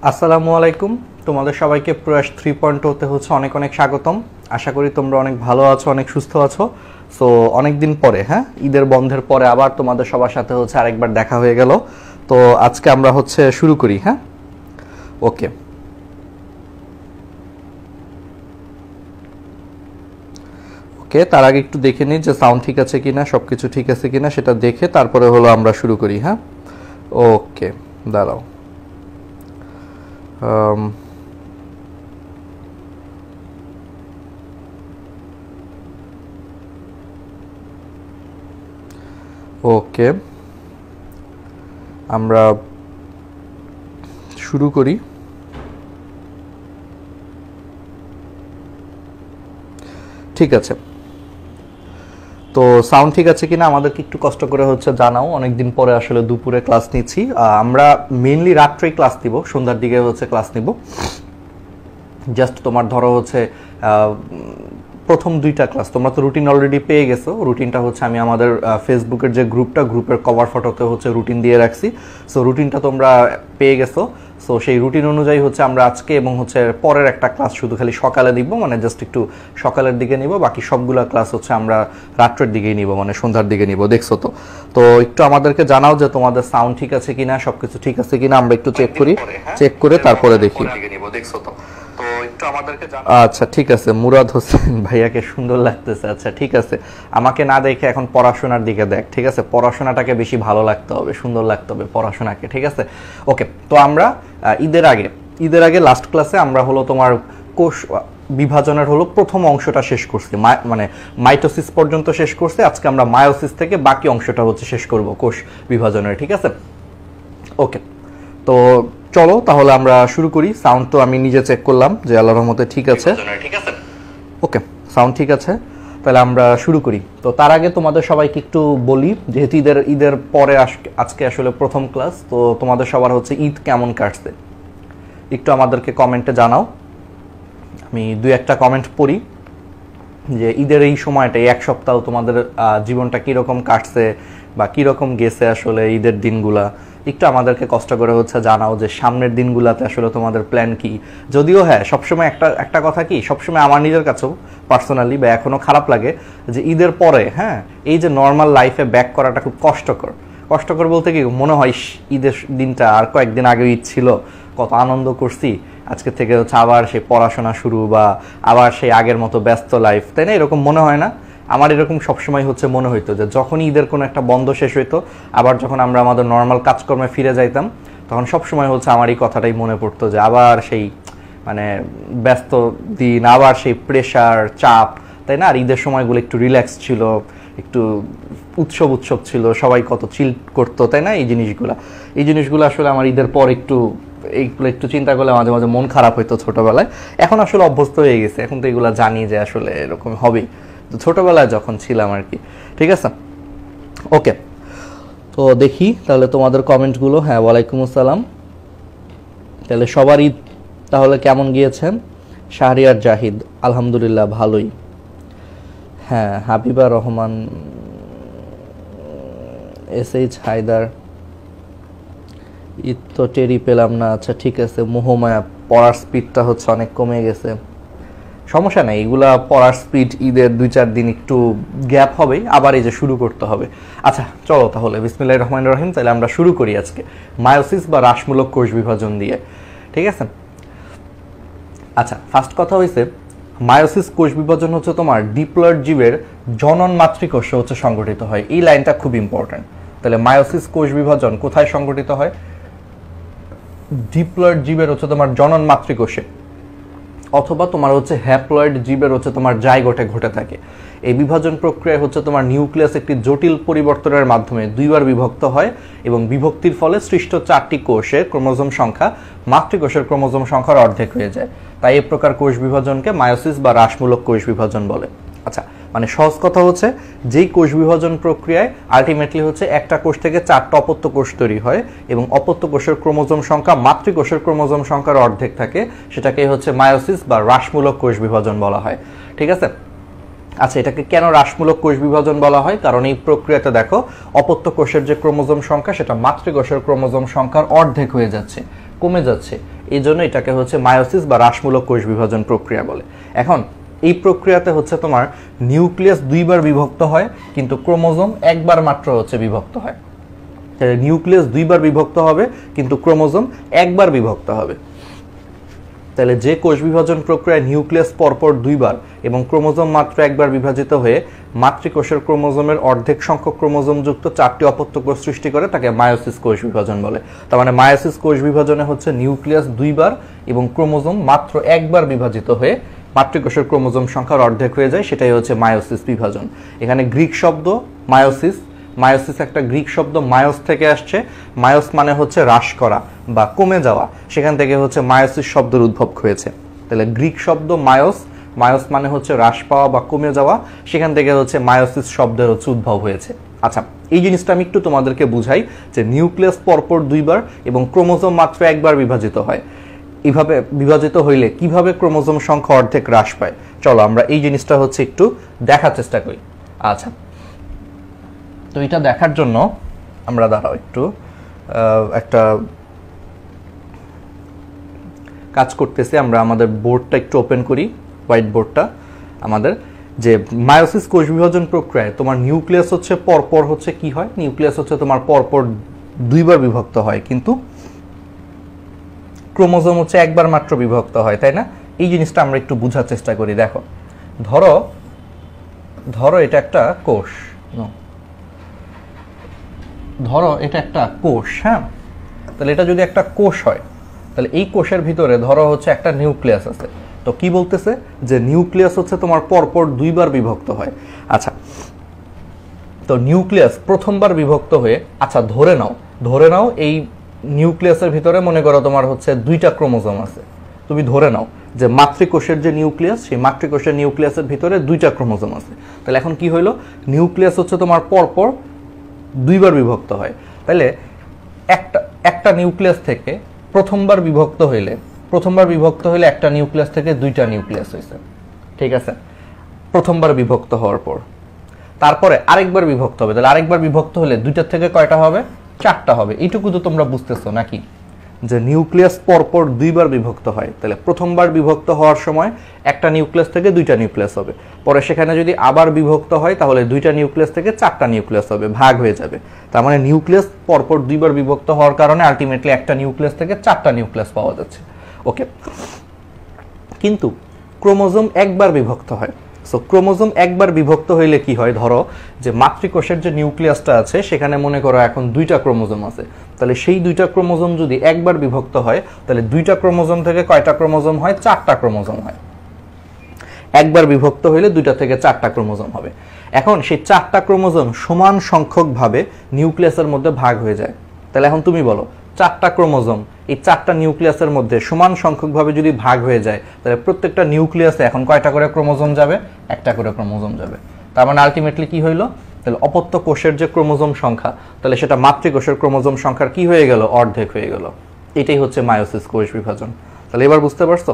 আসসালামু আলাইকুম। তোমাদের সবাইকে প্রয়াস 3.0 তে হচ্ছে অনেক অনেক স্বাগতম। আশা করি তোমরা অনেক ভালো আছো, অনেক সুস্থ আছো। সো অনেক দিন পরে, ঈদের বন্ধের পরে আবার তোমাদের সবার সাথে হচ্ছে আরেকবার দেখা হয়ে গেল। তো আজকে আমরা হচ্ছে শুরু করি। ওকে ওকে তার আগে একটু দেখে নিই যে সাউন্ড ঠিক আছে কিনা, সবকিছু ঠিক আছে কিনা সেটা দেখে তারপরে হলো আমরা শুরু করি। ওকে, দাঁড়াও। ওকে, আমরা শুরু করি। ঠিক আছে, তো সাউন্ড ঠিক আছে কিনা আমাদেরকে একটু কষ্ট করে হচ্ছে জানাও। অনেকদিন পরে আসলে দুপুরে ক্লাস নিচ্ছি। আমরা মেইনলি রাত্রেই ক্লাস নিব, সন্ধ্যার দিকে হচ্ছে ক্লাস নিব। জাস্ট তোমার ধরো হচ্ছে প্রথম দুইটা ক্লাস তোমরা তো রুটিন অলরেডি পেয়ে গেছো। রুটিনটা হচ্ছে আমি আমাদের ফেসবুকের যে গ্রুপের কভার ফটোতে হচ্ছে রুটিন দিয়ে রাখছি। সো রুটিনটা তোমরা পেয়ে গেছো। সো সেই রুটিন অনুযায়ী হচ্ছে আমরা আজকে এবং হচ্ছে পরের একটা ক্লাস শুধু খালি সকালে দিব, মানে জাস্ট একটু সকালের দিকে নিব। বাকি সবগুলা ক্লাস হচ্ছে আমরা রাত্রের দিকেই নিব, মানে সন্ধ্যার দিকে নিব। দেখছো তো? তো একটু আমাদেরকে জানাও যে তোমাদের সাউন্ড ঠিক আছে কিনা, সবকিছু ঠিক আছে কিনা। আমরা একটু চেক করি, চেক করে তারপরে দেখি। দেখছো তো? আচ্ছা ঠিক আছে, মুরাদ হোসেন ভাইয়াকে সুন্দর লাগতেছে। আচ্ছা ঠিক আছে, আমাকে না দেখে এখন পড়াশোনার দিকে দেখ। ঠিক আছে, পড়াশোনাটাকে বেশি ভালো লাগতে হবে, সুন্দর লাগতে হবে পড়াশোনাকে। ঠিক আছে, ওকে। তো আমরা ঈদের আগে লাস্ট ক্লাসে আমরা হলো তোমার কোষ বিভাজনের হলো প্রথম অংশটা শেষ করছি, মানে মাইটোসিস পর্যন্ত শেষ করছি। আজকে আমরা মায়োসিস থেকে বাকি অংশটা হচ্ছে শেষ করব কোষ বিভাজনের। ঠিক আছে, ওকে। তো চলো তাহলে আমরা শুরু করি। সাউন্ড তো আমি নিজে চেক করলাম যে আল্লাহর রহমতে ঠিক আছে। ওকে, সাউন্ড ঠিক আছে, তাহলে আমরা শুরু করি। তো তার আগে তোমাদের সবাইকে একটু বলি, যেহেতু ঈদের পরে আজকে আসলে প্রথম ক্লাস, তো তোমাদের সবার হচ্ছে ঈদ কেমন কাটছে একটু আমাদেরকে কমেন্টে জানাও। আমি দুই একটা কমেন্ট পড়ি যে ঈদের এই সময়টা, এই এক সপ্তাহ তোমাদের জীবনটা কীরকম কাটছে বা কীরকম গেছে আসলে ঈদের দিনগুলা। একটু আমাদেরকে কষ্ট করে হচ্ছে জানাও যে সামনের দিনগুলোতে আসলে তোমাদের প্ল্যান কি। যদিও সবসময় একটা কথা কি, সবসময় আমার নিজের কাছেও পার্সোনালি বা এখনও খারাপ লাগে যে ঈদের পরে এই যে নর্মাল লাইফে ব্যাক করাটা খুব কষ্টকর বলতে কি মনে হয় ঈদের দিনটা আর কয়েকদিন আগে ঈদ ছিল, কত আনন্দ করছি, আজকে থেকে হচ্ছে আবার সেই পড়াশোনা শুরু বা আবার সেই আগের মতো ব্যস্ত লাইফ, তাই না? এরকম মনে হয় না? আমার এরকম সবসময় হচ্ছে মনে হইতো যে যখনই ঈদের কোনো একটা বন্ধ শেষ হইতো, আবার যখন আমরা আমাদের নর্মাল কাজকর্মে ফিরে যাইতাম, তখন সবসময় হচ্ছে আমার এই কথাটাই মনে পড়তো যে আবার সেই মানে ব্যস্ত দিন, আবার সেই প্রেশার, চাপ, তাই না? আর ঈদের সময়গুলো একটু রিল্যাক্স ছিল, একটু উৎসব ছিল, সবাই কত চিল করতো, তাই না? এই জিনিসগুলো আসলে আমার ঈদের পর এইগুলো একটু চিন্তা করলে মাঝে মাঝে মন খারাপ হইতো ছোটবেলায়। এখন আসলে অভ্যস্ত হয়ে গেছে, এখন তো এগুলো জানি যে আসলে এরকম হবেই, ছোটবেলায় যখন ছিলাম আর কি। ঠিক আছে, ওকে। তো দেখি তাহলে তোমাদের কমেন্টগুলো। ওয়ালাইকুম আসসালাম। তাহলে সবার ঈদ তাহলে কেমন গিয়েছেন? শাহরিয়ার জাহিদ, আলহামদুলিল্লাহ ভালোই। হাবিবা রহমান, SH হায়দার, ঈদ তো টেরি পেলাম না। আচ্ছা ঠিক আছে, মোহমায়া, পড়ার স্পিডটা হচ্ছে অনেক কমে গেছে। সমস্যা নেই, এগুলা পড়ার স্পিড ঈদের 2-4 দিন একটু গ্যাপ হবে, আবার এই যে শুরু করতে হবে। আচ্ছা চলো তাহলে বিসমিল্লাহির রহমানির রহিম, তাহলে আমরা শুরু করি আজকে মায়োসিস বা হ্রাসমূলক কোষ বিভাজন দিয়ে। ঠিক আছে, আচ্ছা ফার্স্ট কথা হয়েছে মায়োসিস কোষ বিভাজন হচ্ছে তোমার ডিপ্লয়েড জীবের জনন মাতৃকোষে হচ্ছে সংগঠিত হয়। এই লাইনটা খুব ইম্পর্টেন্ট। তাহলে মায়োসিস কোষ বিভাজন কোথায় সংগঠিত হয়? ডিপ্লয়েড জীবের হচ্ছে তোমার জনন মাতৃকোষে, অথবা তোমার হচ্ছে হ্যাপ্লয়েড জীবের হচ্ছে তোমার জাইগোটে ঘটে থাকে। এই বিভাজন প্রক্রিয়ায় হচ্ছে তোমার নিউক্লিয়াস একটি জটিল পরিবর্তনের মাধ্যমে দুইবার বিভক্ত হয় এবং বিভক্তির ফলে সৃষ্ট 4টি কোষের ক্রোমোজোম সংখ্যা মাতৃকোষের ক্রোমোজোম সংখ্যার অর্ধেক হয়ে যায়। তাই এই প্রকার কোষ বিভাজনকে মায়োসিস বা হ্রাসমূলক কোষ বিভাজন বলে। আচ্ছা, মানে সহজ কথা হচ্ছে যেই কোষ বিভাজন প্রক্রিয়ায় আলটিমেটলি হচ্ছে একটা কোষ থেকে 4টা অপত্য কোষ তৈরি হয় এবং অপত্য কোষের ক্রোমোজোম সংখ্যা মাতৃকোষের ক্রোমোজোম সংখ্যার অর্ধেক থাকে, সেটাকে হচ্ছে মায়োসিস বা হ্রাসমূলক কোষ বিভাজন বলা হয়। ঠিক আছে, আচ্ছা এটাকে কেন হ্রাসমূলক কোষ বিভাজন বলা হয়? কারণ এই প্রক্রিয়াতে দেখো অপত্য কোষের যে ক্রোমোজোম সংখ্যা সেটা মাতৃকোষের ক্রোমোজোম সংখ্যার অর্ধেক হয়ে যাচ্ছে। কমে যাচ্ছে, এই জন্য এটাকে হচ্ছে মায়োসিস বা হ্রাসমূলক কোষ বিভাজন প্রক্রিয়া বলে। এখন এই প্রক্রিয়াতে হচ্ছে তোমার নিউক্লিয়াস দুইবার বিভক্ত হয়, কিন্তু ক্রোমোজোম একবার মাত্র হচ্ছে বিভক্ত হয়। নিউক্লিয়াস দুইবার বিভক্ত হবে, কিন্তু ক্রোমোজোম একবার বিভক্ত হবে। তাহলে যে কোষ বিভাজন প্রক্রিয়ায় নিউক্লিয়াস পরপর দুইবার এবং ক্রোমোজোম মাত্র একবার বিভাজিত হয়ে মাতৃকোষের ক্রোমোজোমের অর্ধেক সংখ্যক ক্রোমোজোম যুক্ত 4টি অপত্য কোষ সৃষ্টি করে তাকে মায়োসিস কোষ বিভাজন বলে। তার মানে মায়োসিস কোষ বিভাজনে হচ্ছে নিউক্লিয়াস দুইবার এবং ক্রোমোজোম মাত্র একবার বিভাজিত হয়ে মাতৃকোষের ক্রোমোজোম সংখ্যার অর্ধেক হয়ে যায়, সেটাই হচ্ছে মায়োসিস বিভাজন। এখানে গ্রিক শব্দ মায়োসিস, মায়োসিস একটা গ্রিক শব্দ, মায়োস থেকে আসছে। মায়োস মানে হচ্ছে হ্রাস করা বা কমে যাওয়া, সেখান থেকে হচ্ছে মায়োসিস শব্দের উদ্ভব হয়েছে। তাহলে গ্রিক শব্দ মায়োস, মায়োস মানে হচ্ছে হ্রাস পাওয়া বা কমে যাওয়া, সেখান থেকে হচ্ছে মায়োসিস শব্দের হচ্ছে উদ্ভব হয়েছে। আচ্ছা, এই জিনিসটা আমি একটু তোমাদেরকে বুঝাই যে নিউক্লিয়াস পরপর দুইবার এবং ক্রোমোজোম মাত্র একবার বিভাজিত হয়। এইভাবে বিভাজিত হইলে কিভাবে ক্রোমোজোম সংখ্যা অর্ধেক হ্রাস পায়, চলো আমরা এই জিনিসটা হচ্ছে একটু দেখার চেষ্টা করি। আচ্ছা, তো এটা দেখার জন্য আমরা দাঁড়াও একটু একটা কাজ করতেছি। আমরা আমাদের বোর্ডটা একটু ওপেন করি, হোয়াইট বোর্ডটা আমাদের। যে মায়োসিস কোষ বিভাজন প্রক্রিয়ায় তোমার নিউক্লিয়াস হচ্ছে পরপর হচ্ছে কি হয়, নিউক্লিয়াস হচ্ছে তোমার পরপর দুইবার বিভক্ত হয়, কিন্তু ক্রোমোজোম হচ্ছে একবার মাত্র বিভক্ত হয়, তাই না? এই জিনিসটা আমরা একটু বোঝার চেষ্টা করি। দেখো, ধরো এটা একটা কোষ, ধরো এটা একটা কোষ, হ্যাঁ? তাহলে এটা যদি একটা কোষ হয়, তাহলে এই কোষের ভিতরে ধরো হচ্ছে একটা নিউক্লিয়াস আছে। তো কি বলতেছে যে নিউক্লিয়াস হচ্ছে তোমার পরপর দুইবার বিভক্ত হয়। আচ্ছা, তো নিউক্লিয়াস প্রথমবার বিভক্ত হয়ে, আচ্ছা ধরে নাও এই নিউক্লিয়াসের ভিতরে মনে করো তোমার হচ্ছে দুইটা ক্রোমোজোম আছে। তুমি ধরে নাও যে মাতৃকোষের যে নিউক্লিয়াস, সেই মাতৃকোষের নিউক্লিয়াসের ভিতরে দুইটা ক্রোমোজোম আছে। তাহলে এখন কি হইলো, নিউক্লিয়াস হচ্ছে তোমার পরপর দুইবার বিভক্ত হয়। তাহলে একটা নিউক্লিয়াস থেকে প্রথমবার বিভক্ত হইলে একটা নিউক্লিয়াস থেকে দুইটা নিউক্লিয়াস হয়েছে, ঠিক আছে? প্রথমবার বিভক্ত হওয়ার পর তারপরে আরেকবার বিভক্ত হবে, তাহলে আরেকবার বিভক্ত হলে দুইটার থেকে কয়টা হবে? 4টা হবে। এইটুকু তো তোমরা বুঝতেছো নাকি, যে নিউক্লিয়াস পরপর দুইবার বিভক্ত হয়। তাহলে প্রথমবার বিভক্ত হওয়ার সময় একটা নিউক্লিয়াস থেকে দুইটা নিউক্লিয়াস হবে, পরে সেখানে যদি আবার বিভক্ত হয় তাহলে দুইটা নিউক্লিয়াস থেকে 4টা নিউক্লিয়াস হবে, ভাগ হয়ে যাবে। তার মানে নিউক্লিয়াস পরপর দুইবার বিভক্ত হওয়ার কারণে আলটিমেটলি একটা নিউক্লিয়াস থেকে 4টা নিউক্লিয়াস পাওয়া যাচ্ছে। ওকে, কিন্তু ক্রোমোজোম একবার বিভক্ত হয়। সো ক্রোমোজোম একবার বিভক্ত হইলে কি হয়, ধরো যে মাতৃকোষের যে নিউক্লিয়াসটা আছে সেখানে মনে করো এখন দুইটা ক্রোমোজোম আছে। তাহলে সেই দুইটা ক্রোমোজোম যদি একবার বিভক্ত হয়, তাহলে দুইটা ক্রোমোজোম থেকে কয়টা ক্রোমোজোম হয়? 4টা ক্রোমোজোম হয়। একবার বিভক্ত হইলে দুইটা থেকে 4টা ক্রোমোজোম হবে। এখন সেই 4টা ক্রোমোজোম সমান সংখ্যকভাবে নিউক্লিয়াসের মধ্যে ভাগ হয়ে যায়। তাহলে এখন তুমি বলো, 4টা ক্রোমোজোম এই 4টা নিউক্লিয়াসের মধ্যে সমান সংখ্যকভাবে যদি ভাগ হয়ে যায়, তাহলে প্রত্যেকটা নিউক্লিয়াসে এখন কয়টা করে ক্রোমোজোম যাবে? একটা করে ক্রোমোজোম যাবে। তার মানে আলটিমেটলি কি হইলো, তাহলে অপত্য কোষের যে ক্রোমোজোম সংখ্যা, তাহলে সেটা মাতৃকোষের ক্রোমোজোম সংখ্যার কি হয়ে গেল? অর্ধেক হয়ে গেল। এটাই হচ্ছে মায়োসিস কোষ বিভাজন। তাহলে এবার বুঝতে পারছো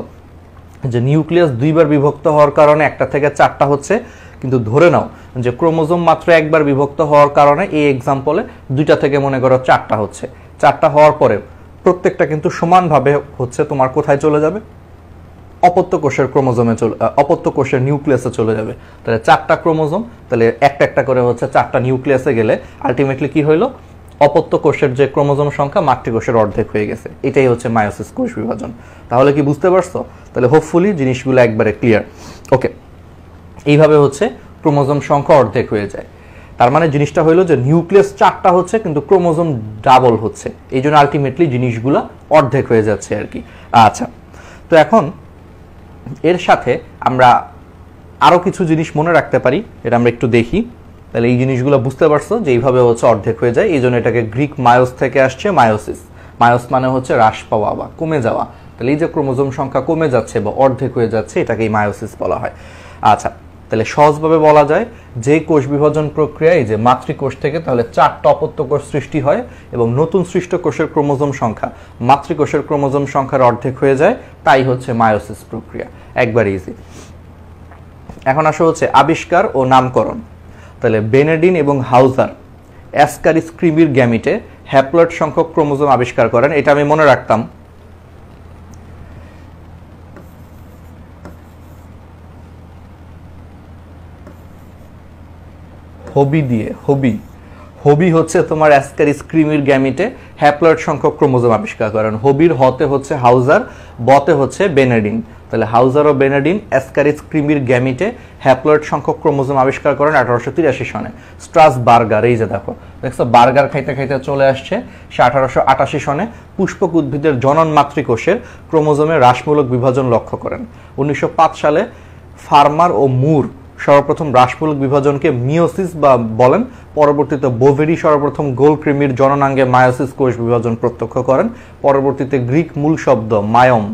যে নিউক্লিয়াস দুইবার বিভক্ত হওয়ার কারণে একটা থেকে 4টা হচ্ছে, কিন্তু ধরে নাও যে ক্রোমোজোম মাত্র একবার বিভক্ত হওয়ার কারণে এই এক্সাম্পলে দুইটা থেকে মনে করো 4টা হচ্ছে। 4টা হওয়ার পরে প্রত্যেকটা কিন্তু সমানভাবে হচ্ছে তোমার কোথায় চলে যাবে? অপত্য কোষের ক্রোমোজোমে অপত্য কোষের নিউক্লিয়াসে চলে যাবে। তাহলে 4টা ক্রোমোজোম, তাহলে একটা একটা করে হচ্ছে 4টা নিউক্লিয়াসে গেলে আলটিমেটলি কি হইলো? অপত্য কোষের যে ক্রোমোজোম সংখ্যা মাতৃকোষের অর্ধেক হয়ে গেছে। এটাই হচ্ছে মায়োসিস কোষ বিভাজন। তাহলে কি বুঝতে পারছো? তাহলে হোপফুলি জিনিসগুলো একবারে ক্লিয়ার। ওকে, এইভাবে হচ্ছে ক্রোমোজোম সংখ্যা অর্ধেক হয়ে যায়। তার মানে জিনিসটা হইলো যে নিউক্লিয়াস 4টা হচ্ছে কিন্তু ক্রোমোজোম ডাবল হচ্ছে, এই জন্য আলটিমেটলি জিনিসগুলো অর্ধেক হয়ে যাচ্ছে আর কি। আচ্ছা, তো এখন এর সাথে আমরা আরও কিছু জিনিস মনে রাখতে পারি, এটা আমরা একটু দেখি। তাহলে এই জিনিসগুলো বুঝতে পারছো যে এইভাবে হচ্ছে অর্ধেক হয়ে যায়, এই জন্য এটাকে গ্রিক মায়োস থেকে আসছে মায়োসিস। মায়োস মানে হচ্ছে হ্রাস পাওয়া বা কমে যাওয়া। তাহলে এই যে ক্রোমোজোম সংখ্যা কমে যাচ্ছে বা অর্ধেক হয়ে যাচ্ছে, এটাকেই মায়োসিস বলা হয়। আচ্ছা, তাহলে সহজভাবে বলা যায় যে কোষ বিভাজন প্রক্রিয়ায় যে মাতৃকোষ থেকে তাহলে 4টা অপত্য কোষ সৃষ্টি হয় এবং নতুন সৃষ্ট কোষের ক্রোমোজোম সংখ্যা মাতৃকোষের ক্রোমোজোম সংখ্যার অর্ধেক হয়ে যায়, তাই হচ্ছে মায়োসিস প্রক্রিয়া। একবার ইজি। এখন আসা হচ্ছে আবিষ্কার ও নামকরণ। তাহলে বেনেডিন এবং হাউজার অ্যাসকারিস কৃমির গ্যামিটে হ্যাপ্লয়েড সংখ্যক ক্রোমোজোম আবিষ্কার করেন। এটা আমি মনে রাখতাম হবি দিয়ে হবি হচ্ছে তোমার অ্যাসকারিস ক্রিমির গ্যামিটে হ্যাপ্লয়েড সংখ্যক ক্রোমোজোম আবিষ্কার করেন। হবির হতে হচ্ছে হাউজার, বতে হচ্ছে বেনেডিন। তাহলে হাউজার ও বেনেডিন অ্যাসকারিস ক্রিমির গ্যামিটে হ্যাপ্লয়েড সংখ্যক ক্রোমোজোম আবিষ্কার করেন 1883 সনে। স্ট্রাসবার্গার, এই যে দেখো দেখছো বার্গার খাইতে খাইতে চলে আসছে, সে 1888 সনে পুষ্পক উদ্ভিদের জনন মাতৃকোষের ক্রোমোজোমের হ্রাসমূলক বিভাজন লক্ষ্য করেন। 1905 সালে ফার্মার ও মুর সর্বপ্রথম হ্রাসমূলক বিভাজনকে মিওসিস বা বলেন। পরবর্তীতে বোভেরি সর্বপ্রথম গোলক্রিমির জননাঙ্গে মায়োসিস কোষ বিভাজন প্রত্যক্ষ করেন। পরবর্তীতে গ্রিক মূল শব্দ মায়ম,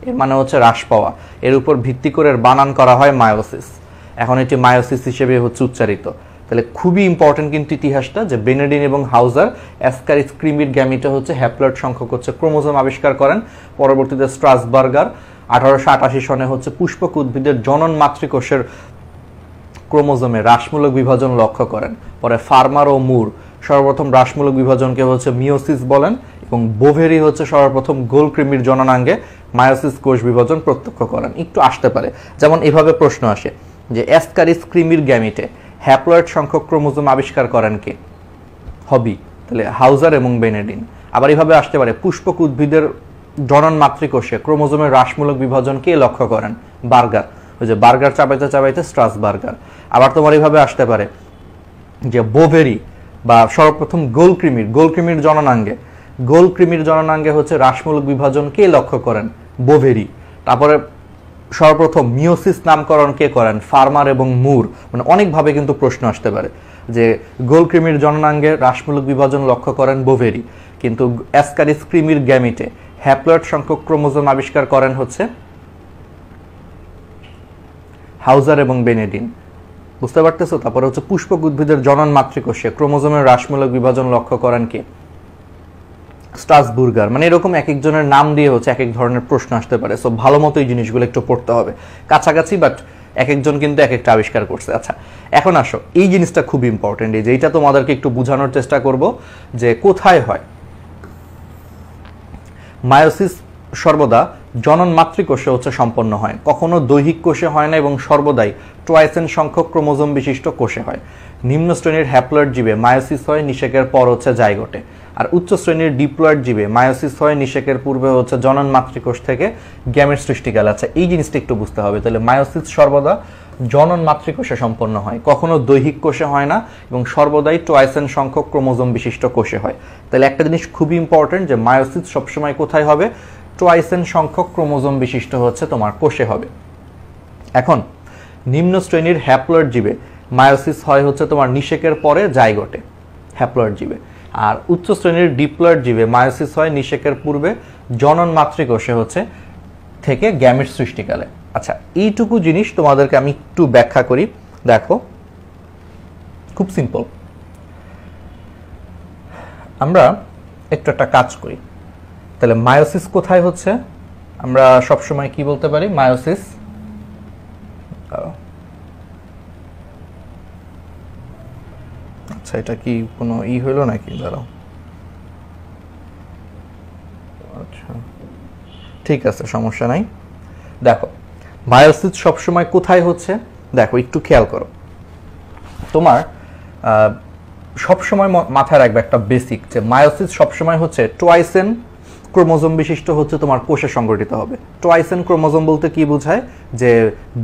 এর মানে হচ্ছে হ্রাস পাওয়া, এর উপর ভিত্তি করে বানান করা হয় মায়োসিস। এখন এটি মায়োসিস হিসেবে হচ্ছে উচ্চারিত। তাহলে খুবই ইম্পর্টেন্ট কিন্তু ইতিহাসটা, যে বেনেডিন এবং হাউজার অ্যাসকারিস ক্রিমির গ্যামিটে হচ্ছে হ্যাপ্লয়েড সংখ্যক হচ্ছে ক্রোমোজোম আবিষ্কার করেন। পরবর্তীতে স্ট্রাসবার্গার 1888 সনে হচ্ছে পুষ্পক উদ্ভিদের জনন মাতৃকোষের ক্রোমোজোমে হ্রাসমূলক বিভাজন লক্ষ্য করেন। পরে ফার্মার ও মুর সর্বপ্রথম হ্রাসমূলক বিভাজনকে হচ্ছে মিওসিস বলেন, এবং বোভেরি হচ্ছে সর্বপ্রথম গোলক্রিমির জননাঙ্গে মায়োসিস কোষ বিভাজন প্রত্যক্ষ করেন। একটু আসতে পারে, যেমন এভাবে প্রশ্ন আসে যে অ্যাসকারিস ক্রিমির গ্যামিটে হ্যাপ্লয়েড সংখ্যক ক্রোমোজোম আবিষ্কার করেন কে? হবি, তাহলে হাউজার এবং বেনেডিন। আবার এভাবে আসতে পারে পুষ্পক উদ্ভিদের জনন মাতৃকোষে ক্রোমোজোমের হ্রাসমূলক বিভাজন কে লক্ষ্য করেন? বার্গার, ওই যে বার্গার চাবাইতে চাবাইতে স্ট্রাসবার্গার। আবার তোমার এইভাবে আসতে পারে যে বোভেরি বা সর্বপ্রথম গোলক্রিমির জননাঙ্গে হচ্ছে হ্রাসমূলক বিভাজন কে লক্ষ্য করেন? বোভেরি। তারপরে সর্বপ্রথম মিওসিস নামকরণ কে করেন? ফার্মার এবং মুর। মানে অনেকভাবে কিন্তু প্রশ্ন আসতে পারে যে গোলক্রিমির জননাঙ্গে হ্রাসমূলক বিভাজন লক্ষ্য করেন বোভেরি, কিন্তু অ্যাসকারিস ক্রিমির গ্যামিটে হ্যাপ্লয়েড সংখ্যক ক্রোমোজোম আবিষ্কার করেন হচ্ছে হাউজার এবং বেনেডিন। বুঝতে পারতেছো? তারপরে হচ্ছে পুষ্পক উদ্ভিদের জনন মাতৃকোষে ক্রোমোজোমের হ্রাসমূলক বিভাজন লক্ষ্য করেন কে? স্ট্রাসবুর্গার। মানে এরকম এক একজনের নাম দিয়ে হচ্ছে এক এক ধরনের প্রশ্ন আসতে পারে। সো ভালো মতো এই জিনিসগুলো একটু পড়তে হবে, কাছাকাছি, বাট এক একজন কিন্তু এক একটা আবিষ্কার করছে। আচ্ছা, এখন আসো, এই জিনিসটা খুব ইম্পর্টেন্ট, এই যে এইটা তোমাদেরকে একটু বোঝানোর চেষ্টা করব যে কোথায় হয়। মায়োসিস সর্বদা জনন মাতৃকোষে হচ্ছে সম্পন্ন হয়, কখনো দৈহিক কোষে হয় না, এবং সর্বদাই ট্রাইসেন সংখ্যক ক্রোমোজোম বিশিষ্ট কোষে হয়। নিম্ন শ্রেণীর হ্যাপ্লয়েড জীবে মায়োসিস হয় নিষেকের পর হচ্ছে জাইগোটে, আর উচ্চ শ্রেণীর ডিপ্লয়েড জীবে মায়োসিস হয় নিষেকের পূর্বে হচ্ছে জনন মাতৃকোষ থেকে গ্যামেট সৃষ্টিকাল। আচ্ছা, এই জিনিসটা একটু বুঝতে হবে। তাহলে মায়োসিস সর্বদা জনন মাতৃকোষে সম্পন্ন হয়, কখনো দৈহিক কোষে হয় না, এবং সর্বদাই ট্রাইসেন সংখ্যক ক্রোমোজোম বিশিষ্ট কোষে হয়। তাহলে একটা জিনিস খুবই ইম্পর্টেন্ট, যে মায়োসিস সবসময় কোথায় হবে? ট্রাইসেন সংখ্যক ক্রোমোজোম বিশিষ্ট হচ্ছে তোমার কোষে হবে। এখন নিম্ন শ্রেণীর হ্যাপ্লয়েড জীবে মায়োসিস হয় হচ্ছে তোমার নিষেকের পরে জাইগোটে, হ্যাপ্লয়েড জীবে। আর উচ্চ শ্রেণীর ডিপ্লয়েড জীবে মায়োসিস হয় নিষেকের পূর্বে জনন মাতৃকোষে হচ্ছে থেকে গ্যামেট সৃষ্টিকালে। আচ্ছা, এইটুকু জিনিস তোমাদেরকে আমি একটু ব্যাখ্যা করি। দেখো, খুব সিম্পল। আমরা একটু একটা কাজ করি। তাহলে মায়োসিস কোথায় হচ্ছে? আমরা সবসময় কি বলতে পারি? মায়োসিস আচ্ছা, এটা কি কোনো হইল নাকি? দাঁড়াও, আচ্ছা ঠিক আছে, সমস্যা নাই। দেখো, মায়োসিস সবসময় কোথায় হচ্ছে? দেখো, একটু খেয়াল করো। তোমার সবসময় মাথায় রাখবে একটা বেসিক, যে মায়োসিস সবসময় হচ্ছে ট্রাইসেন ক্রোমোজোম বিশিষ্ট হচ্ছে তোমার কোষে সংগঠিত হবে। ট্রাইসেন ক্রোমোজোম বলতে কি বোঝায়? যে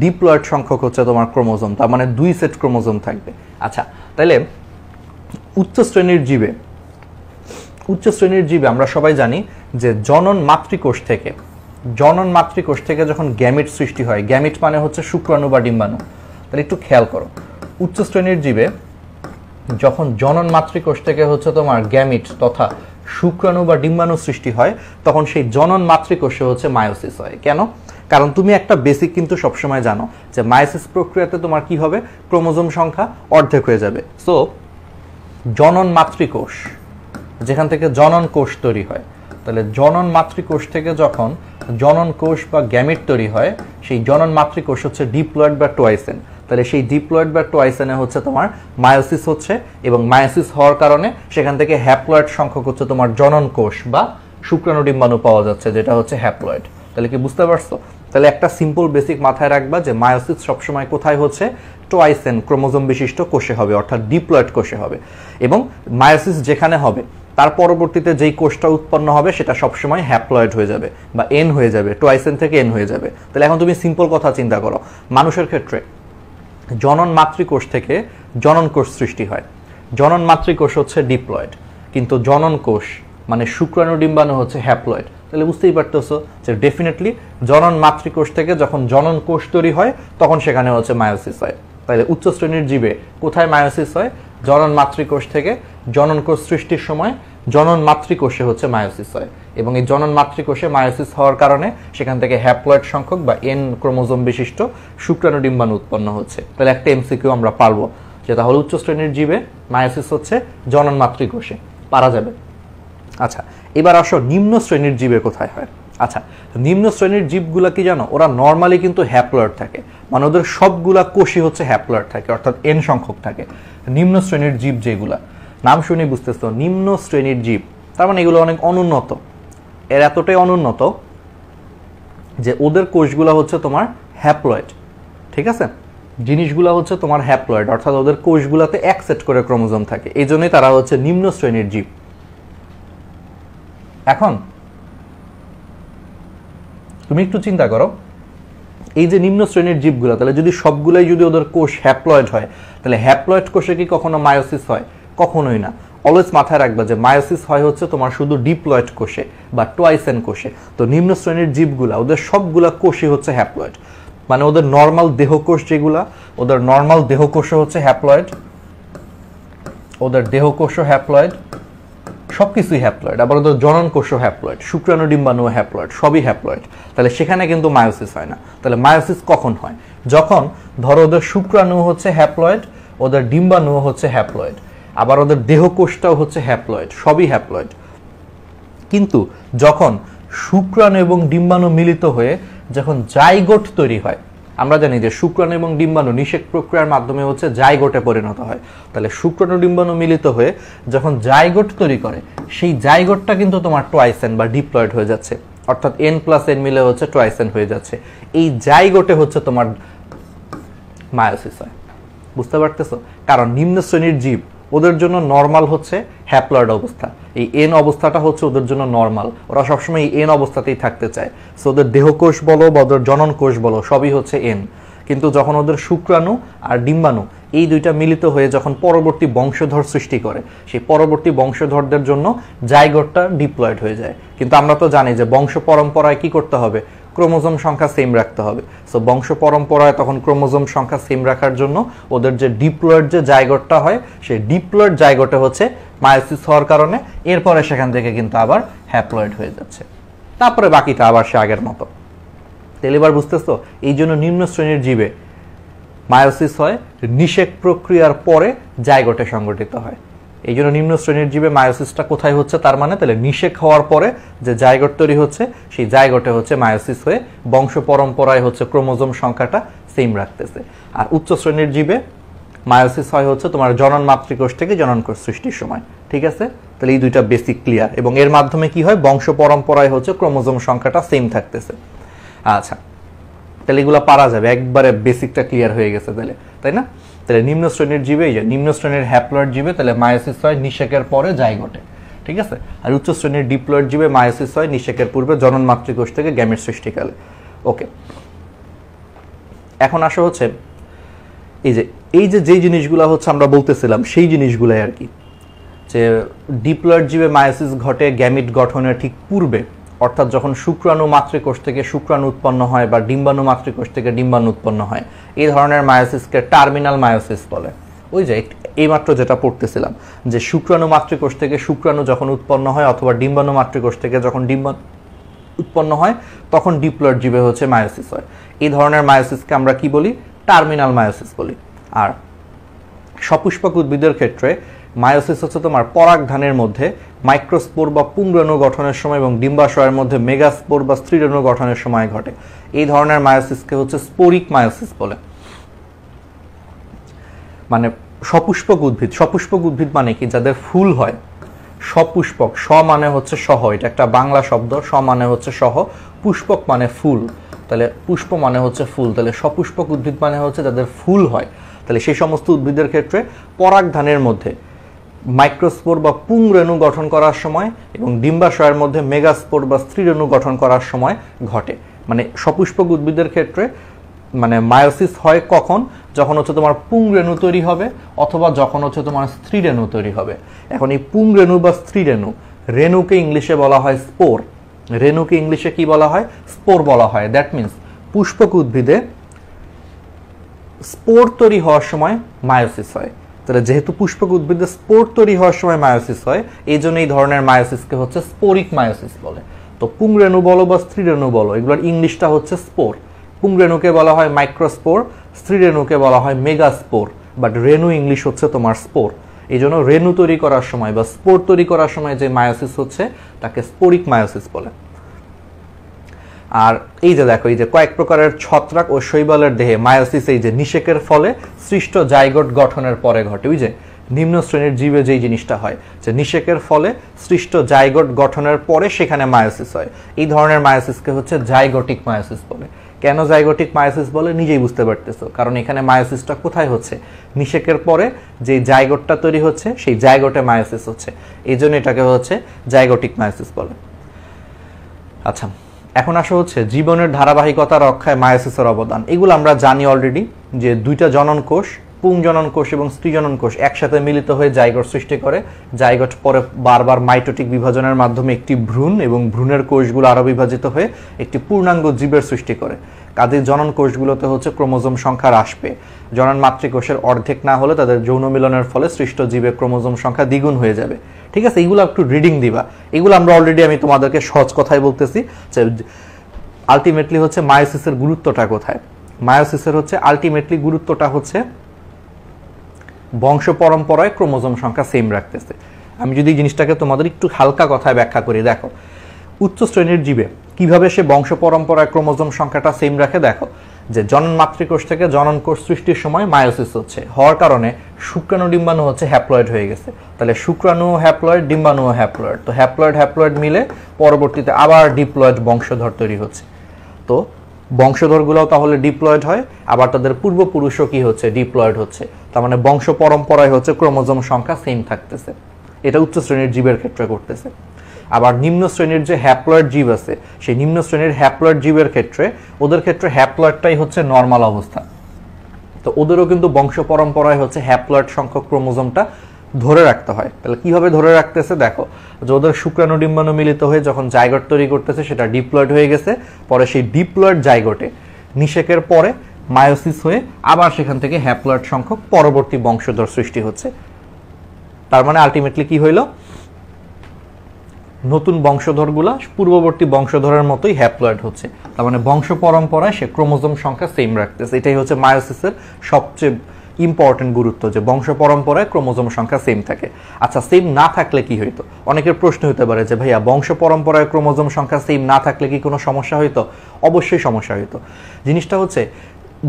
ডিপ্লয়েড সংখ্যক হচ্ছে তোমার ক্রোমোজোম, তার মানে 2 সেট ক্রোমোজোম থাকবে। আচ্ছা, তাহলে উচ্চ শ্রেণীর জীবে আমরা সবাই জানি যে জনন মাতৃকোষ থেকে যখন গ্যামিট সৃষ্টি হয়, গ্যামিট মানে হচ্ছে শুক্রাণু বা ডিম্বাণু। তাহলে একটু খেয়াল করো, উচ্চ শ্রেণীর জীবে যখন জনন মাতৃকোষ থেকে হচ্ছে তোমার গ্যামিট তথা শুক্রাণু বা ডিম্বাণু সৃষ্টি হয়, তখন সেই জনন মাতৃকোষে হচ্ছে মায়োসিস হয়। কেন? কারণ তুমি একটা বেসিক কিন্তু সবসময় জানো যে মায়োসিস প্রক্রিয়াতে তোমার কি হবে? ক্রোমোজোম সংখ্যা অর্ধেক হয়ে যাবে। সো জনন মাতৃকোষ, যেখান থেকে জনন কোষ তৈরি হয়, তাহলে জনন মাতৃকোষ থেকে যখন জনন কোষ বা গ্যামিট তৈরি হয়, সেই জনন মাতৃকোষ হচ্ছে ডিপ্লয়েড বা ট্রাইসেন। তাহলে সেই ডিপ্লয়েড বা ট্রাইসেনে হচ্ছে তোমার মায়োসিস হচ্ছে, এবং মায়োসিস হওয়ার কারণে সেখান থেকে হ্যাপ্লয়েড সংখ্যক হচ্ছে তোমার জনন কোষ বা শুক্রাণু ডিম্বাণু পাওয়া যাচ্ছে, যেটা হচ্ছে হ্যাপ্লয়েড। তাহলে কি বুঝতে পারছো? তাহলে একটা সিম্পল বেসিক মাথায় রাখবা যে মায়োসিস সবসময় কোথায় হচ্ছে, টোয়াইস এন ক্রোমোজোম বিশিষ্ট কোষে হবে, অর্থাৎ ডিপ্লয়েড কোষে হবে। এবং মায়োসিস যেখানে হবে তার পরবর্তীতে যেই কোষটা উৎপন্ন হবে সেটা সবসময় হ্যাপ্লয়েড হয়ে যাবে বা এন হয়ে যাবে, টোয়াইস এন থেকে এন হয়ে যাবে। তাহলে এখন তুমি সিম্পল কথা চিন্তা করো, মানুষের ক্ষেত্রে জনন মাতৃকোষ থেকে জনন কোষ সৃষ্টি হয়। জনন মাতৃকোষ হচ্ছে ডিপ্লয়েড, কিন্তু জনন কোষ মানে শুক্রাণু ডিম্বাণু হচ্ছে হ্যাপ্লয়েড। তাহলে বুঝতেই পারতেছো যে ডেফিনেটলি জনন মাতৃকোষ থেকে যখন জনন কোষ তৈরি হয় তখন সেখানে হচ্ছে মায়োসিস হয়। তাহলে উচ্চ শ্রেণীর জীবে কোথায় মায়োসিস হয়, জনন মাতৃকোষ থেকে জনন কোষ সৃষ্টির সময় জনন মাতৃকোষে হচ্ছে মায়োসিস হয়। এবং এই জনন মাতৃকোষে মায়োসিস হওয়ার কারণে সেখান থেকে হ্যাপ্লয়েড সংখ্যক বা এন ক্রোমোজোম বিশিষ্ট শুক্রাণু ডিম্বাণু উৎপন্ন হচ্ছে। তাহলে একটা এমসিকিউ আমরা পারবো, যে তাহলে উচ্চ শ্রেণীর জীবে মায়োসিস হচ্ছে জনন মাতৃকোষে, পারা যাবে। আচ্ছা, এবার আসো নিম্ন শ্রেণীর জীবে কোথায় হয়। আচ্ছা, নিম্ন শ্রেণীর জীবগুলা কি জানো, ওরা নর্মালি কিন্তু হ্যাপ্লয়েড থাকে, মানে ওদের সবগুলা কোষই হচ্ছে হ্যাপ্লয়েড থাকে, অর্থাৎ এন সংখ্যক থাকে। নিম্ন শ্রেণীর জীব যেগুলা, নাম শুনে বুঝতেছো নিম্ন শ্রেণীর জীব, তার মানে এগুলো অনেক অনুন্নত। এর এতটাই অনুন্নত যে ওদের কোষগুলা হচ্ছে তোমার হ্যাপ্লয়েড, ঠিক আছে, জিনিসগুলা হচ্ছে তোমার হ্যাপ্লয়েড, অর্থাৎ ওদের কোষগুলাতে এক সেট করে ক্রোমোজোম থাকে, এই জন্যই তারা হচ্ছে নিম্ন শ্রেণীর জীব। এখন তুমি একটু চিন্তা করো, এই যে নিম্ন শ্রেণীর জীবগুলো, তাহলে যদি সবগুলাই যদি ওদের কোষ হ্যাপ্লয়েড হয়, তাহলে হ্যাপ্লয়েড কোষে কি কখনো মায়োসিস হয়? কখনোই না। অলওয়েজ মাথায় রাখবা যে মায়োসিস হয় হচ্ছে তোমার শুধু ডিপ্লয়েড কোষে বা টোয়াইস এন কোষে। তো নিম্ন শ্রেণীর জীবগুলা ওদের সবগুলা কোষই হচ্ছে হ্যাপ্লয়েড, মানে ওদের নর্মাল দেহকোষ যেগুলা, ওদের নর্মাল দেহকোষও হচ্ছে হ্যাপ্লয়েড, ওদের দেহকোষও হ্যাপ্লয়েড, সবকিছুই হ্যাপ্লয়েড। আবার ওদের জনন কোষও হ্যাপ্লয়েড, শুক্রাণু ডিম্বাণু হ্যাপ্লয়েড, সবই হ্যাপ্লয়েড। তাহলে সেখানে কিন্তু মায়োসিস হয় না। তাহলে মায়োসিস কখন হয়? যখন ধরো ওদের শুক্রাণু হচ্ছে হ্যাপ্লয়েড, ওদের ডিম্বাণু হচ্ছে হ্যাপ্লয়েড, আবার ওদের দেহকোষটাও হচ্ছে হ্যাপ্লয়েড, সবই হ্যাপ্লয়েড। কিন্তু যখন শুক্রাণু এবং ডিম্বাণু মিলিত হয়ে যখন জাইগোট তৈরি হয়, আমরা জানি যে শুক্রাণু এবং ডিম্বাণু নিষেক প্রক্রিয়ার মাধ্যমে হচ্ছে জাইগোটে পরিণত হয়। তাহলে শুক্রাণু ডিম্বাণু মিলিত হয়ে যখন জাইগোট তৈরি করে, সেই জাইগোটটা কিন্তু তোমার টোয়াইস এন বা ডিপ্লয়েড হয়ে যাচ্ছে, অর্থাৎ এন প্লাস এন মিলে হচ্ছে টোয়াইস এন হয়ে যাচ্ছে। এই জাইগোটে হচ্ছে তোমার মায়োসিস হয়। বুঝতে পারতেছো? কারণ নিম্ন শ্রেণীর জীব, ওদের জন্য নর্মাল হচ্ছে হ্যাপ্লয়েড অবস্থা, এই এন অবস্থাটা হচ্ছে ওদের জন্য নর্মাল, ওরা সবসময় এই এন অবস্থাতেই থাকতে চায়। সো ওদের দেহকোষ বলো বা ওদের জনন কোষ বলো সবই হচ্ছে এন। কিন্তু যখন ওদের শুক্রাণু আর ডিম্বাণু এই দুইটা মিলিত হয়ে যখন পরবর্তী বংশধর সৃষ্টি করে, সেই পরবর্তী বংশধরদের জন্য জাইগোটটা ডিপ্লয়েড হয়ে যায়। কিন্তু আমরা তো জানি যে বংশ পরম্পরায় কি করতে হবে, ক্রোমোজোম সংখ্যা সেম রাখতে হবে। সো বংশ পরম্পরায় তখন ক্রোমোজোম সংখ্যা সেম রাখার জন্য ওদের যে ডিপ্লয়েড যে জাইগোটটা হয়, সেই ডিপ্লয়েড জাইগোটে হচ্ছে মায়োসিস হওয়ার কারণে এরপরে সেখান থেকে কিন্তু আবার হ্যাপ্লয়েড হয়ে যাচ্ছে, তারপরে বাকিটা আবার সে আগের মতো। তাহলে এবার বুঝতেছো, এই জন্য নিম্ন শ্রেণীর জীবে মায়োসিস হয় নিষেক প্রক্রিয়ার পরে জাইগোটে সংগঠিত হয়। এই জন্য নিম্ন শ্রেণীর জীবে মায়োসিসটা কোথায় হচ্ছে, তার মানে তাহলে নিষেক হওয়ার পরে যে জাইগোট তৈরি হচ্ছে, সেই জাইগোটে হচ্ছে মায়োসিস হয়ে বংশ পরম্পরায় হচ্ছে ক্রোমোজোম সংখ্যাটা সেম রাখতেছে। আর উচ্চ শ্রেণীর জীবে মায়োসিস হয় হচ্ছে তোমার জনন মাতৃকোষ থেকে জনন কোষ সৃষ্টির সময়। ঠিক আছে? তাহলে এই দুইটা বেসিক ক্লিয়ার, এবং এর মাধ্যমে কি হয়, বংশ পরম্পরায় হচ্ছে ক্রোমোজোম সংখ্যাটা সেম থাকতেছে। আচ্ছা, তাহলে এগুলো পারা যাবে, একবারে বেসিকটা ক্লিয়ার হয়ে গেছে তাহলে, তাই না? তাহলে নিম্ন শ্রেণীর জীবে, এই যে নিম্ন শ্রেণীর হ্যাপ্লয়েড জীবে তাহলে মায়োসিস হয় নিষেকের পরে জাইগোটে, ঠিক আছে? আর উচ্চ শ্রেণীর ডিপ্লয়েড জীবে মায়োসিস হয় নিষেকের পূর্বে জনন মাতৃকোষ থেকে গ্যামেট সৃষ্টিকালে। ওকে, এখন আসা হচ্ছে এই যে যেই জিনিসগুলো হচ্ছে আমরা বলতেছিলাম সেই জিনিসগুলাই আর কি, যে ডিপ্লয়েড জীবে মায়োসিস ঘটে গ্যামিট গঠনের ঠিক পূর্বে, অর্থাৎ যখন শুক্রাণু মাতৃকোষ থেকে শুক্রাণু উৎপন্ন হয় বা ডিম্বাণু মাতৃকোষ থেকে ডিম্বাণু উৎপন্ন হয়, এই ধরনের মায়োসিসকে টার্মিনাল মায়োসিস বলে। ওই যে এইমাত্র যেটা পড়তেছিলাম, যে শুক্রাণু মাতৃকোষ থেকে শুক্রাণু যখন উৎপন্ন হয় অথবা ডিম্বাণু মাতৃকোষ থেকে যখন ডিম্বাণু উৎপন্ন হয় তখন ডিপ্লয়েড জীবে হচ্ছে মায়োসিস হয়। এই ধরনের মায়োসিসকে আমরা কি বলি, টার্মিনাল মায়োসিস বলি। আর সপুষ্পক উদ্ভিদের ক্ষেত্রে মায়োসিস হচ্ছে তোমার পরাগধানের মধ্যে মাইক্রোস্পোর বা পুংরেণু গঠনের সময় এবং ডিম্বাশয়ের মধ্যে মেগাস্পোর বা স্ত্রীরেণু গঠনের সময় ঘটে। এই ধরনের মায়োসিসকে হচ্ছে স্পোরিক মায়োসিস বলে। মানে সপুষ্পক উদ্ভিদ মানে কি, যাদের ফুল হয়। সপুষ্পক, স মানে হচ্ছে সহ, এটা একটা বাংলা শব্দ, স মানে হচ্ছে সহ, পুষ্পক মানে ফুল। তাহলে পুষ্প মানে হচ্ছে ফুল, তাহলে সপুষ্পক উদ্ভিদ মানে হচ্ছে যাদের ফুল হয়। তাহলে সেই সমস্ত উদ্ভিদের ক্ষেত্রে পরাগধানের মধ্যে মাইক্রোস্পোর বা পুংরেণু গঠন করার সময় এবং ডিম্বাশয়ের মধ্যে মেগাস্পোর বা স্ত্রীরেণু গঠন করার সময় ঘটে। মানে সপুষ্পক উদ্ভিদের ক্ষেত্রে মানে মায়োসিস হয় কখন, যখন হচ্ছে তোমার পুংরেণু তৈরি হবে অথবা যখন হচ্ছে তোমার স্ত্রীরেণু তৈরি হবে। এখন এই পুংরেণু বা স্ত্রীরেণু, রেণুকে ইংলিশে বলা হয় স্পোর, রেণুকে ইংলিশে কি বলা হয়? স্পোর বলা হয়। দ্যাট মিনস পুষ্পক উদ্ভিদে স্পোর তৈরি হওয়ার সময় মায়োসিস হয়। তাহলে যেহেতু পুষ্পক উদ্ভিদে স্পোর তৈরি হওয়ার সময় মায়োসিস হয়, এই জন্য এই ধরনের মায়োসিসকে হচ্ছে স্পোরিক মায়োসিস বলে। তো পুংরেণু বলো বা স্ত্রীরেণু বলো, এগুলোর ইংলিশটা হচ্ছে স্পোর। পুংরেণুকে বলা হয় মাইক্রোস্পোর, স্ত্রীরেণুকে বলা হয় মেগাস্পোর, বাট রেণু ইংলিশ হচ্ছে তোমার স্পোর। এই জন্য রেণু তৈরি করার সময় বা স্পোর তৈরি করার সময় যে মায়োসিস হচ্ছে তাকে স্পোরিক মায়োসিস বলে। আর এই যে দেখো, এই যে কয়েক প্রকারের ছত্রাক ও শৈবালের দেহে মায়োসিস এই যে নিষেকের ফলে সৃষ্ট জাইগোট গঠনের পরে ঘটে। ওই যে নিম্ন শ্রেণীর জীবে যেই জিনিসটা হয় যে নিষেকের ফলে সৃষ্ট জাইগোট গঠনের পরে সেখানে মায়োসিস হয়, এই ধরনের মায়োসিসকে হচ্ছে জাইগোটিক মায়োসিস বলে। কেন জাইগোটিক মায়োসিস বলে নিজেই বুঝতে পারতেছো, কারণ এখানে মায়োসিসটা কোথায় হচ্ছে? নিষেকের পরে যে জাইগোটটা তৈরি হচ্ছে সেই জাইগোটে মায়োসিস হচ্ছে, এই জন্য এটাকে হচ্ছে জাইগোটিক মায়োসিস বলে। আচ্ছা, এখন আসা হচ্ছে জীবনের ধারাবাহিকতা রক্ষায় মায়োসিসের অবদান। এগুলো আমরা জানি অলরেডি, যে দুইটা জনন কোষ, পুংজনন কোষ এবং স্ত্রীজনন কোষ একসাথে মিলিত হয়ে জাইগোট সৃষ্টি করে। জাইগোট পরে বারবার মাইটোটিক বিভাজনের মাধ্যমে একটি ভ্রূণ এবং ভ্রূণের কোষগুলো আরও বিভাজিত হয়ে একটি পূর্ণাঙ্গ জীবের সৃষ্টি করে। কাজেই জনন কোষগুলোতে হচ্ছে ক্রোমোজোম সংখ্যা হ্রাস পেয়ে জনন মাতৃকোষের অর্ধেক না হলে তাদের যৌন মিলনের ফলে সৃষ্ট জীবের ক্রোমোজোম সংখ্যা দ্বিগুণ হয়ে যাবে। ঠিক আছে, এগুলো একটু রিডিং দিবা, এগুলো আমরা অলরেডি আমি তোমাদেরকে সহজ কথাই বলতেছি। আলটিমেটলি হচ্ছে মায়োসিসের গুরুত্বটা কোথায়? মায়োসিসের হচ্ছে আলটিমেটলি গুরুত্বটা হচ্ছে বংশ পরম্পরায় ক্রোমোজোম সংখ্যা সেম রাখতেছে। আমি যদি জিনিসটাকে তোমাদের একটু হালকা কথায় ব্যাখ্যা করি, দেখো উচ্চ শ্রেণীর জীবে কিভাবে সে বংশ পরম্পরায় ক্রোমোজোম সংখ্যাটা সেম রাখে। দেখো যে জনন মাতৃকোষ থেকে জনন কোষ সৃষ্টির সময় মায়োসিস হচ্ছে, হওয়ার কারণে শুক্রাণু ডিম্বাণু হচ্ছে হ্যাপ্লয়েড হয়ে গেছে। তাহলে শুক্রাণু হ্যাপ্লয়েড, ডিম্বাণু হ্যাপ্লয়েড, তো হ্যাপ্লয়েড হ্যাপ্লয়েড মিলে পরবর্তীতে আবার ডিপ্লয়েড বংশধর তৈরি হচ্ছে। তো বংশধরগুলোও তাহলে ডিপ্লয়েড হয়, আবার তাদের পূর্বপুরুষও কি হচ্ছে? ডিপ্লয়েড হচ্ছে। তার মানে বংশ পরম্পরায় হচ্ছে ক্রোমোজোম সংখ্যা সেম থাকতেছে। এটা উচ্চ শ্রেণীর জীবের ক্ষেত্রে করতেছে। আবার নিম্ন শ্রেণীর যে হ্যাপ্লয়েড জীব আছে, সেই নিম্ন শ্রেণীর হ্যাপ্লয়েড জীবের ক্ষেত্রে ওদের ক্ষেত্রে হ্যাপ্লয়েডটাই হচ্ছে নর্মাল অবস্থা। তো ওদেরও কিন্তু বংশ পরম্পরায় হচ্ছে হ্যাপ্লয়েড সংখ্যক ক্রোমোজোমটা ধরে রাখতে হয়। তাহলে কিভাবে ধরে রাখতেছে? দেখো যে ওদের শুক্রাণু ডিম্বাণু মিলিত হয়ে যখন জাইগোট তৈরি করতেছে সেটা ডিপ্লয়েড হয়ে গেছে, পরে সেই ডিপ্লয়েড জাইগোটে নিষেকের পরে মায়োসিস হয়ে আবার সেখান থেকে হ্যাপ্লয়েড সংখ্যক পরবর্তী বংশধর সৃষ্টি হচ্ছে। তার মানে আলটিমেটলি কি হইল? নতুন বংশধরগুলা পূর্ববর্তী বংশধরের মতোই হ্যাপ্লয়েড হচ্ছে। তার মানে বংশ পরম্পরায় সে ক্রোমোজোম সংখ্যা সেম রাখতেছে। এটাই হচ্ছে মায়োসিসের সবচেয়ে ইম্পর্টেন্ট গুরুত্ব, যে বংশ পরম্পরায় ক্রোমোজোম সংখ্যা সেম থাকে। আচ্ছা, সেম না থাকলে কি হইতো? অনেকের প্রশ্ন হতে পারে যে ভাইয়া বংশ পরম্পরায় ক্রোমোজোম সংখ্যা সেম না থাকলে কি কোনো সমস্যা হইতো? অবশ্যই সমস্যা হইতো। জিনিসটা হচ্ছে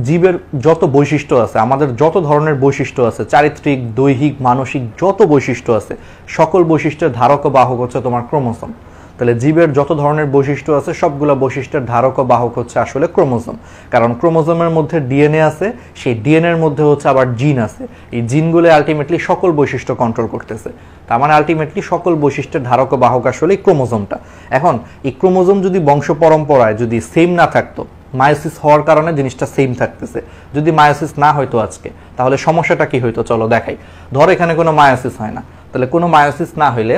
জীবের যত বৈশিষ্ট্য আছে, আমাদের যত ধরনের বৈশিষ্ট্য আছে, চারিত্রিক, দৈহিক, মানসিক যত বৈশিষ্ট্য আছে, সকল বৈশিষ্ট্যের ধারক ও বাহক হচ্ছে তোমার ক্রোমোজোম। তাহলে জীবের যত ধরনের বৈশিষ্ট্য আছে সবগুলো বৈশিষ্ট্যের ধারক ও বাহক হচ্ছে আসলে ক্রোমোজোম। কারণ ক্রোমোজোমের মধ্যে ডিএনএ আছে, সেই ডিএনএর মধ্যে হচ্ছে আবার জিন আছে। এই জিনগুলো আলটিমেটলি সকল বৈশিষ্ট্য কন্ট্রোল করতেছে। তার মানে আলটিমেটলি সকল বৈশিষ্ট্যের ধারক ও বাহক আসলে এই ক্রোমোজোমটা। এখন এই ক্রোমোজোম যদি বংশ পরম্পরায় যদি সেম না থাকতো, মায়োসিস হওয়ার কারণে জিনিসটা সেম থাকতেছে। যদি মায়োসিস না হইতো আজকে, তাহলে সমস্যাটা কি হইতো? চলো দেখাই। ধর এখানে কোনো মায়োসিস হয় না, তাহলে কোনো মায়োসিস না হইলে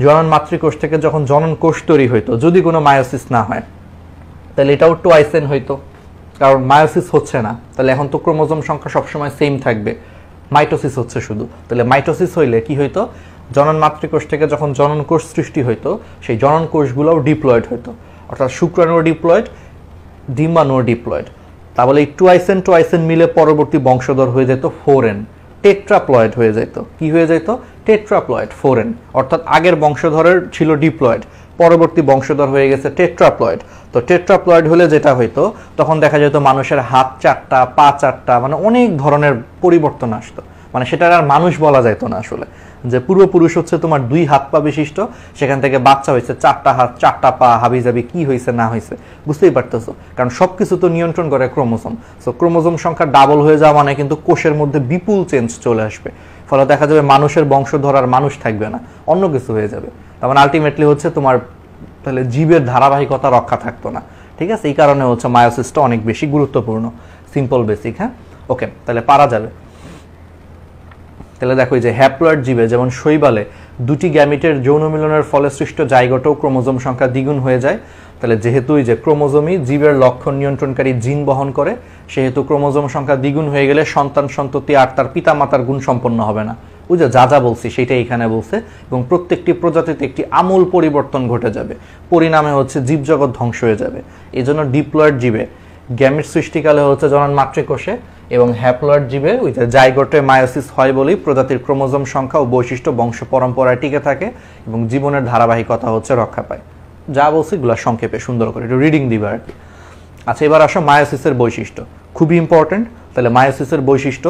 জনন মাতৃকোষ থেকে যখন জনন কোষ তৈরি হইতো, যদি কোনো মায়োসিস না হয় তাহলে এটাও টোয়াইসেন হইতো, কারণ মায়োসিস হচ্ছে না। তাহলে এখন তো ক্রোমোজোম সংখ্যা সবসময় সেম থাকবে, মাইটোসিস হচ্ছে শুধু। তাহলে মাইটোসিস হইলে কি হইতো? জনন মাতৃকোষ থেকে যখন জনন কোষ সৃষ্টি হইতো, সেই জনন কোষগুলোও ডিপ্লয়েড হইতো, অর্থাৎ শুক্রাণু ডিপ্লয়েড, ডিম্বাণু ডিপ্লয়েড। তাহলে এই টোয়াইসেন মিলে পরবর্তী বংশধর হয়ে যেত 4n, টেট্রাপ্লয়েড হয়ে যেত। কি হয়ে যেত? টেট্রাপ্লয়েড, 4n। অর্থাৎ আগের বংশধরের ছিল ডিপ্লয়েড, পরবর্তী বংশধর হয়ে গেছে টেট্রাপ্লয়েড। তো টেট্রাপ্লয়েড হলে যেটা হইতো, তখন দেখা যেত মানুষের হাত 4টা, পা 4টা, মানে অনেক ধরনের পরিবর্তন আসতো। মানে সেটা আর মানুষ বলা যাইতো না আসলে। যে পূর্বপুরুষ হচ্ছে তোমার 2 হাত পা বিশিষ্ট, সেখান থেকে বাচ্চা হয়েছে 4টা হাত 4টা পা, হাবিজাবি কি হয়েছে না হয়েছে বুঝতেই পারতেছো, কারণ সবকিছু তো নিয়ন্ত্রণ করে ক্রোমোসোম। সো ক্রোমোসোম সংখ্যা ডাবল হয়ে যাওয়া মানে কিন্তু কোষের মধ্যে বিপুল চেঞ্জ চলে আসবে, ফলে দেখা যাবে মানুষের বংশধর আর মানুষ থাকবে না, অন্য কিছু হয়ে যাবে। তার মানে আলটিমেটলি হচ্ছে তোমার তাহলে জীবের ধারাবাহিকতা রক্ষা থাকতো না, ঠিক আছে। এই কারণে হচ্ছে মায়োসিসটা অনেক বেশি গুরুত্বপূর্ণ। সিম্পল বেসিক, হ্যাঁ ওকে, তাহলে পারা যাবে। তাহলে দেখো এই যে হ্যাপ্লয়েড জীবে যেমন শৈবালে 2টি গ্যামিটের যৌন মিলনের ফলে সৃষ্ট জাইগোটেও ক্রোমোজোম সংখ্যা দ্বিগুণ হয়ে যায়। তাহলে যেহেতু এই যে ক্রোমোজোমই জীবের লক্ষণ নিয়ন্ত্রণকারী জিন বহন করে, সেহেতু ক্রোমোজোম সংখ্যা দ্বিগুণ হয়ে গেলে সন্তান সন্ততি আর তার পিতামাতার গুণ সম্পন্ন হবে না। ওই যে যা যা বলছি সেটাই এখানে বলছে, এবং প্রত্যেকটি প্রজাতিতে একটি আমূল পরিবর্তন ঘটে যাবে, পরিণামে হচ্ছে জীবজগৎ ধ্বংস হয়ে যাবে। এই জন্য ডিপ্লয়েড জীবে গ্যামিট সৃষ্টিকালে হচ্ছে জনন মাতৃকোষে, এবং হ্যাপ্লয়েড জীবে ওই যে জাইগোটে মায়োসিস হয় বলেই প্রজাতির ক্রোমোজোম সংখ্যা ও বৈশিষ্ট্য বংশ পরম্পরায় টিকে থাকে এবং জীবনের ধারাবাহিকতা হচ্ছে রক্ষা পায়। যা বলছি এগুলো সংক্ষেপে সুন্দর করে একটু রিডিং দিবা আর কি। আচ্ছা, এবার আসো মায়োসিসের বৈশিষ্ট্য, খুবই ইম্পর্টেন্ট। তাহলে মায়োসিসের বৈশিষ্ট্য,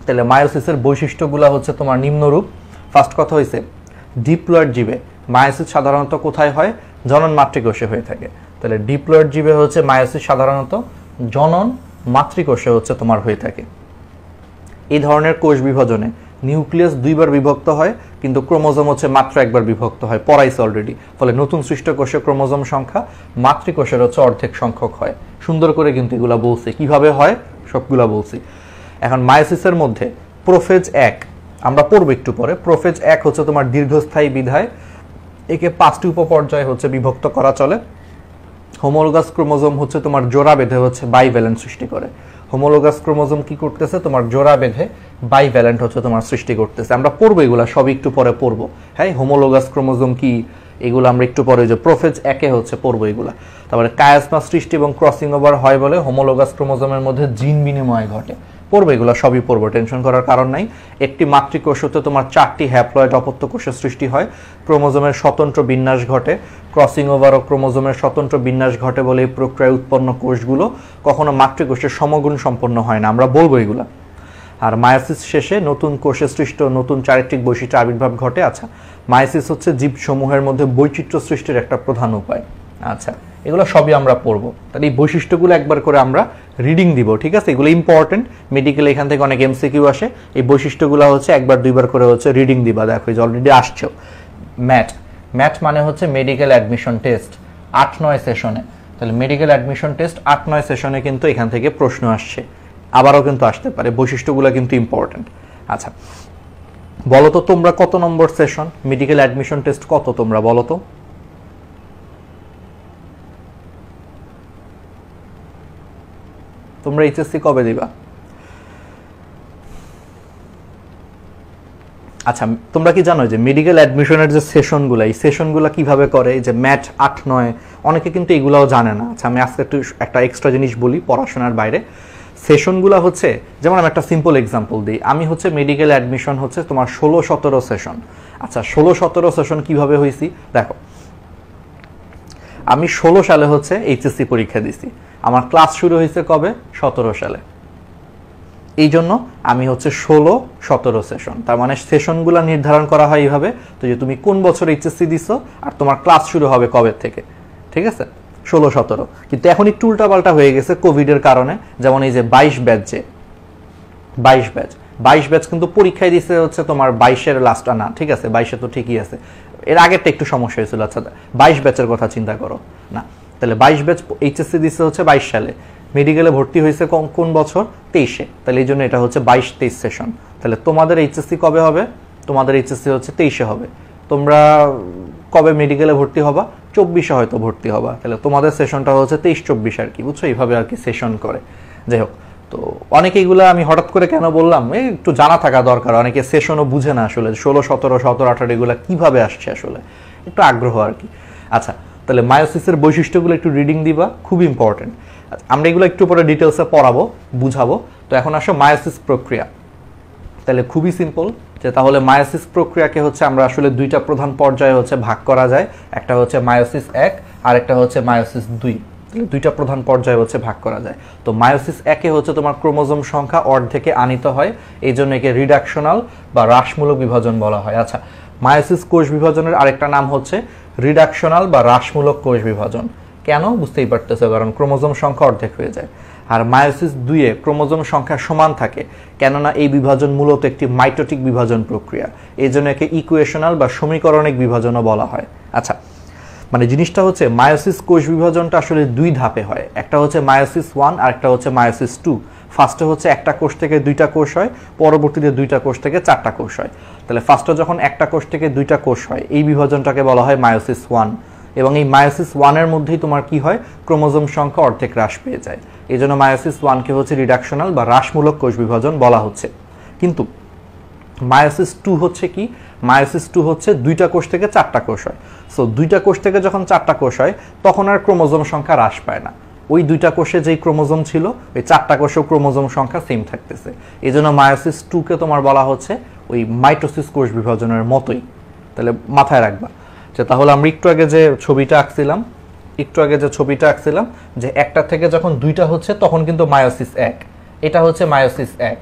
তাহলে মায়োসিসের বৈশিষ্ট্যগুলো হচ্ছে তোমার নিম্নরূপ। ফার্স্ট কথা হয়েছে ডিপ্লয়েড জীবে মায়োসিস সাধারণত কোথায় হয়? জনন মাতৃকোষে হয়ে থাকে। তাহলে ডিপ্লয়েড জীবে হচ্ছে মায়োসিস সাধারণত জনন মাতৃকোষে হচ্ছে তোমার হয়ে থাকে। এই ধরনের কোষ বিভাজনে নিউক্লিয়াস 2বার বিভক্ত হয়, কিন্তু ক্রোমোজোম হচ্ছে মাত্র 1বার বিভক্ত হয়, পড়াইছে অলরেডি। ফলে নতুন সৃষ্ট কোষে ক্রোমোজোম সংখ্যা মাতৃকোষের হচ্ছে অর্ধেক সংখ্যক হয়। সুন্দর করে কিন্তু এগুলা বলছি, কিভাবে হয় সবগুলা বলছি। এখন মায়োসিসের মধ্যে প্রোফেজ 1 আমরা পড়ব একটু পরে। প্রোফেজ 1 হচ্ছে তোমার দীর্ঘস্থায়ী বিধায় একে 5টি উপপর্যায়ে হচ্ছে বিভক্ত করা চলে। হোমোলোগাস ক্রোমোজোম হচ্ছে তোমার জোড়া বেঁধে হচ্ছে বাইভ্যালেন্ট সৃষ্টি করে। হোমোলোগাস ক্রোমোজোম কি করতেছে? তোমার জোড়া বেঁধে বাইভ্যালেন্ট হচ্ছে তোমার সৃষ্টি করতেছে। আমরা পড়বো এগুলা সব একটু পরে পড়বো, হ্যাঁ। হোমোলোগাস ক্রোমোজোম কি এগুলো আমরা একটু পরে যে প্রোফেজ 1 হচ্ছে পড়বো এগুলা। তারপরে কায়াসমা সৃষ্টি এবং ক্রসিং ওভার হয় বলে হোমোলোগাস ক্রোমোজোমের মধ্যে জিন বিনিময় ঘটে। পড়বো এগুলো সবই পড়বো, টেনশন করার কারণ নাই। একটি মাতৃকোষ হতে তোমার 4টি হ্যাপ্লয়েড অপত্য কোষের সৃষ্টি হয়। ক্রোমোজোমের স্বতন্ত্র বিন্যাস ঘটে। ক্রসিং ওভার ও ক্রোমোজোমের স্বতন্ত্র বিন্যাস ঘটে বলে এই প্রক্রিয়ায় উৎপন্ন কোষগুলো কখনো মাতৃকোষের সমগুণ সম্পন্ন হয় না, আমরা বলবো এগুলা। আর মায়োসিস শেষে নতুন কোষে সৃষ্ট নতুন চারিত্রিক বৈশিষ্ট্য আবির্ভাব ঘটে। আচ্ছা, মায়োসিস হচ্ছে জীবসমূহের মধ্যে বৈচিত্র্য সৃষ্টির একটা প্রধান উপায়। আচ্ছা, এগুলো সবই আমরা পড়বো। তাহলে এই বৈশিষ্ট্যগুলো একবার করে আমরা রিডিং দিব, ঠিক আছে। এগুলো ইম্পর্টেন্ট, মেডিকেল এখান থেকে অনেক এমসিকিউ আসে। এই বৈশিষ্ট্যগুলো হচ্ছে একবার 2বার করে হচ্ছে রিডিং দিবা। দেখো এই যে অলরেডি আসছে ম্যাট। ম্যাট মানে হচ্ছে মেডিকেল অ্যাডমিশন টেস্ট 8-9 সেশনে। তাহলে মেডিকেল অ্যাডমিশন টেস্ট 8-9 সেশনে কিন্তু এখান থেকে প্রশ্ন আসছে, আবারও কিন্তু আসতে পারে। বৈশিষ্ট্যগুলো কিন্তু ইম্পর্টেন্ট। আচ্ছা, বলো তো তোমরা কত নম্বর সেশন? মেডিকেল অ্যাডমিশন টেস্ট কত তোমরা বলো তো? তোমরা এইচএসসি কবে দিবা? আচ্ছা, তোমরা কি জানো যে মেডিকেল অ্যাডমিশনের যে সেশনগুলো, এই সেশনগুলো কিভাবে করে? যে ম্যাট 8-9, অনেকে কিন্তু এগুলাও জানে না। আচ্ছা, আমি আজকে একটা এক্সট্রা জিনিস বলি পড়াশোনার বাইরে। সেশনগুলো হচ্ছে, যেমন আমি একটা সিম্পল এক্সাম্পল দিই। আমি হচ্ছে মেডিকেল অ্যাডমিশন হচ্ছে তোমার 16-17 সেশন। আচ্ছা, 16-17 সেশন কিভাবে হয়েছি দেখো। আমি 16 সালে হচ্ছে এইচএসসি পরীক্ষা দিছি। আমার ক্লাস শুরু হয়েছে কবে? 17 সালে। এই জন্য আমি হচ্ছে 16-17 সেশন। তার মানে সেশনগুলো নির্ধারণ করা হয় এইভাবে, তো যে তুমি কোন বছর এইচএসসি দিছো আর তোমার ক্লাস শুরু হবে কবে থেকে, ঠিক আছে? 16-17। কিন্তু এখন একটু উল্টাপাল্টা হয়ে গেছে কোভিডের কারণে। যেমন এই যে 22 ব্যাচ, যে 22 ব্যাচ কিন্তু পরীক্ষায় দিছে হচ্ছে তোমার 22-এর লাস্টটা না, ঠিক আছে? 22-এ তো ঠিকই আছে, এর আগেরটা একটু সমস্যা হয়েছিল। আচ্ছা, 22 ব্যাচের কথা চিন্তা করো না। তাহলে 22 ব্যাচ এইচএসসি দিছে হচ্ছে 22 সালে, মেডিকেলে ভর্তি হয়েছে কোন বছর? 23-এ। তাহলে এই জন্য এটা হচ্ছে 22-23 সেশন। তাহলে তোমাদের এইচএসসি কবে হবে? তোমাদের এইচএসসি হচ্ছে 23-এ হবে। তোমরা কবে মেডিকেলে ভর্তি হবা? 24-এ হয়তো ভর্তি হবা। তাহলে তোমাদের সেশনটা হচ্ছে 23-24 আর কি, বুঝছো? এইভাবে আর কি সেশন করে। যাই হোক, তো অনেকে এগুলো আমি হঠাৎ করে কেন বললাম, এই একটু জানা থাকা দরকার। অনেকে সেশনও বুঝে না আসলে 16-17, 17-18 এগুলো কিভাবে আসছে, আসলে একটু আগ্রহ আর কি। আচ্ছা, তাহলে মায়োসিসের বৈশিষ্ট্যগুলো একটু রিডিং দিবা, খুব ইম্পর্টেন্ট। আমরা এগুলো একটু পরে ডিটেলসে পড়াবো, বুঝাবো। তো এখন আসো মায়োসিস প্রক্রিয়া। তাহলে খুবই সিম্পল, যে তাহলে মায়োসিস প্রক্রিয়াকে হচ্ছে আমরা আসলে 2টা প্রধান পর্যায়ে হচ্ছে ভাগ করা যায়। একটা হচ্ছে মায়োসিস 1 আর একটা হচ্ছে মায়োসিস 2। তাহলে দুইটা প্রধান পর্যায়ে হচ্ছে ভাগ করা যায়। তো মায়োসিস একে হচ্ছে তোমার ক্রোমোজোম সংখ্যা অর্ধেকে আনিত হয়, এই জন্য একে রিডাকশনাল বা হ্রাসমূলক বিভাজন বলা হয়। আচ্ছা, মায়োসিস কোষ বিভাজনের আরেকটা নাম হচ্ছে রিডাকশনাল বা হ্রাসমূলক কোষ বিভাজন। কেন বুঝতেই পারতেছো, কারণ ক্রোমোজোম সংখ্যা অর্ধেক হয়ে যায়। আর মায়োসিস 2-এ ক্রোমোজোম সংখ্যা সমান থাকে, কেননা এই বিভাজন মূলত একটি মাইটোটিক বিভাজন প্রক্রিয়া, এই জন্য একে ইকুয়েশনাল বা সমীকরণিক বিভাজনও বলা হয়। আচ্ছা, মানে জিনিসটা হচ্ছে মায়োসিস কোষ বিভাজনটা আসলে 2 ধাপে হয়, একটা হচ্ছে মায়োসিস 1 আর একটা হচ্ছে মায়োসিস 2। ফার্স্টে হচ্ছে একটা কোষ থেকে 2টা কোষ হয়, পরবর্তীতে 2টা কোষ থেকে 4টা কোষ হয়। তাহলে ফার্স্টে যখন একটা কোষ থেকে 2টা কোষ হয়, এই বিভাজনটাকে বলা হয় মায়োসিস 1, এবং এই মায়োসিস 1-এর মধ্যেই তোমার কি হয়, ক্রোমোজোম সংখ্যা অর্ধেক হ্রাস পেয়ে যায়, এই জন্য মায়োসিস 1-কে হচ্ছে রিডাকশনাল বা হ্রাসমূলক কোষ বিভাজন বলা হচ্ছে। কিন্তু মায়োসিস 2 হচ্ছে কি, মায়োসিস 2 হচ্ছে 2টা কোষ থেকে 4টা কোষ হয়। সো 2টা কোষ থেকে যখন 4টা কোষ হয়, তখন আর ক্রোমোজোম সংখ্যা হ্রাস পায় না, ওই 2টা কোষে যেই ক্রোমোজোম ছিল ওই 4টা কোষেও ক্রোমোজোম সংখ্যা সেম থাকতেছে, এই জন্য মায়োসিস 2-কে তোমার বলা হচ্ছে ওই মাইটোসিস কোষ বিভাজনের মতোই। তাহলে মাথায় রাখবা যে তাহলে আমরা একটু আগে যে ছবিটা আঁকছিলাম যে একটা থেকে যখন 2টা হচ্ছে তখন কিন্তু মায়োসিস 1, এটা হচ্ছে মায়োসিস 1,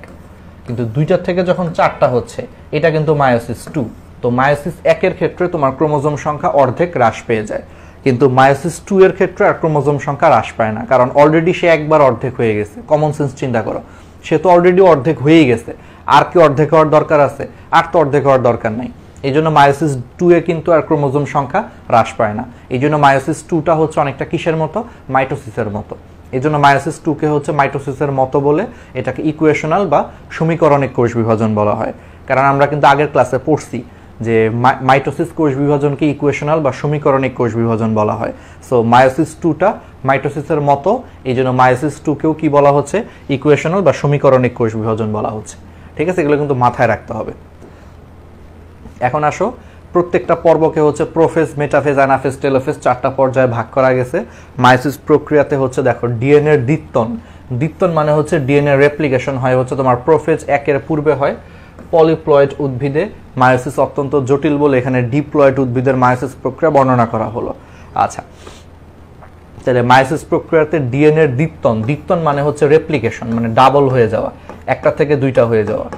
কিন্তু 2টার থেকে যখন 4টা হচ্ছে এটা কিন্তু মায়োসিস 2। তো মায়োসিস 1-এর ক্ষেত্রে তোমার ক্রোমোজোম সংখ্যা অর্ধেক হ্রাস পেয়ে যায়, কিন্তু মায়োসিস 2-এর ক্ষেত্রে আর ক্রোমোজোম সংখ্যা হ্রাস পায় না, কারণ অলরেডি সে একবার অর্ধেক হয়ে গেছে। কমন সেন্স চিন্তা করো, সে তো অলরেডি অর্ধেক হয়েই গেছে, আর কি অর্ধেক হওয়ার দরকার আছে? আর তো অর্ধেক হওয়ার দরকার নাই। এই জন্য মায়োসিস 2-এ কিন্তু আর ক্রোমোজোম সংখ্যা হ্রাস পায় না, এই জন্য মায়োসিস 2টা হচ্ছে অনেকটা কিসের মতো, মাইটোসিসের মতো। এই জন্য মায়োসিস 2-কে হচ্ছে মাইটোসিসের মতো বলে এটাকে ইকুয়েশনাল বা সমীকরণিক কোষ বিভাজন বলা হয়। কারণ আমরা কিন্তু আগের ক্লাসে পড়ছি যে মাইটোসিস কোষ বিভাজনকে ইকুয়েশনাল বা সমীকরণিক কোষ বিভাজন বলা হয়। সো মায়োসিস 2টা মাইটোসিসের মতো, এই জন্য মায়োসিস 2-কেও কি বলা হচ্ছে, ইকুয়েশনাল বা সমীকরণিক কোষ বিভাজন বলা হচ্ছে। ঠিক আছে, এগুলো কিন্তু মাথায় রাখতে হবে। এখন আসো, প্রত্যেকটা পর্বকে হচ্ছে প্রোফেজ, মেটাফেজ, অ্যানাফেজ, টেলোফেজ 4টা পর্যায়ে ভাগ করা গেছে। মায়োসিস প্রক্রিয়াতে হচ্ছে দেখো ডিএনএ এর দ্বিত্বন মানে হচ্ছে ডিএনএ রেপ্লিকেশন হয় হচ্ছে তোমার প্রোফেজ 1-এর পূর্বে হয়। পলিপ্লয়েড উদ্ভিদে মায়োসিস অত্যন্ত জটিল বলে এখানে ডিপ্লয়েড উদ্ভিদের মায়োসিস প্রক্রিয়া বর্ণনা করা হলো। আচ্ছা, তাহলে মায়োসিস প্রক্রিয়াতে ডিএনএ এর দ্বিত্বন মানে হচ্ছে রেপ্লিকেশন, মানে ডাবল হয়ে যাওয়া, একটা থেকে 2টা হয়ে যাওয়া।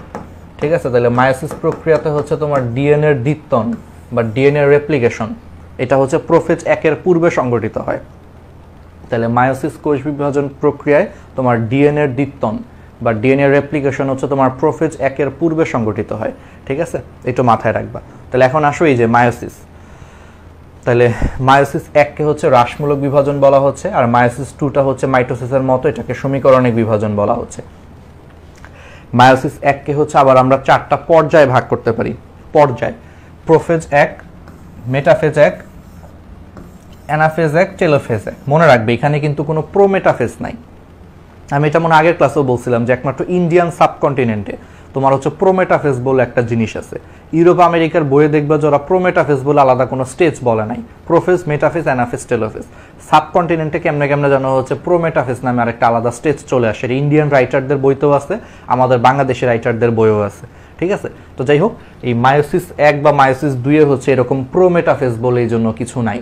ঠিক আছে, তাহলে মায়োসিস প্রক্রিয়াতে হচ্ছে তোমার ডিএনএ এর দ্বিত্বন বা ডিএনএ রেপ্লিকেশন, এটা হচ্ছে প্রোফেজ 1-এর পূর্বে সংঘটিত হয়। তাহলে মায়োসিস কোষ বিভাজন প্রক্রিয়ায় তোমার ডিএনএ এর দ্বিত্বন বা ডিএনএ রেপ্লিকেশন হচ্ছে তোমার প্রোফেজ 1-এর পূর্বে সংঘটিত হয়। ঠিক আছে, এটা মাথায় রাখবা। তাহলে এখন আসো এই যে মায়োসিস, তাহলে মায়োসিস 1-কে হচ্ছে হ্রাসমূলক বিভাজন বলা হচ্ছে, আর মায়োসিস 2টা হচ্ছে মাইটোসিসের মতো, এটাকে সমীকরণিক বিভাজন বলা হচ্ছে। মায়োসিস 1-কে হচ্ছে আবার আমরা 4টা পর্যায়ে ভাগ করতে পারি। পর্যায়: প্রোফেজ 1, মেটাফেজ 1, অ্যানাফেজ 1, টেলোফেজ 1। মনে রাখবে এখানে কিন্তু কোনো প্রোমেটাফেজ নাই। আমি এটা মনে আগের ক্লাসেও বলছিলাম যে একমাত্র ইন্ডিয়ান সাবকন্টিনেন্টে তোমার হচ্ছে প্রোমেটাফেজ বলে একটা জিনিস আছে। ইউরোপ আমেরিকার বইয়ে দেখবা যারা প্রোমেটাফেজ বলে আলাদা কোনো স্টেজ বলে নাই। Prophase, metaphase, anaphase, telophase. সাবকন্টিনেন্টে কেমনে কেমনে জানা হচ্ছে প্রোমেটাফেজ নামে আরেকটা আলাদা স্টেজ চলে আসে। ইন্ডিয়ান রাইটারদের বইতেও আছে, আমাদের বাংলাদেশের রাইটারদের বইও আছে। ঠিক আছে, তো যাই হোক, এই মায়োসিস 1 বা মায়োসিস 2-এ হচ্ছে এরকম প্রোমেটাফেজ বলে এই জন্য কিছু নাই।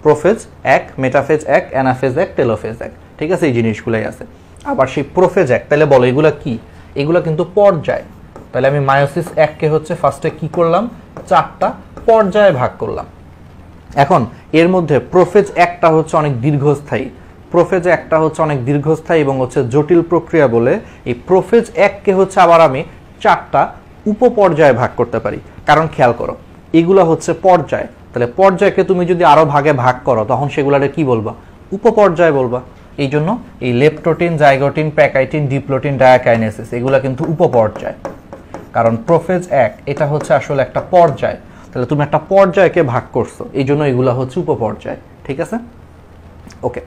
Prophase 1, metaphase 1, anaphase 1, telophase 1। ঠিক আছে, এই জিনিসগুলোই আছে। আবার সেই প্রোফেজ 1, তাহলে বলো এগুলা কি? এগুলা কিন্তু পর্যায়। তাহলে আমি মায়োসিস 1-কে হচ্ছে ফার্স্টে কি করলাম, 4টা পর্যায়ে ভাগ করলাম। এখন এর মধ্যে প্রোফেজ 1টা হচ্ছে অনেক দীর্ঘস্থায়ী, প্রোফেজ 1টা হচ্ছে অনেক দীর্ঘস্থায়ী এবং হচ্ছে জটিল প্রক্রিয়া বলে এই প্রোফেজ 1-কে হচ্ছে আবার আমি 4টা উপপর্যায়ে ভাগ করতে পারি। কারণ খেয়াল করো, এগুলা হচ্ছে পর্যায়, তাহলে পর্যায়কে তুমি যদি আরো ভাগে ভাগ করো তখন সেগুলারে কি বলবা, উপপর্যায় বলবা। এই জন্য এই leptotene, zygotene, pachytene, diplotene, diakinesis এগুলা কিন্তু উপপর্যায়। কারণ প্রোফেজ 1 এটা হচ্ছে আসলে একটা পর্যায়, তাহলে তুমি একটা পর্যায়কে ভাগ করছো, এই জন্য এগুলা হচ্ছে উপপর্যায়। ঠিক আছে, ওকে।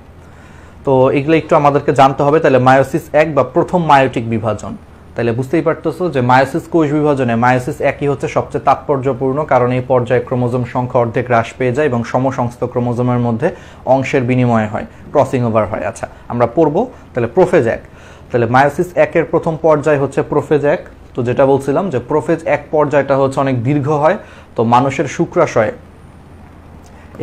তো এগুলো একটু আমাদেরকে জানতে হবে। তাহলে মায়োসিস 1 বা প্রথম মায়োটিক বিভাজন, তাহলে বুঝতেই পারতেছো যে মায়োসিস কোষ বিভাজনে মায়োসিস 1-ই হচ্ছে সবচেয়ে তাৎপর্যপূর্ণ, কারণ এই পর্যায়ে ক্রোমোজোম সংখ্যা অর্ধেক হ্রাস পেয়ে যায় এবং সমসংস্থ ক্রোমোজোমের মধ্যে অংশের বিনিময় হয়, ক্রসিং ওভার হয়। আচ্ছা, আমরা পড়বো তাহলে প্রোফেজ 1। তাহলে মায়োসিস 1-এর প্রথম পর্যায় হচ্ছে প্রোফেজ 1। তো যেটা বলছিলাম যে প্রোফেজ 1 পর্যায়টা হচ্ছে অনেক দীর্ঘ হয়। তো মানুষের শুক্রাশয়ে,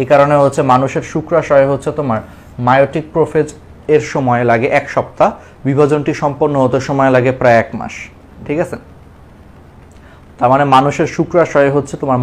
এই কারণে হচ্ছে মানুষের শুক্রাশয়ে হচ্ছে তোমার মায়োটিক প্রোফেজ এর সময় লাগে 1 সপ্তাহ, বিভাজনটি সম্পন্ন হতে সময় লাগে প্রায় 1 মাস। ঠিক আছে, তার মানে মানুষের শুক্রাশয়ে হচ্ছে তোমার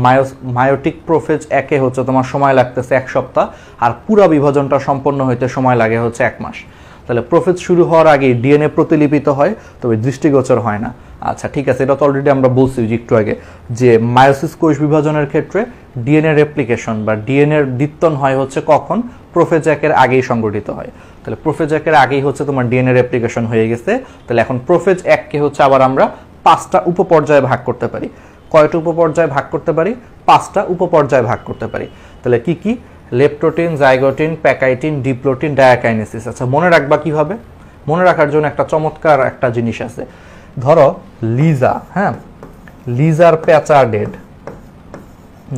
মায়োটিক প্রোফেজ 1-এ হচ্ছে তোমার সময় লাগতেছে 1 সপ্তাহ, আর পুরা বিভাজনটা সম্পন্ন হইতে সময় লাগে হচ্ছে 1 মাস। তাহলে প্রোফেজ শুরু হওয়ার আগে ডিএনএ প্রতিলিপিত হয়, তবে দৃষ্টিগোচর হয় না। আচ্ছা ঠিক আছে, এটা তো অলরেডি আমরা বলছি যে একটু আগে, যে মায়োসিস কোষ বিভাজনের ক্ষেত্রে ডিএনএ রেপ্লিকেশন বা ডিএনএ দ্বিত্বন হয় হচ্ছে কখন? প্রোফেজ 1-এর আগেই সংঘটিত হয়। তাহলে প্রোফেজ 1-এর আগেই হচ্ছে তোমার ডিএনএ রেপ্লিকেশন হয়ে গেছে। তাহলে এখন প্রোফেজ 1-কে হচ্ছে আবার আমরা 5টা উপপর্যায়ে ভাগ করতে পারি। কয়টা উপপর্যায়ে ভাগ করতে পারি? 5টা উপপর্যায়ে ভাগ করতে পারি। তাহলে কি কি? Leptotene, zygotene, pachytene, diplotene, diakinesis. আচ্ছা মনে রাখবা কিভাবে? মনে রাখার জন্য একটা চমৎকার একটা জিনিস আছে। ধরো লিজা, হ্যাঁ, লিজার পেঁচা ডেড।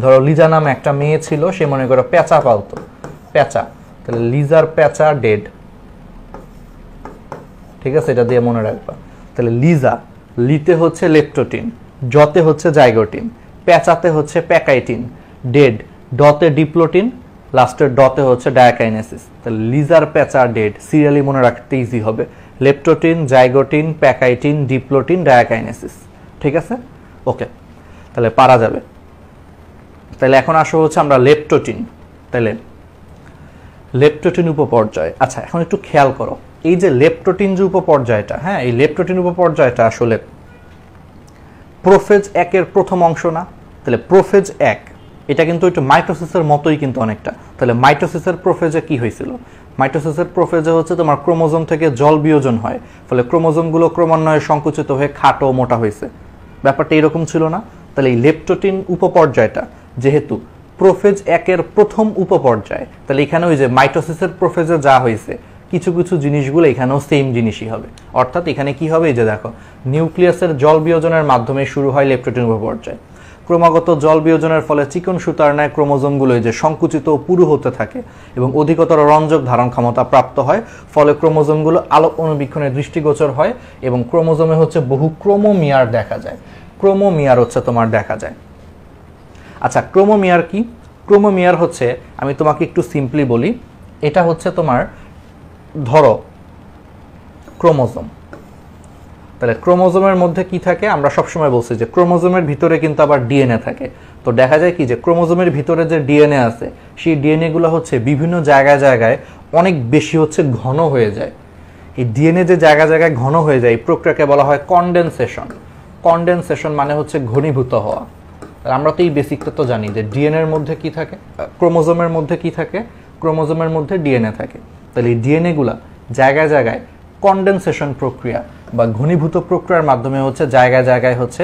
ধরো লিজা নামে একটা মেয়ে ছিল, সে মনে করো পেঁচা পালতো, পেঁচা। তাহলে লিজার পেঁচা ডেড। ঠিক আছে, এটা দিয়ে মনে রাখবা। তাহলে লিজা, লিতে হচ্ছে লেপ্টোটিন, জতে হচ্ছে জাইগোটিন, পেঁচাতে হচ্ছে প্যাকাইটিন, ডেড, ডতে ডিপ্লোটিন, লাস্টের ডতে হচ্ছে ডায়াকাইনেসিস। তাহলে লিজার পেঁচা ডেড সিরিয়ালি মনে রাখতে ইজি হবে। Leptotene, zygotene, pachytene, diplotene, diakinesis. ঠিক আছে, ওকে, তাহলে পারা যাবে। তাহলে এখন আসো হচ্ছে আমরা লেপ্টোটিন। তাহলে লেপ্টোটিন উপপর্যায়। আচ্ছা এখন একটু খেয়াল করো, এই যে লেপ্টোটিন যে উপপর্যায়টা, হ্যাঁ, এই লেপ্টোটিন উপপর্যায়টা আসলে প্রোফেজ 1-এর প্রথম অংশ না? তাহলে প্রোফেজ 1 এটা কিন্তু একটু মাইটোসিসের মতোই কিন্তু অনেকটা। তাহলে মাইটোসিসের প্রোফেজে কি হয়েছিল? মাইটোসিসের প্রোফেজে হচ্ছে তোমার ক্রোমোজোম থেকে জল বিয়োজন হয়, ফলে ক্রোমোজোমগুলো ক্রমান্বয়ে সংকুচিত হয়ে খাটো মোটা হয়েছে। ব্যাপারটা এরকম ছিল না? তাহলে এই লেপ্টোটিন উপপর্যায়টা যেহেতু প্রোফেজ 1-এর প্রথম উপপর্যায়, তাহলে এখানে ওই যে মাইটোসিসের প্রোফেজে যা হয়েছে কিছু কিছু জিনিসগুলো এখানেও সেম জিনিসই হবে। অর্থাৎ এখানে কি হবে? এই যে দেখো, নিউক্লিয়াসের জল বিয়োজনের মাধ্যমে শুরু হয় লেপ্টোটিন উপপর্যায়। ক্রমাগত জল বিয়োজনের ফলে চিকন সুতার ন্যায় ক্রোমোজোমগুলো যে সংকুচিত ও পুরু হতে থাকে এবং অধিকতর রঞ্জক ধারণ ক্ষমতা প্রাপ্ত হয়, ফলে ক্রোমোজোমগুলো আলোক অনুবীক্ষণে দৃষ্টিগোচর হয় এবং ক্রোমোজোমে হচ্ছে বহু ক্রোমোমিয়ার দেখা যায়। ক্রোমোমিয়ার হচ্ছে তোমার দেখা যায়। আচ্ছা ক্রোমোমিয়ার কি? ক্রোমোমিয়ার হচ্ছে, আমি তোমাকে একটু সিম্পলি বলি, এটা হচ্ছে তোমার ধরো ক্রোমোজোম। তাহলে ক্রোমোজোমের মধ্যে কি থাকে? আমরা সবসময় বলছি যে ক্রোমোজোমের ভিতরে কিন্তু আবার ডিএনএ থাকে। তো দেখা যায় কি যে ক্রোমোজোমের ভিতরে যে ডিএনএ আছে, সেই ডিএনএ গুলো হচ্ছে বিভিন্ন জায়গায় জায়গায় অনেক বেশি হচ্ছে ঘন হয়ে যায়। এই ডিএনএ যে জায়গায় জায়গায় ঘন হয়ে যায়, এই প্রক্রিয়াকে বলা হয় কনডেনসেশন। কনডেনসেশন মানে হচ্ছে ঘনীভূত হওয়া। আমরা তো এই বেসিকটা তো জানি যে ডিএনএ এর মধ্যে কি থাকে, ক্রোমোজোমের মধ্যে কি থাকে? ক্রোমোজোমের মধ্যে ডিএনএ থাকে। তাহলে এই ডিএনএ গুলা জায়গায় জায়গায় কনডেনসেশন প্রক্রিয়া বা ঘনীভূত প্রক্রিয়ার মাধ্যমে হচ্ছে জায়গায় জায়গায় হচ্ছে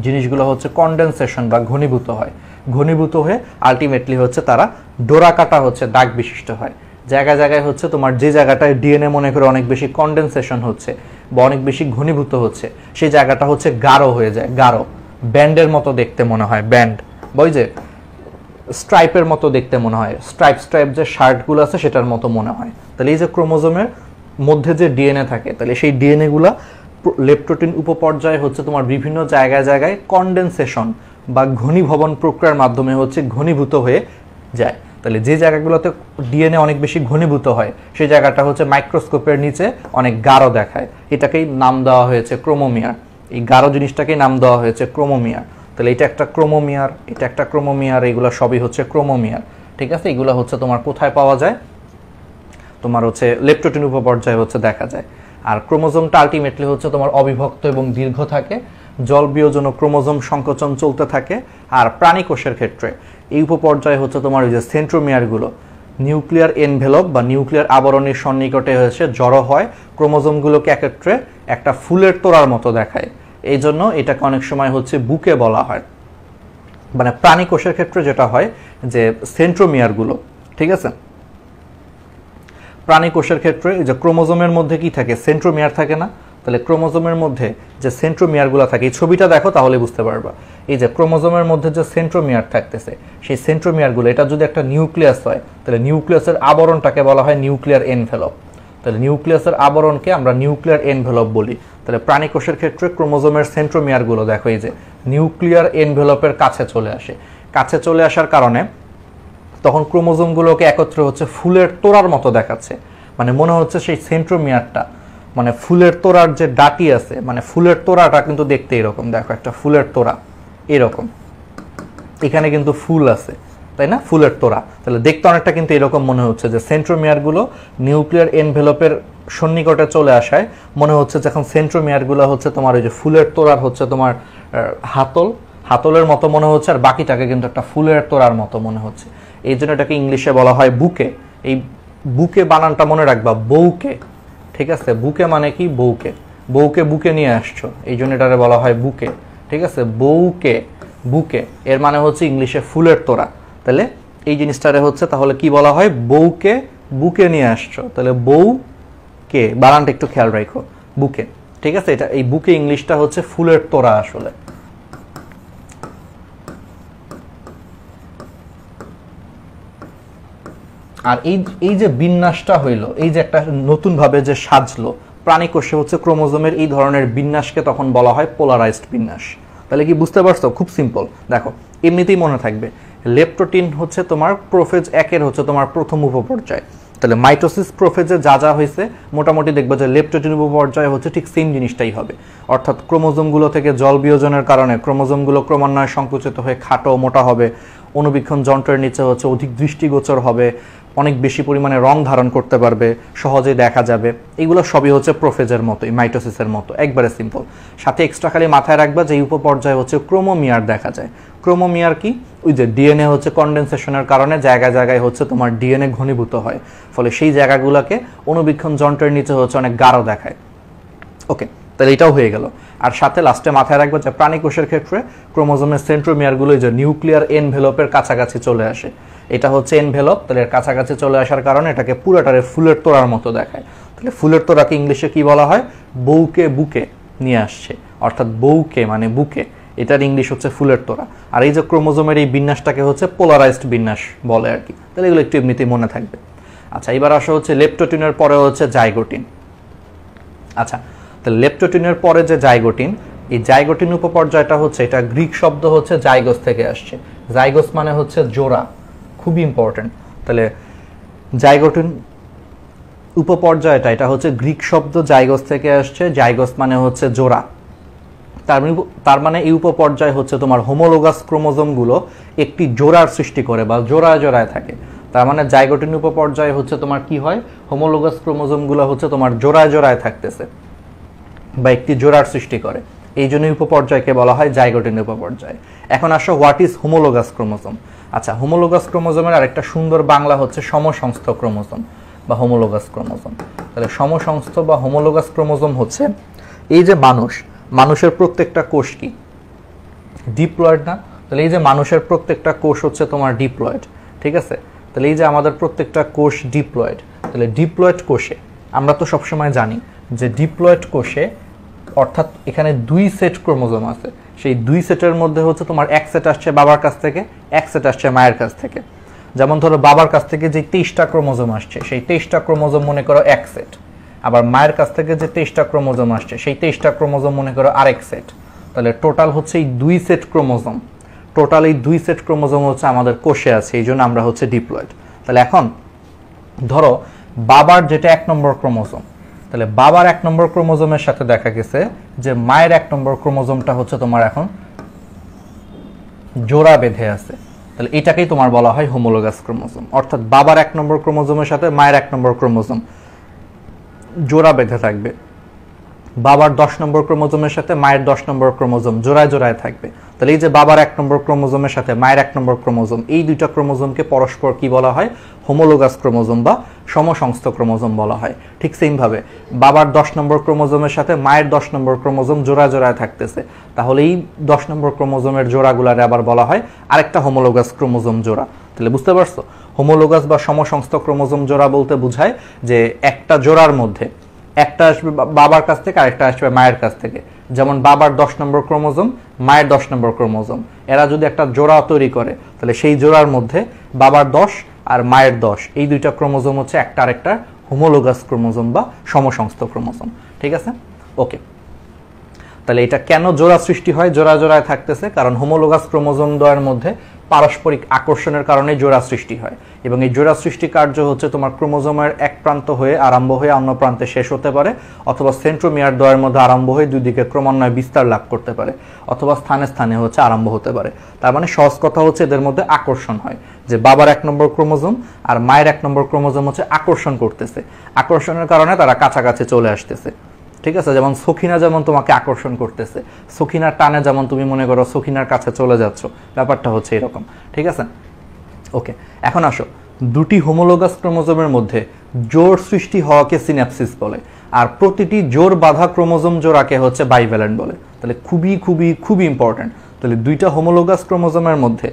জিনিসগুলো হচ্ছে কনডেনসেশন বা ঘনীভূত হয়। ঘনীভূত হয়ে আলটিমেটলি হচ্ছে তারা ডোরা কাটা হচ্ছে দাগ বিশিষ্ট হয়। জায়গায় জায়গায় হচ্ছে তোমার যে জায়গাটায় ডিএনএ মনে করে অনেক বেশি কনডেনসেশন হচ্ছে বা অনেক বেশি ঘনীভূত হচ্ছে, সেই জায়গাটা হচ্ছে গাঢ় হয়ে যায়। গাঢ়, ব্যান্ডের মতো দেখতে মনে হয়, ব্যান্ড বা ওই যে স্ট্রাইপের মতো দেখতে মনে হয়, স্ট্রাইপ স্ট্রাইপ যে শার্টগুলো আছে সেটার মতো মনে হয়। তাহলে এই যে ক্রোমোজোমের মধ্যে যে ডিএনএ থাকে, তাহলে সেই ডিএনএ গুলা লেপ্টোটিন উপপর্যায়ে হচ্ছে তোমার বিভিন্ন জায়গায় জায়গায় কনডেনসেশন বা ঘনীভবন প্রক্রিয়ার মাধ্যমে হচ্ছে ঘনীভূত হয়ে যায়। তাহলে যে জায়গাগুলোতে ডিএনএ অনেক বেশি ঘনীভূত হয়, সেই জায়গাটা হচ্ছে মাইক্রোস্কোপের নিচে অনেক গাঢ় দেখায়। এটাকেই নাম দেওয়া হয়েছে ক্রোমোমিয়ার। এই গাঢ় জিনিসটাকেই নাম দেওয়া হয়েছে ক্রোমোমিয়ার। তাহলে এটা একটা ক্রোমোমিয়ার, এটা একটা ক্রোমোমিয়ার, এগুলো সবই হচ্ছে ক্রোমোমিয়ার। ঠিক আছে, এগুলো হচ্ছে তোমার কোথায় পাওয়া যায়? তোমার হচ্ছে লেপ্টোটিন উপপর্যায়ে হচ্ছে দেখা যায়। আর ক্রোমোজোমটা আলটিমেটলি হচ্ছে তোমার অবিভক্ত এবং দীর্ঘ থাকে, জল বিয়োজন ও ক্রোমোজোম সংকোচন চলতে থাকে। আর প্রাণী কোষের ক্ষেত্রে এই উপপর্যায়ে হচ্ছে তোমার ওই যে সেন্ট্রোমিয়ারগুলো নিউক্লিয়ার এনভেলপ বা নিউক্লিয়ার আবরণীর সন্নিকটে হচ্ছে জড়ো হয়, ক্রোমোজোমগুলোকে একত্রে একটা ফুলের তোড়ার মতো দেখায়। এই জন্য এটাকে অনেক সময় হচ্ছে বুকে বলা হয়। মানে প্রাণী কোষের ক্ষেত্রে যেটা হয় যে সেন্ট্রোমিয়ারগুলো, ঠিক আছে, প্রাণী কোষের ক্ষেত্রে যে ক্রোমোজোমের মধ্যে কি থাকে? সেন্ট্রোমিয়ার থাকে না? তাহলে ক্রোমোজোমের মধ্যে যে সেন্ট্রোমিয়ারগুলো থাকে, এই ছবিটা দেখো তাহলে বুঝতে পারবা। এই যে ক্রোমোজোমের মধ্যে যে সেন্ট্রোমিয়ার থাকতেছে, সেই সেন্ট্রোমিয়ারগুলো, এটা যদি একটা নিউক্লিয়াস হয়, তাহলে নিউক্লিয়াসের আবরণটাকে বলা হয় নিউক্লিয়ার এনভেলপ। তাহলে নিউক্লিয়াসের আবরণকে আমরা নিউক্লিয়ার এনভেলপ বলি। তাহলে প্রাণী কোষের ক্ষেত্রে ক্রোমোজোমের সেন্ট্রোমিয়ারগুলো দেখো এই যে নিউক্লিয়ার এনভেলপের কাছে চলে আসে। কাছে চলে আসার কারণে তখন ক্রোমোজোমগুলোকে একত্রে হচ্ছে ফুলের তোড়ার মতো দেখাচ্ছে, মানে মনে হচ্ছে সেই সেন্ট্রোমিয়ারটা, মানে ফুলের তোড়ার যে ডাটি আছে, মানে ফুলের তোড়াটা কিন্তু দেখতে এরকম, দেখো একটা ফুলের তোড়া এরকম, এখানে কিন্তু ফুল আছে, তাই না, ফুলের তোড়া, তাহলে দেখতে অনেকটা কিন্তু এরকম মনে হচ্ছে যে সেন্ট্রোমিয়ারগুলো নিউক্লিয়ার এনভেলপের সন্নিকটে চলে আসায় মনে হচ্ছে যখন সেন্ট্রোমিয়ারগুলো হচ্ছে তোমার ওই যে ফুলের তোড়ার হচ্ছে তোমার হাতলের মতো মনে হচ্ছে, আর বাকিটাকে কিন্তু একটা ফুলের তোড়ার মতো মনে হচ্ছে, এই জন্য এটাকে ইংলিশে বলা হয় বুকে। এই বুকে বানানটা মনে রাখবা, বউকে, ঠিক আছে, বুকে মানে কি, বউকে, বউকে বুকে নিয়ে আসছো, এই জন্য এটারে বলা হয় বুকে, ঠিক আছে, বউকে, বুকে এর মানে হচ্ছে ইংলিশে ফুলের তোড়া, তাহলে এই জিনিসটারে হচ্ছে তাহলে কি বলা হয়, বউকে বুকে নিয়ে আসছো, তাহলে বউকে বানানটা একটু খেয়াল রাখো, বুকে, ঠিক আছে, এটা এই বুকে ইংলিশটা হচ্ছে ফুলের তোড়া আসলে। আর এই যে বিন্যাসটা হইলো, এই যে একটা নতুন ভাবে যে সাজলো প্রাণী কোষে হচ্ছে ক্রোমোজোমের এই ধরনের বিন্যাসকে তখন বলা হয় পোলারাইজড বিন্যাস। তাহলে কি বুঝতে পারছো, খুব সিম্পল, দেখো এমনিতেই মনে থাকবে, লেপ্টোটিন হচ্ছে তোমার প্রোফেজ 1 হচ্ছে তোমার প্রথম উপপর্যায়, তাহলে মাইটোসিস প্রোফেজে যা যা হয়েছে মোটামুটি দেখবে যে লেপ্টোটিন উপপর্যায়ে হচ্ছে ঠিক সেম জিনিসটাই হবে, অর্থাৎ ক্রোমোজোমগুলো থেকে জল বিয়োজনের কারণে ক্রোমোজোমগুলো ক্রমান্বয়ে সংকুচিত হয়ে খাটো মোটা হবে, অনুবীক্ষণ যন্ত্রের নিচে হচ্ছে অধিক দৃষ্টিগোচর হবে, অনেক বেশি পরিমাণে রং ধারণ করতে পারবে, সহজে দেখা যাবে, এগুলো সবই হচ্ছে প্রোফেজের মতোই, মাইটোসিসের মতো, একবারে সিম্পল। সাথে এক্সট্রা খালি মাথায় রাখবা যে এই উপপর্যায়ে হচ্ছে ক্রোমোমিয়ার দেখা যায়। ক্রোমোমিয়ার কি, ওই যে ডিএনএ হচ্ছে কনডেনসেশনের কারণে জায়গায় জায়গায় হচ্ছে তোমার ডিএনএ ঘনীভূত হয়, ফলে সেই জায়গাগুলোকে অনুবীক্ষণ যন্ত্রের নিচে হচ্ছে অনেক গাঢ় দেখায়। ওকে, তাহলে এটাও হয়ে গেল। আর সাথে লাস্টে মাথায় রাখবো যে প্রাণী কোষের ক্ষেত্রে ক্রোমোজোমের সেন্ট্রোমিয়ারগুলো যে নিউক্লিয়ার এনভেলপের কাছাকাছি চলে আসে, এটা হচ্ছে এনভেলপ, তাহলে এর কাছাকাছি চলে আসার কারণে এটাকে পুরোটারে ফুলের তোড়ার মতো দেখায়, তাহলে ফুলের তোড়াকে ইংলিশে কি বলা হয়, বউকে বুকে নিয়ে আসছে, অর্থাৎ বউকে মানে বুকে, এটার ইংলিশ হচ্ছে ফুলের তোড়া। আর এই যে ক্রোমোজোমের এই বিন্যাসটাকে হচ্ছে পোলারাইজড বিন্যাস বলে আর কি, তাহলে এগুলো একটু এমনিতেই মনে থাকবে। আচ্ছা, এবার আসা হচ্ছে লেপ্টোটিনের পরে হচ্ছে জাইগোটিন। আচ্ছা, তো লেপ্টোটিনের পরে যে জাইগোটিন, এই জাইগোটিন উপপর্যায়টা হচ্ছে, এটা গ্রিক শব্দ হচ্ছে জাইগোস থেকে আসছে, জাইগোস মানে হচ্ছে জোড়া, খুবই ইম্পর্টেন্ট। তাহলে জাইগোটিন উপপর্যায়টা এটা হচ্ছে গ্রিক শব্দ জাইগোস থেকে আসছে, জাইগোস মানে হচ্ছে জোড়া, তার মানে এই উপপর্যায় হচ্ছে তোমার হোমোলোগাস ক্রোমোজোমগুলো একটি জোড়ার সৃষ্টি করে বা জোড়ায় জোড়ায় থাকে, তার মানে জাইগোটিন উপপর্যায়ে হচ্ছে তোমার কি হয়, হোমোলোগাস ক্রোমোজোমগুলো হচ্ছে তোমার জোড়ায় জোড়ায় থাকতেছে বা একটি জোড়ার সৃষ্টি করে, এই জন্যই উপপর্যায়কে বলা হয় জাইগোটিন উপপর্যায়। এখন আসো, হোয়াট ইজ হোমোলোগাস ক্রোমোজোম। আচ্ছা, হোমোলোগাস ক্রোমোজোমের আরেকটা সুন্দর বাংলা হচ্ছে সমসংস্থ ক্রোমোজোম বা হোমোলোগাস ক্রোমোজোম। তাহলে সমসংস্থ বা হোমোলোগাস ক্রোমোজোম হচ্ছে এই যে মানুষের প্রত্যেকটা কোষ কি ডিপ্লয়েড না, তাহলে এই যে মানুষের প্রত্যেকটা কোষ হচ্ছে তোমার ডিপ্লয়েড, ঠিক আছে, তাহলে এই যে আমাদের প্রত্যেকটা কোষ ডিপ্লয়েড, তাহলে ডিপ্লয়েড কোষে আমরা তো সবসময় জানি যে ডিপ্লয়েড কোষে অর্থাৎ এখানে 2 সেট ক্রোমোজোম আছে, সেই 2 সেটের মধ্যে হচ্ছে তোমার 1 সেট আসছে বাবার কাছ থেকে, 1 সেট আসছে মায়ের কাছ থেকে। যেমন ধরো বাবার কাছ থেকে যে 23টা ক্রোমোজোম আসছে, সেই 23টা ক্রোমোজোম মনে করো 1 সেট, আবার মায়ের কাছ থেকে যে 23টা ক্রোমোজোম আসছে, সেই 23টা ক্রোমোজোম মনে করো আরেক সেট, তাহলে টোটাল হচ্ছে এই 2 সেট ক্রোমোজোম, টোটাল এই 2 সেট ক্রোমোজোম হচ্ছে আমাদের কোষে আছে, এই জন্য আমরা হচ্ছে ডিপ্লয়েড। তাহলে এখন ধরো বাবার যেটা 1 নম্বর ক্রোমোজোম, তাহলে বাবার 1 নম্বর ক্রোমোজোমের সাথে দেখা গেছে যে মায়ের 1 নম্বর ক্রোমোজোমটা হচ্ছে তোমার এখন জোড়া বেঁধে আছে, তাহলে এটাকেই তোমার বলা হয় হোমোলোগাস ক্রোমোজোম, অর্থাৎ বাবার 1 নম্বর ক্রোমোজোমের সাথে মায়ের 1 নম্বর ক্রোমোজোম জোড়া বেঁধে থাকবে, বাবার 10 নম্বর ক্রোমোজোমের সাথে মায়ের 10 নম্বর ক্রোমোজোম জোড়ায় জোড়ায় থাকবে। তাহলে এই যে বাবার 1 নম্বর ক্রোমোজোমের সাথে মায়ের 1 নম্বর ক্রোমোজোম, এই দুইটা ক্রোমোজোমকে পরস্পর কি বলা হয়, হোমোলোগাস ক্রোমোজোম বা সমসংস্থ ক্রোমোজোম বলা হয়। ঠিক সেম ভাবে বাবার 10 নম্বর ক্রোমোজোমের সাথে মায়ের 10 নম্বর ক্রোমোজোম জোড়ায় জোড়ায় থাকতেছে, তাহলে এই 10 নম্বর ক্রোমোজোমের জোড়াগুলারে আবার বলা হয় আরেকটা হোমোলোগাস ক্রোমোজোম জোড়া। তাহলে বুঝতে পারছো, হোমোলোগাস বা সমসংস্থ ক্রোমোজোম জোড়া বলতে বোঝায় যে একটা জোড়ার মধ্যে একটা আসবে বাবার কাছ থেকে, আরেকটা আসবে মায়ের কাছ থেকে। যেমন বাবার 10 নম্বর ক্রোমোজোম, মায়ের 10 নম্বর ক্রোমোজোম, এরা যদি একটা জোড়া তৈরি করে, তাহলে সেই জোড়ার মধ্যে বাবার 10 আর মায়ের 10 এই দুইটা ক্রোমোজোম হচ্ছে একটা আরেকটা হোমোলোগাস ক্রোমোজোম বা সমসংস্থ ক্রোমোজোম। ঠিক আছে, ওকে। তাহলে এটা কেন জোড়া সৃষ্টি হয়, জোড়া জোড়ায় থাকতেছে, কারণ হোমোলোগাস ক্রোমোজোম দ্বয়ের মধ্যে পারস্পরিক আকর্ষণের কারণে জোড়া সৃষ্টি হয় এবং এই জোড়া সৃষ্টি কার্য হচ্ছে তোমার ক্রোমোজোমের এক প্রান্ত হয়ে আরম্ভ হয়ে অন্য প্রান্তে শেষ হতে পারে, অথবা সেন্ট্রোমিয়ার দ্বয়ের মধ্যে আরম্ভ হয়ে দুই দিকে ক্রমান্বয়ে বিস্তার লাভ করতে পারে, অথবা স্থানে স্থানে হচ্ছে আরম্ভ হতে পারে। তার মানে সহজ কথা হচ্ছে এদের মধ্যে আকর্ষণ হয়, যে বাবার 1 নম্বর ক্রোমোজোম আর মায়ের 1 নম্বর ক্রোমোজোম হচ্ছে আকর্ষণ করতেছে, আকর্ষণের কারণে তারা কাছাকাছি চলে আসতেছে। ঠিক আছে, যেমন সখিনা যেমন তোমাকে আকর্ষণ করতেছে, সখিনার টানে যেমন তুমি মনে করো সখিনার কাছে চলে যাচ্ছ, ব্যাপারটা হচ্ছে এরকম। ঠিক আছে, ওকে। এখন আসো, দুটি হোমোলোগাস ক্রোমোজোমের মধ্যে জোড় সৃষ্টি হওয়াকে সিন্যাপসিস বলে, আর প্রতিটি জোড় বাঁধা ক্রোমোজোম জোড়াকে হচ্ছে বাইভ্যালেন্ট বলে। তাহলে খুবই খুবই খুবই ইম্পর্টেন্ট। তাহলে দুইটা হোমোলোগাস ক্রোমোজোমের মধ্যে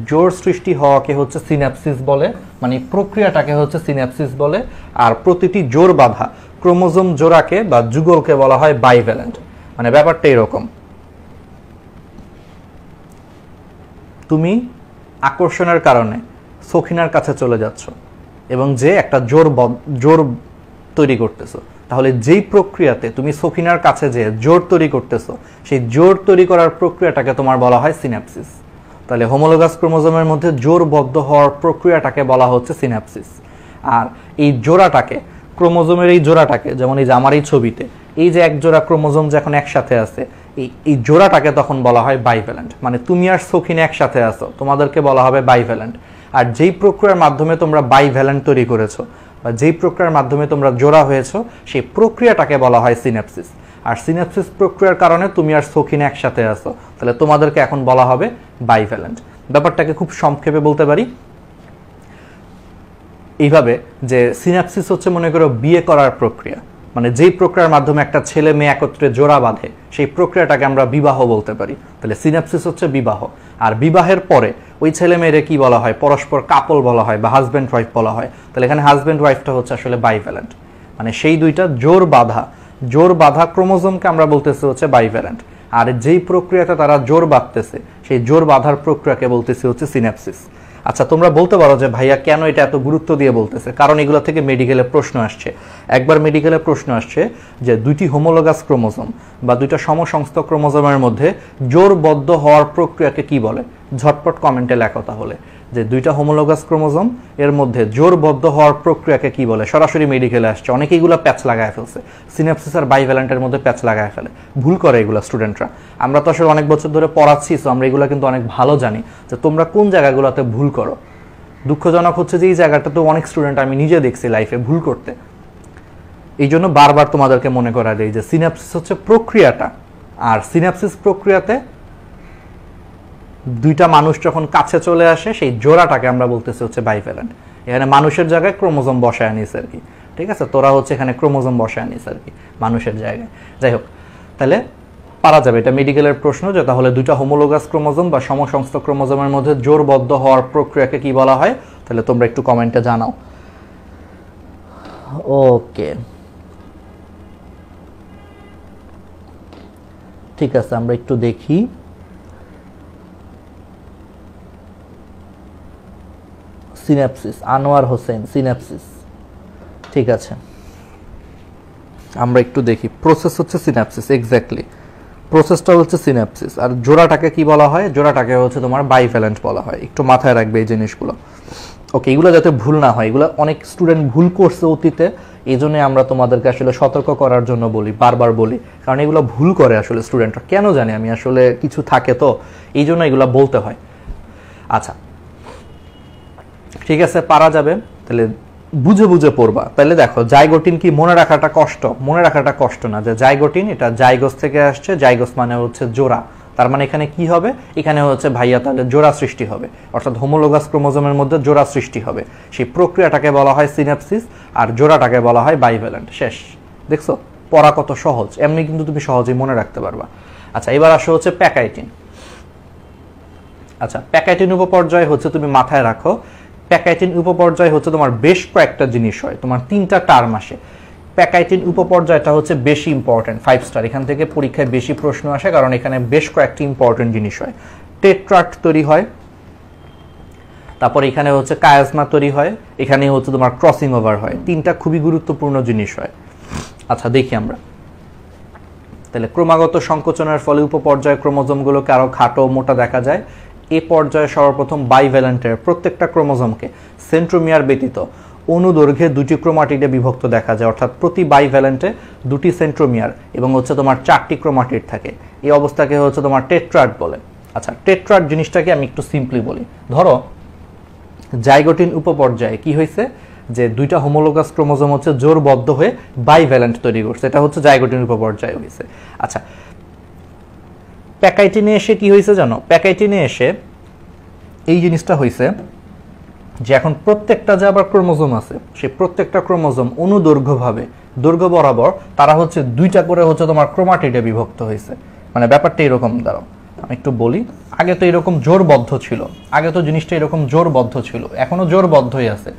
জোড় সৃষ্টি হওয়াকে হচ্ছে সিন্যাপসিস বলে, মানে প্রক্রিয়াটাকে হচ্ছে সিন্যাপসিস বলে, আর প্রতিটি জোড় বাঁধা ক্রোমোজোম জোড়াকে বা যুগলকে বলা হয় বাইভ্যালেন্ট। মানে ব্যাপারটা এরকম, তুমি আকর্ষণের কারণে সখিনার কাছে চলে যাচ্ছ এবং যে একটা জোর তৈরি করতেছো, তাহলে যেই প্রক্রিয়াতে তুমি সখিনার কাছে যে জোর তৈরি করতেছো, সেই জোর তৈরি করার প্রক্রিয়াটাকে তোমার বলা হয় সিন্যাপসিস। তাহলে হোমোলোগাস ক্রোমোজোমের মধ্যে জোড়বদ্ধ হওয়ার প্রক্রিয়াটাকে বলা হচ্ছে সিন্যাপসিস। আর এই জোড়াটাকে, ক্রোমোজোমের এই জোড়াটাকে, যেমন এই যে আমার এই ছবিতে এই যে এক জোড়া ক্রোমোজোম যখন একসাথে আছে, এই জোড়াটাকে তখন বলা হয় বাইভ্যালেন্ট। মানে তুমি আর সখিনা একসাথে আছো, তোমাদেরকে বলা হবে বাইভ্যালেন্ট। আর যেই প্রক্রিয়ার মাধ্যমে তোমরা বাইভ্যালেন্ট তৈরি করেছো বা যেই প্রক্রিয়ার মাধ্যমে তোমরা জোড়া হয়েছো, সেই প্রক্রিয়াটাকে বলা হয় সিন্যাপসিস। আর সিন্যাপসিস প্রক্রিয়ার কারণে তুমি আর সখিনা একসাথে আছো, তাহলে তোমাদেরকে এখন বলা হবে বাইভ্যালেন্ট। ব্যাপারটাকে খুব সংক্ষেপে বলতে পারি এইভাবে, যে সিন্যাপসিস হচ্ছে মনে করো বিয়ে করার প্রক্রিয়া, মানে যেই প্রক্রিয়ার মাধ্যমে একটা ছেলে মেয়ে একত্রে জোড়া বাঁধে, সেই প্রক্রিয়াটাকে আমরা বিবাহ বলতে পারি। তাহলে সিন্যাপসিস হচ্ছে বিবাহ। আর বিবাহের পরে ওই ছেলে মেয়েরে কি বলা হয়? পরস্পর কাপল বলা হয় বা হাজব্যান্ড ওয়াইফ বলা হয়। তাহলে এখানে হাজব্যান্ড ওয়াইফটা হচ্ছে আসলে বাইভ্যালেন্ট, মানে সেই দুইটা জোর বাঁধা ক্রোমোজোমকে আমরা বলতেছি হচ্ছে বাইভ্যালেন্ট। আর যেই প্রক্রিয়াতে তারা জোর বাঁধতেছে, সেই জোর বাঁধার প্রক্রিয়াকে বলতেছি হচ্ছে সিন্যাপসিস। আচ্ছা, তোমরা বলতে পারো যে ভাইয়া কেন এটা এত গুরুত্ব দিয়ে বলতেছে? কারণ এগুলো থেকে মেডিকেলে প্রশ্ন আসছে। একবার মেডিকেলে প্রশ্ন আসছে যে দুইটি হোমোলোগাস ক্রোমোজোম বা দুইটা সমসংস্থ ক্রোমোজোমের মধ্যে জোরবদ্ধ হওয়ার প্রক্রিয়াকে কি বলে? ঝটপট কমেন্টে লেখো তাহলে, যে দুইটা হোমোলোগাস ক্রোমোজোম এর মধ্যে জোরবদ্ধ হওয়ার প্রক্রিয়াকে কি বলে? সরাসরি মেডিকেলে আসছে, অনেকে এগুলো প্যাচ লাগায় ফেলছে, সিন্যাপসিস আর বাইভ্যালেন্টের মধ্যে প্যাচ লাগায় ফেলে, ভুল করে এগুলো স্টুডেন্টরা। আমরা তো আসলে অনেক বছর ধরে পড়াচ্ছি, সো আমরা এগুলো কিন্তু অনেক ভালো জানি যে তোমরা কোন জায়গাগুলোতে ভুল করো। দুঃখজনক হচ্ছে যে এই জায়গাটা তো অনেক স্টুডেন্ট আমি নিজে দেখছি লাইফে ভুল করতে। এই জন্য বারবার তোমাদেরকে মনে করা দেয় যে সিন্যাপসিস হচ্ছে প্রক্রিয়াটা, আর সিন্যাপসিস প্রক্রিয়াতে দুইটা মানুষ যখন কাছে চলে আসে, সেই জোড়াটাকে আমরা বলতেছি হচ্ছে বাইভ্যালেন্ট। এখানে মানুষের জায়গায় ক্রোমোজোম বসায় আনিস আর কি, ঠিক আছে? তোরা হচ্ছে এখানে ক্রোমোজোম বসায় আনিস আর কি মানুষের জায়গায়। যাই হোক, তাহলে পারা যাবে, এটা মেডিকেলের প্রশ্ন, যে তাহলে দুইটা হোমোলোগাস ক্রোমোজোম বা সমসংস্থ ক্রোমোজোমের মধ্যে জোরবদ্ধ হওয়ার প্রক্রিয়াকে কি বলা হয়? তাহলে তোমরা একটু কমেন্টে জানাও। ওকে, ঠিক আছে, আমরা একটু দেখি। সিন্যাপসিস, আনোয়ার হোসেন, সিন্যাপসিস, ঠিক আছে, আমরা একটু দেখি। প্রসেস হচ্ছে সিন্যাপসিস, এক্স্যাক্টলি প্রসেসটা হচ্ছে সিন্যাপসিস। আর জোড়াটাকে কি বলা হয়? জোড়াটাকে হচ্ছে তোমার বাইভ্যালেন্ট বলা হয়। একটু মাথায় রাখবে এই জিনিসগুলো। ওকে, এগুলো যাতে ভুল না হয়, এগুলো অনেক স্টুডেন্ট ভুল করছে অতীতে, এই জন্য আমরা তোমাদেরকে আসলে সতর্ক করার জন্য বলি, বারবার বলি, কারণ এগুলো ভুল করে আসলে স্টুডেন্টরা, কেন জানি আমি, আসলে কিছু থাকে তো এই জন্য এগুলো বলতে হয়। আচ্ছা, ঠিক আছে, পারা যাবে। তাহলে বুঝে বুঝে পড়বা। তাহলে দেখো, জাইগোটিন কি মনে রাখাটা কষ্ট? মনে রাখাটা কষ্ট না, যে জাইগোটিন এটা জাইগোস থেকে আসছে, জাইগোস মানে হচ্ছে জোড়া। তার মানে এখানে কি হবে? এখানে হচ্ছে ভাইয়া তাহলে জোড়া সৃষ্টি হবে, অর্থাৎ হোমোলোগাস ক্রোমোজোমের মধ্যে জোড়া সৃষ্টি হবে। সেই প্রক্রিয়াটাকে বলা হয় সিন্যাপসিস, আর জোড়াটাকে বলা হয় বাইভ্যালেন্ট। শেষ। দেখছো পড়া কত সহজ, এমনি কিন্তু তুমি সহজেই মনে রাখতে পারবা। আচ্ছা, এবার আসো হচ্ছে প্যাকাইটিন। আচ্ছা, প্যাকাইটিন উপপর্যায় হচ্ছে, তুমি মাথায় রাখো, প্যাকাইটিন উপপর্যায় হচ্ছে তোমার বেশ কয়েকটা জিনিস হয়, তোমার 3টা টার্ম আসে। প্যাকাইটিন উপপর্যায়টা হচ্ছে বেশি ইম্পর্টেন্ট, 5 স্টার, এখান থেকে পরীক্ষায় বেশি প্রশ্ন আসে, কারণ এখানে বেশ কয়েকটি ইম্পর্টেন্ট জিনিস হয়। টেট্রাট তৈরি হয়, তারপর এখানে হচ্ছে কায়াজমা তৈরি হয়, এখানে হচ্ছে তোমার ক্রসিং ওভার হয়। 3টা খুবই গুরুত্বপূর্ণ জিনিস হয়। আচ্ছা, দেখি আমরা তাহলে ক্রমাগত সংকোচনের ফলে উপপর্যায় ক্রোমোজোমগুলোকে আরো খাটো মোটা দেখা যায়। এ পর্যায়ে সর্বপ্রথম বাইভ্যালেন্টের প্রত্যেকটা ক্রোমোজোমকে সেন্ট্রোমিয়ার ব্যতীত অনুদৈর্ঘ্যে দুটি ক্রোমাটিডে বিভক্ত দেখা যায়, অর্থাৎ প্রতি বাইভ্যালেন্টে দুটি সেন্ট্রোমিয়ার এবং হচ্ছে তোমার 4টি ক্রোমাটিড থাকে। এই অবস্থাকে হচ্ছে তোমার টেট্রাড বলে। আচ্ছা, টেট্রাড জিনিসটাকে আমি একটু সিম্পলি বলি। ধরো জাইগোটিন উপপর্যায়ে কি হয়েছে, যে দুইটা হোমোলোগাস ক্রোমোজোম হচ্ছে জোরবদ্ধ হয়ে বাইভ্যালেন্ট তৈরি করছে, এটা হচ্ছে জাইগোটিন উপপর্যায়ে হয়েছে। আচ্ছা, প্যাকাইটিনে এসে কি হয়েছে জানো? প্যাকাইটিনে এসে এই জিনিসটা হয়েছে যে এখন প্রত্যেকটা যে আবার ক্রোমোজোম আছে, সেই প্রত্যেকটা ক্রোমোজোম অনুদৈর্ঘ্যভাবে দৈর্ঘ্য বরাবর তারা হচ্ছে দুইটা করে হচ্ছে তোমার ক্রোমাটিডে বিভক্ত হয়েছে। মানে ব্যাপারটা এরকম, দাঁড়াও আমি একটু বলি। আগে তো এরকম জোরবদ্ধ ছিল, আগে তো জিনিসটা এরকম জোরবদ্ধ ছিল, এখনো জোরবদ্ধই আছে,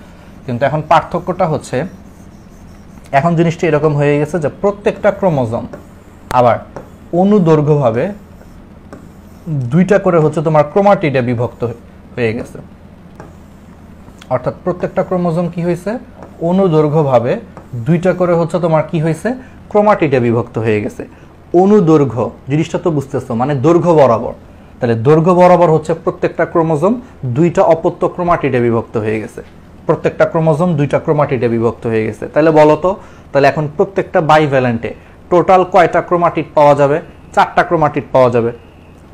কিন্তু এখন পার্থক্যটা হচ্ছে এখন জিনিসটা এরকম হয়ে গেছে যে প্রত্যেকটা ক্রোমোজোম আবার অনুদৈর্ঘ্যভাবে দুইটা করে হচ্ছে তোমার ক্রোমাটিডে বিভক্ত হয়ে গেছে। অর্থাৎ প্রত্যেকটা ক্রোমোজোম কি হয়েছে, অনুদৈর্ঘ্যভাবে দুইটা করে হচ্ছে তোমার কি হয়েছে, ক্রোমাটিডে বিভক্ত হয়ে গেছে। অনুদৈর্ঘ্য জিনিসটা তো বুঝতেছো, মানে দৈর্ঘ্য বরাবর। তাহলে দৈর্ঘ্য বরাবর হচ্ছে প্রত্যেকটা ক্রোমোজোম দুইটা অপত্য ক্রোমাটিডে বিভক্ত হয়ে গেছে। প্রত্যেকটা ক্রোমোজোম দুইটা ক্রোমাটিডে বিভক্ত হয়ে গেছে। তাহলে বলো তো, তাহলে এখন প্রত্যেকটা বাইভ্যালেন্টে টোটাল কয়টা ক্রোমাটিড পাওয়া যাবে? 4টা ক্রোমাটিড পাওয়া যাবে,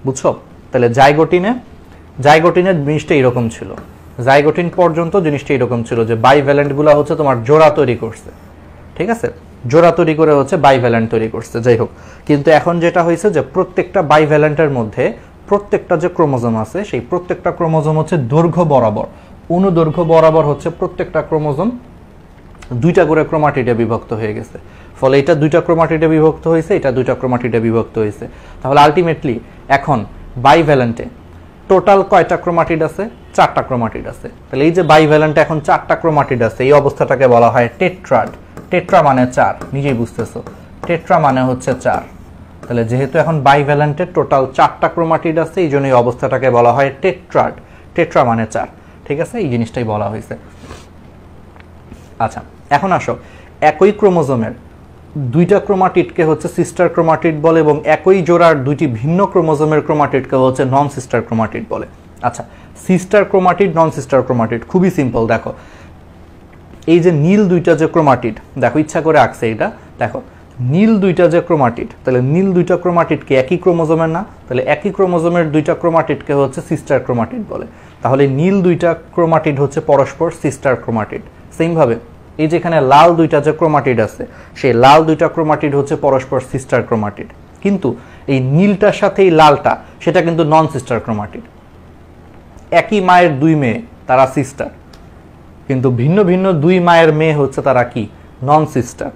বুঝছো? তাহলে জাইগোটিনের জিনিসটা এরকম ছিল, জাইগোটিন পর্যন্ত জিনিসটা এরকম ছিল যে বাইভ্যালেন্টগুলো হচ্ছে তোমার জোড়া তৈরি করছে, ঠিক আছে, জোড়া তৈরি করে হচ্ছে বাইভ্যালেন্ট তৈরি করছে। যাই হোক, কিন্তু এখন যেটা হয়েছে যে প্রত্যেকটা বাইভ্যালেন্টের মধ্যে প্রত্যেকটা যে ক্রোমোজোম আছে, সেই প্রত্যেকটা ক্রোমোজোম হচ্ছে দৈর্ঘ্য বরাবর, অনুদৈর্ঘ্য বরাবর হচ্ছে প্রত্যেকটা ক্রোমোজোম দুইটা করে ক্রোমাটিডে বিভক্ত হয়ে গেছে। ফলে এটা দুইটা ক্রোমাটিডে বিভক্ত হয়েছে, এটা দুইটা ক্রোমাটিডে বিভক্ত হয়েছে। তাহলে আলটিমেটলি এখন বাইভ্যালেন্টে টোটাল কয়টা ক্রোমাটিড আছে? 4টা ক্রোমাটিড আছে। তাহলে এই যে বাইভ্যালেন্টে এখন 4টা ক্রোমাটিড আছে, এই অবস্থাটাকে বলা হয় টেট্রাড। টেট্রা মানে 4, নিজেই বুঝতেছো, টেট্রা মানে হচ্ছে 4। তাহলে যেহেতু এখন বাইভ্যালেন্টে টোটাল 4টা ক্রোমাটিড আছে, এই জন্য এই অবস্থাটাকে বলা হয় টেট্রাড। টেট্রা মানে 4, ঠিক আছে, এই জিনিসটাই বলা হয়েছে। আচ্ছা, এখন আসো, একই ক্রোমোজোমের দুইটা ক্রোমাটিডকে হচ্ছে সিস্টার ক্রোমাটিড বলে এবং একই জোড়ার দুইটি ভিন্ন ক্রোমোজোমের ক্রোমাটিডকে হচ্ছে নন সিস্টার ক্রোমাটিড বলে। আচ্ছা, সিস্টার ক্রোমাটিড, নন সিস্টার ক্রোমাটিড খুবই সিম্পল। দেখো এই যে নীল দুইটা যে ক্রোমাটিড, দেখো ইচ্ছা করে আঁকছে এটা, দেখো নীল দুইটা যে ক্রোমাটিড, তাহলে নীল দুইটা ক্রোমাটিডকে একই ক্রোমোজোমের না? তাহলে একই ক্রোমোজোমের দুইটা ক্রোমাটিডকে হচ্ছে সিস্টার ক্রোমাটিড বলে। তাহলে নীল দুইটা ক্রোমাটিড হচ্ছে পরস্পর সিস্টার ক্রোমাটিড। সেমভাবে এই যেখানে লাল দুইটা যে ক্রোমাটিড আছে, সেই লাল দুইটা ক্রোমাটিড হচ্ছে পরস্পর সিস্টার ক্রোমাটিড। কিন্তু এই নীলটার সাথে এই লালটা, সেটা কিন্তু নন সিস্টার ক্রোমাটিড। একই মায়ের দুই মেয়ে, তারা সিস্টার, কিন্তু ভিন্ন ভিন্ন দুই মায়ের মেয়ে হচ্ছে তারা কি? নন সিস্টার।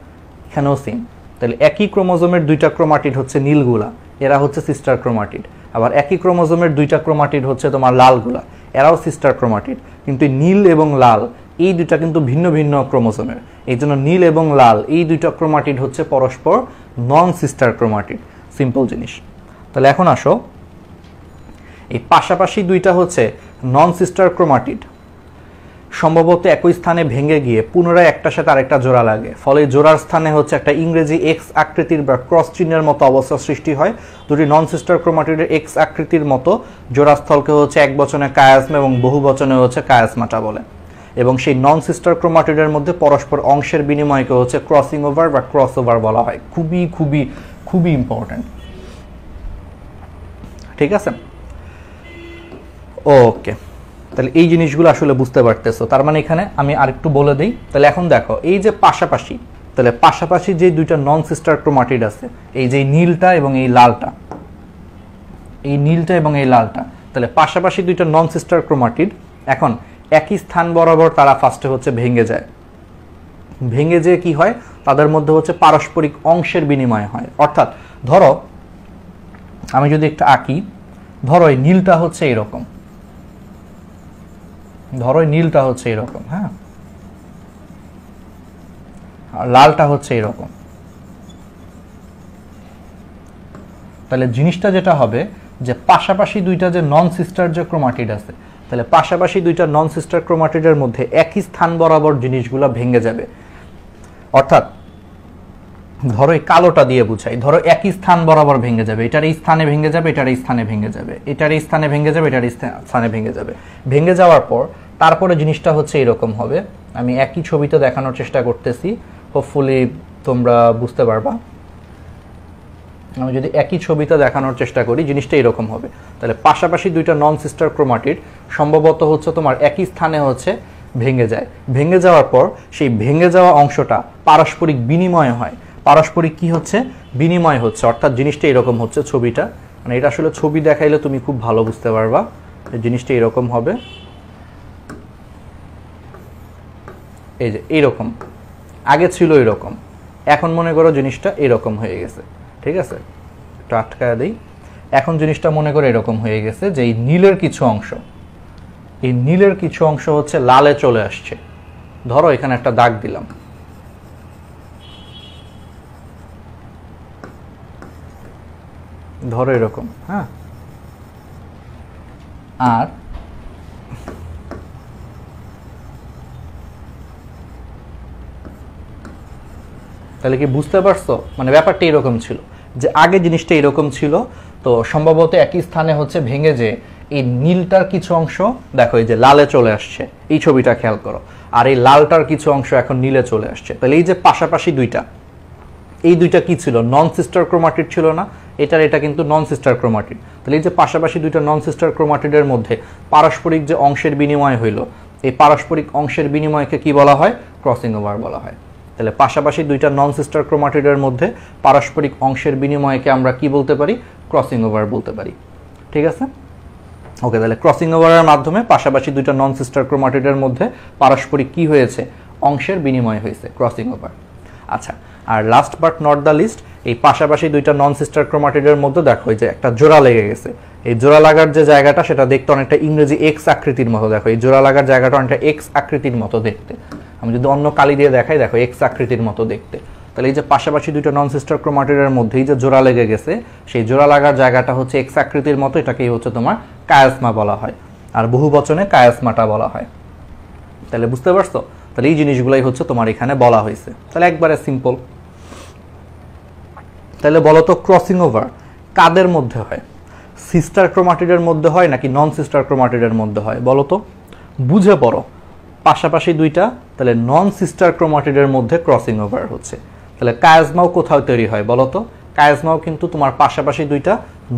এখানেও সেম। তাহলে একই ক্রোমোজোমের দুইটা ক্রোমাটিড হচ্ছে নীলগুলা, এরা হচ্ছে সিস্টার ক্রোমাটিড। আবার একই ক্রোমোজোমের দুইটা ক্রোমাটিড হচ্ছে তোমার লালগুলা, এরাও সিস্টার ক্রোমাটিড। কিন্তু নীল এবং লাল এই দুইটা কিন্তু ভিন্ন ভিন্ন ক্রোমোজোমের, এই জন্য নীল এবং লাল এই দুইটা ক্রোমাটিড হচ্ছে পরস্পর নন সিস্টার ক্রোমাটিড। সিম্পল জিনিস। তাহলে এখন আসো, এই পাশাপাশি দুইটা হচ্ছে নন সিস্টার ক্রোমাটিড সম্ভবত একই স্থানে ভেঙে গিয়ে পুনরায় একটার সাথে আরেকটা জোড়া লাগে। ফলে জোড়ার স্থানে হচ্ছে একটা ইংরেজি এক্স আকৃতির বা ক্রস চিহ্নের মতো অবস্থা সৃষ্টি হয়। দুটি নন সিস্টার ক্রোমাটিডের এক্স আকৃতির মতো জোড়াস্থলকে হচ্ছে এক বচনে কায়াজমা এবং বহু বচনে হচ্ছে কায়াজমাটা বলে। এবং সেই নন সিস্টার ক্রোমাটিডের মধ্যে পরস্পর অংশের বিনিময়কে হচ্ছে ক্রসিং ওভার বা ক্রস ওভার বলা হয়। খুবই খুবই খুবই ইম্পর্টেন্ট, ঠিক আছে? ওকে, তাহলে এই জিনিসগুলো আসলে বুঝতে পারতেছো। তার মানে এখানে আমি আরেকটু বলে দিই। তাহলে এখন দেখো, এই যে পাশাপাশি, তাহলে পাশাপাশি যে দুইটা নন সিস্টার ক্রোমাটিড আছে, এই যে নীলটা এবং এই লালটা, এই নীলটা এবং এই লালটা, তাহলে পাশাপাশি দুইটা নন সিস্টার ক্রোমাটিড এখন একই স্থান বরাবর তারা ফার্স্টে হচ্ছে ভেঙে যায়। ভেঙে যেয়ে কি হয়, তাদের মধ্যে হচ্ছে পারস্পরিক অংশের বিনিময় হয়। অর্থাৎ ধরো আমি যদি একটা আঁকি, ধরো এই নীলটা হচ্ছে এরকম, ধরো নীলটা হচ্ছে এরকম, হ্যাঁ, আর লালটা হচ্ছে এরকম। তাহলে জিনিসটা যেটা হবে যে পাশাপাশি দুইটা যে নন সিস্টার যে ক্রোমাটিড আছে, তাহলে পাশাপাশি দুইটা নন সিস্টার ক্রোমাটিডের মধ্যে একই স্থান বরাবর জিনিসগুলো ভেঙে যাবে। অর্থাৎ ধরো এই কালোটা দিয়ে বুঝাই, ধরো একই স্থান বরাবর ভেঙে যাবে, এটার এই স্থানে ভেঙে যাবে, এটার এই স্থানে ভেঙে যাবে, এটার এই স্থানে ভেঙে যাবে, এটার এই স্থানে ভেঙে যাবে। ভেঙে যাওয়ার পর তারপরে জিনিসটা হচ্ছে এরকম হবে। আমি একই ছবিতে দেখানোর চেষ্টা করতেছি, হোপফুলি তোমরা বুঝতে পারবা। আমি যদি একই ছবিতে দেখানোর চেষ্টা করি, জিনিসটা এরকম হবে। তাহলে পাশাপাশি দুইটা নন সিস্টার ক্রোমাটিড সম্ভবত হচ্ছে তোমার একই স্থানে হচ্ছে ভেঙে যায়। ভেঙে যাওয়ার পর সেই ভেঙে যাওয়া অংশটা পারস্পরিক বিনিময় হয়। পারস্পরিক কি হচ্ছে? বিনিময় হচ্ছে, অর্থাৎ জিনিসটা এরকম হচ্ছে ছবিটা। মানে এটা আসলে ছবি দেখাইলে তুমি খুব ভালো বুঝতে পারবা। জিনিসটা এরকম হবে, এই যে এইরকম। আগে ছিল এরকম, এখন মনে করো জিনিসটা এরকম হয়ে গেছে। ঠিক আছে, একটু আটকায় দিই। এখন জিনিসটা মনে করো এরকম হয়ে গেছে যে এই নীলের কিছু অংশ, এই নীলের কিছু অংশ হচ্ছে লালে চলে আসছে। ধরো এখানে একটা দাগ দিলাম, ধরো এরকম, হ্যাঁ। আর তাহলে কি বুঝতে পারছো? মানে ব্যাপারটা এরকম ছিল যে আগে জিনিসটা এরকম ছিল, তো সম্ভবত একই স্থানে হচ্ছে ভেঙে যে এই নীলটার কিছু অংশ দেখো এই যে লালে চলে আসছে, এই ছবিটা খেয়াল করো। আর এই লালটার কিছু অংশ এখন নীলে চলে আসছে। তাহলে এই যে পাশাপাশি দুইটা, এই দুইটা কি ছিল? নন সিস্টার ক্রোমাটিড ছিল না? এটা কিন্তু নন সিস্টার ক্রোমাটিড। তাহলে এই যে পাশাপাশি দুইটা নন সিস্টার ক্রোমাটিডের মধ্যে পারস্পরিক যে অংশের বিনিময় হইল, এই পারস্পরিক অংশের বিনিময়কে কি বলা হয়? ক্রসিং ওভার বলা হয়। তাহলে পাশাপাশি দুইটা নন সিস্টার ক্রোমাটিডের মধ্যে পারস্পরিক অংশের বিনিময়কে আমরা কি বলতে পারি? ক্রসিং ওভার বলতে পারি। ঠিক আছে, ওকে। তাহলে ক্রসিং ওভারের মাধ্যমে পাশাপাশি দুইটা নন সিস্টার ক্রোমাটিডের মধ্যে পারস্পরিক কি হয়েছে? অংশের বিনিময় হয়েছে, ক্রসিং ওভার। আচ্ছা, আর last but not the least, এই পাশাপাশি দুইটা নন সিস্টার ক্রোমাটিডের মধ্যে দেখো এই যে একটা জোড়া লেগে গেছে। এই জোড়া লাগার যে জায়গাটা সেটা দেখতে অনেকটা ইংরেজি এক্স আকৃতির মতো। দেখো এই জোড়া লাগার জায়গাটা অনেকটা এক্স আকৃতির মতো দেখতে। আমি যদি অন্য কালি দিয়ে দেখাই, দেখো এক্স আকৃতির মতো দেখতে। তাহলে এই যে পাশাপাশি দুইটা নন সিস্টার ক্রোমাটিডের মধ্যেই যে জোড়া লেগে গেছে, সেই জোড়া লাগার জায়গাটা হচ্ছে এক্স আকৃতির মতো, এটাকেই হচ্ছে তোমার কায়াসমা বলা হয়। আর বহু বচনে কায়াসমাটা বলা হয়। তাহলে বুঝতে পারছো? তাহলে এই জিনিসগুলাই হচ্ছে তোমার এখানে বলা হয়েছে। তাহলে একবারে সিম্পল। তাহলে বলো তো ক্রসিং ওভার কাদের মধ্যে হয়? সিস্টার ক্রোমাটিডের মধ্যে হয় নাকি নন সিস্টার ক্রোমাটিডের মধ্যে হয়? বলো তো, বুঝে পড়ো। পাশাপাশি দুইটা, তাহলে নন সিস্টার ক্রোমাটিডের মধ্যে ক্রসিং ওভার হচ্ছে। তাহলে কায়াজমাও কোথাও তৈরি হয় বলো তো? কায়াজমাও কিন্তু তোমার পাশাপাশি দুইটা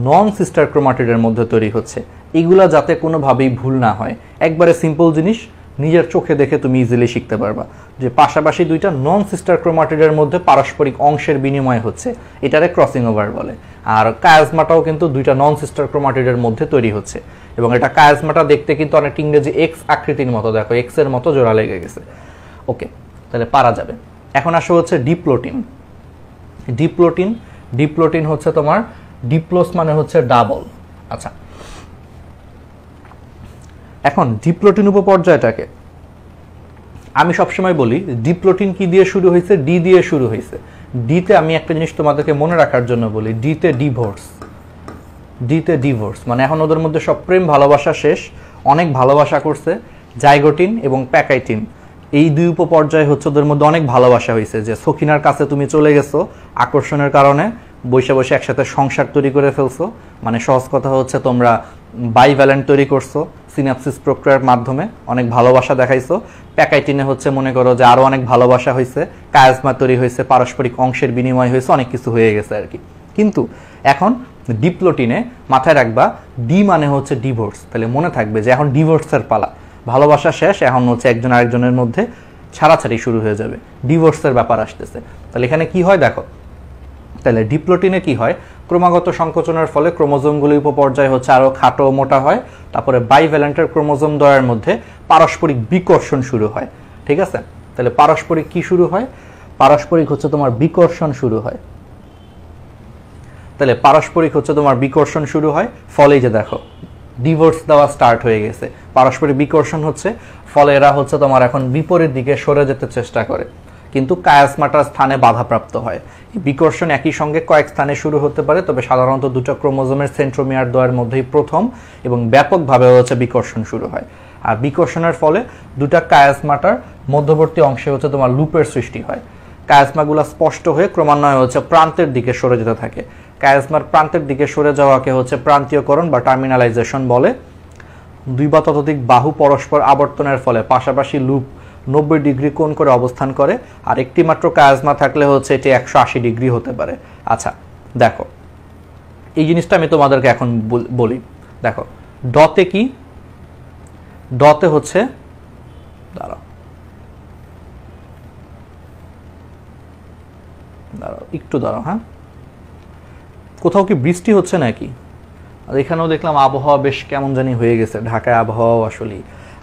নন সিস্টার ক্রোমাটিডের মধ্যে তৈরি হচ্ছে। এগুলা যাতে কোনোভাবেই ভুল না হয়, একবারে সিম্পল জিনিস, নিজের চোখে দেখে তুমি ইজিলি শিখতে পারবা যে পাশাপাশি দুইটা নন সিস্টার ক্রোমাটিডের মধ্যে পারস্পরিক অংশের বিনিময় হচ্ছে, এটারে ক্রসিং ওভার বলে। আর কায়াজমাটাও কিন্তু দুইটা নন সিস্টার ক্রোমাটিডের মধ্যে তৈরি হচ্ছে, এবং এটা কায়াজমাটা দেখতে কিন্তু অনেক ইংরেজি এক্স আকৃতির মতো। দেখো এক্স এর মতো জোড়া লেগে গেছে। ওকে, তাহলে পারা যাবে। এখন আসো হচ্ছে ডিপ্লোটিন। ডিপ্লোটিন, ডিপ্লোটিন হচ্ছে তোমার ডিপ্লোস মানে হচ্ছে ডাবল। আচ্ছা, এখন ডিপ্লোটিন উপপর্যায়টাকে আমি সবসময় বলি ডিপ্লোটিন কি দিয়ে শুরু হয়েছে? ডি দিয়ে শুরু হয়েছে। ডিতে আমি একটা জিনিস তোমাদেরকে মনে রাখার জন্য বলি, ডিতে ডিভোর্স। ডিতে ডিভোর্স মানে এখন ওদের মধ্যে সব প্রেম ভালোবাসা শেষ, অনেক ভালোবাসা করছে। জাইগোটিন এবং প্যাকাইটিন এই দুই উপপর্যায় হচ্ছে ওদের মধ্যে অনেক ভালোবাসা হয়েছে, যে সখিনার কাছে তুমি চলে গেছো আকর্ষণের কারণে, বসে বসে একসাথে সংসার তৈরি করে ফেলছো। মানে সহজ কথা হচ্ছে তোমরা বাইভ্যালেন্ট তৈরি করছো সিনাপসিস প্রক্রিয়ার মাধ্যমে, অনেক ভালোবাসা দেখাইছো। প্যাকাইটিনে হচ্ছে মনে করো যে আরো অনেক ভালোবাসা হয়েছে, কায়াজমা তৈরি হয়েছে, পারস্পরিক অংশের বিনিময় হয়েছে, অনেক কিছু হয়ে গেছে আর কি। কিন্তু এখন ডিপ্লোটিনে মাথায় রাখবা ডি মানে হচ্ছে ডিভোর্স। তাহলে মনে থাকবে যে এখন ডিভোর্সের পালা, ভালোবাসা শেষ, এখন হচ্ছে একজন আরেকজনের মধ্যে ছাড়াছাড়ি শুরু হয়ে যাবে, ডিভোর্সের ব্যাপার আসতেছে। তাহলে এখানে কি হয় দেখো, তাহলে ডিপ্লোটিনে কি হয়? ক্রমাগত সংকোচনের ফলে ক্রোমোজোমগুলি উপপর্যায় হচ্ছে আরো খাটো মোটা হয়। তারপরে বাইভ্যালেন্টের ক্রোমোজোম দ্বয়ের মধ্যে পারস্পরিক বিকর্ষণ শুরু হয়। ঠিক আছে, তাহলে পারস্পরিক কি শুরু হয়? পারস্পরিক হচ্ছে তোমার বিকর্ষণ শুরু হয়। তাহলে পারস্পরিক হচ্ছে তোমার বিকর্ষণ শুরু হয়, ফলে যে দেখো ডিভোর্স দেওয়া স্টার্ট হয়ে গেছে। পারস্পরিক বিকর্ষণ হচ্ছে, ফলে এরা হচ্ছে তোমার এখন বিপরীত দিকে সরে যেতে চেষ্টা করে, কিন্তু কায়াসমাটার স্থানে বাধাপ্রাপ্ত হয়। বিকর্ষণ একই সঙ্গে কয়েক স্থানে শুরু হতে পারে, তবে সাধারণত দুটো ক্রোমোজোমের সেন্ট্রোমিয়ার দ্বয়ের মধ্যেই প্রথম এবং ব্যাপকভাবে হচ্ছে বিকর্ষণ শুরু হয়। আর বিকর্ষণের ফলে দুটা কায়াসমাটার মধ্যবর্তী অংশে হচ্ছে তোমার লুপের সৃষ্টি হয়। কায়াজমাগুলো স্পষ্ট হয়ে ক্রমান্বয়ে হচ্ছে প্রান্তের দিকে সরে যেতে থাকে। কায়াজমার প্রান্তের দিকে সরে যাওয়াকে হচ্ছে প্রান্তীয়করণ বা টার্মিনালাইজেশন বলে। দুই বা ততোধিক বাহু পরস্পর আবর্তনের ফলে পাশাপাশি লুপ 90 ডিগ্রি কোণ করে অবস্থান করে, আর একটি মাত্র কায়াজমা থাকলে হচ্ছে এটি 180 ডিগ্রি হতে পারে। আচ্ছা দেখো, এই জিনিসটা আমি তোমাদেরকে এখন বলি। দেখো ডতে কি, ডতে হচ্ছে দাঁড়াও একটু দাঁড়াও, হ্যাঁ, কোথাও কি বৃষ্টি হচ্ছে নাকি? আর এখানেও দেখলাম আবহাওয়া বেশ কেমন জানি হয়ে গেছে, ঢাকায় আবহাওয়া আসলে।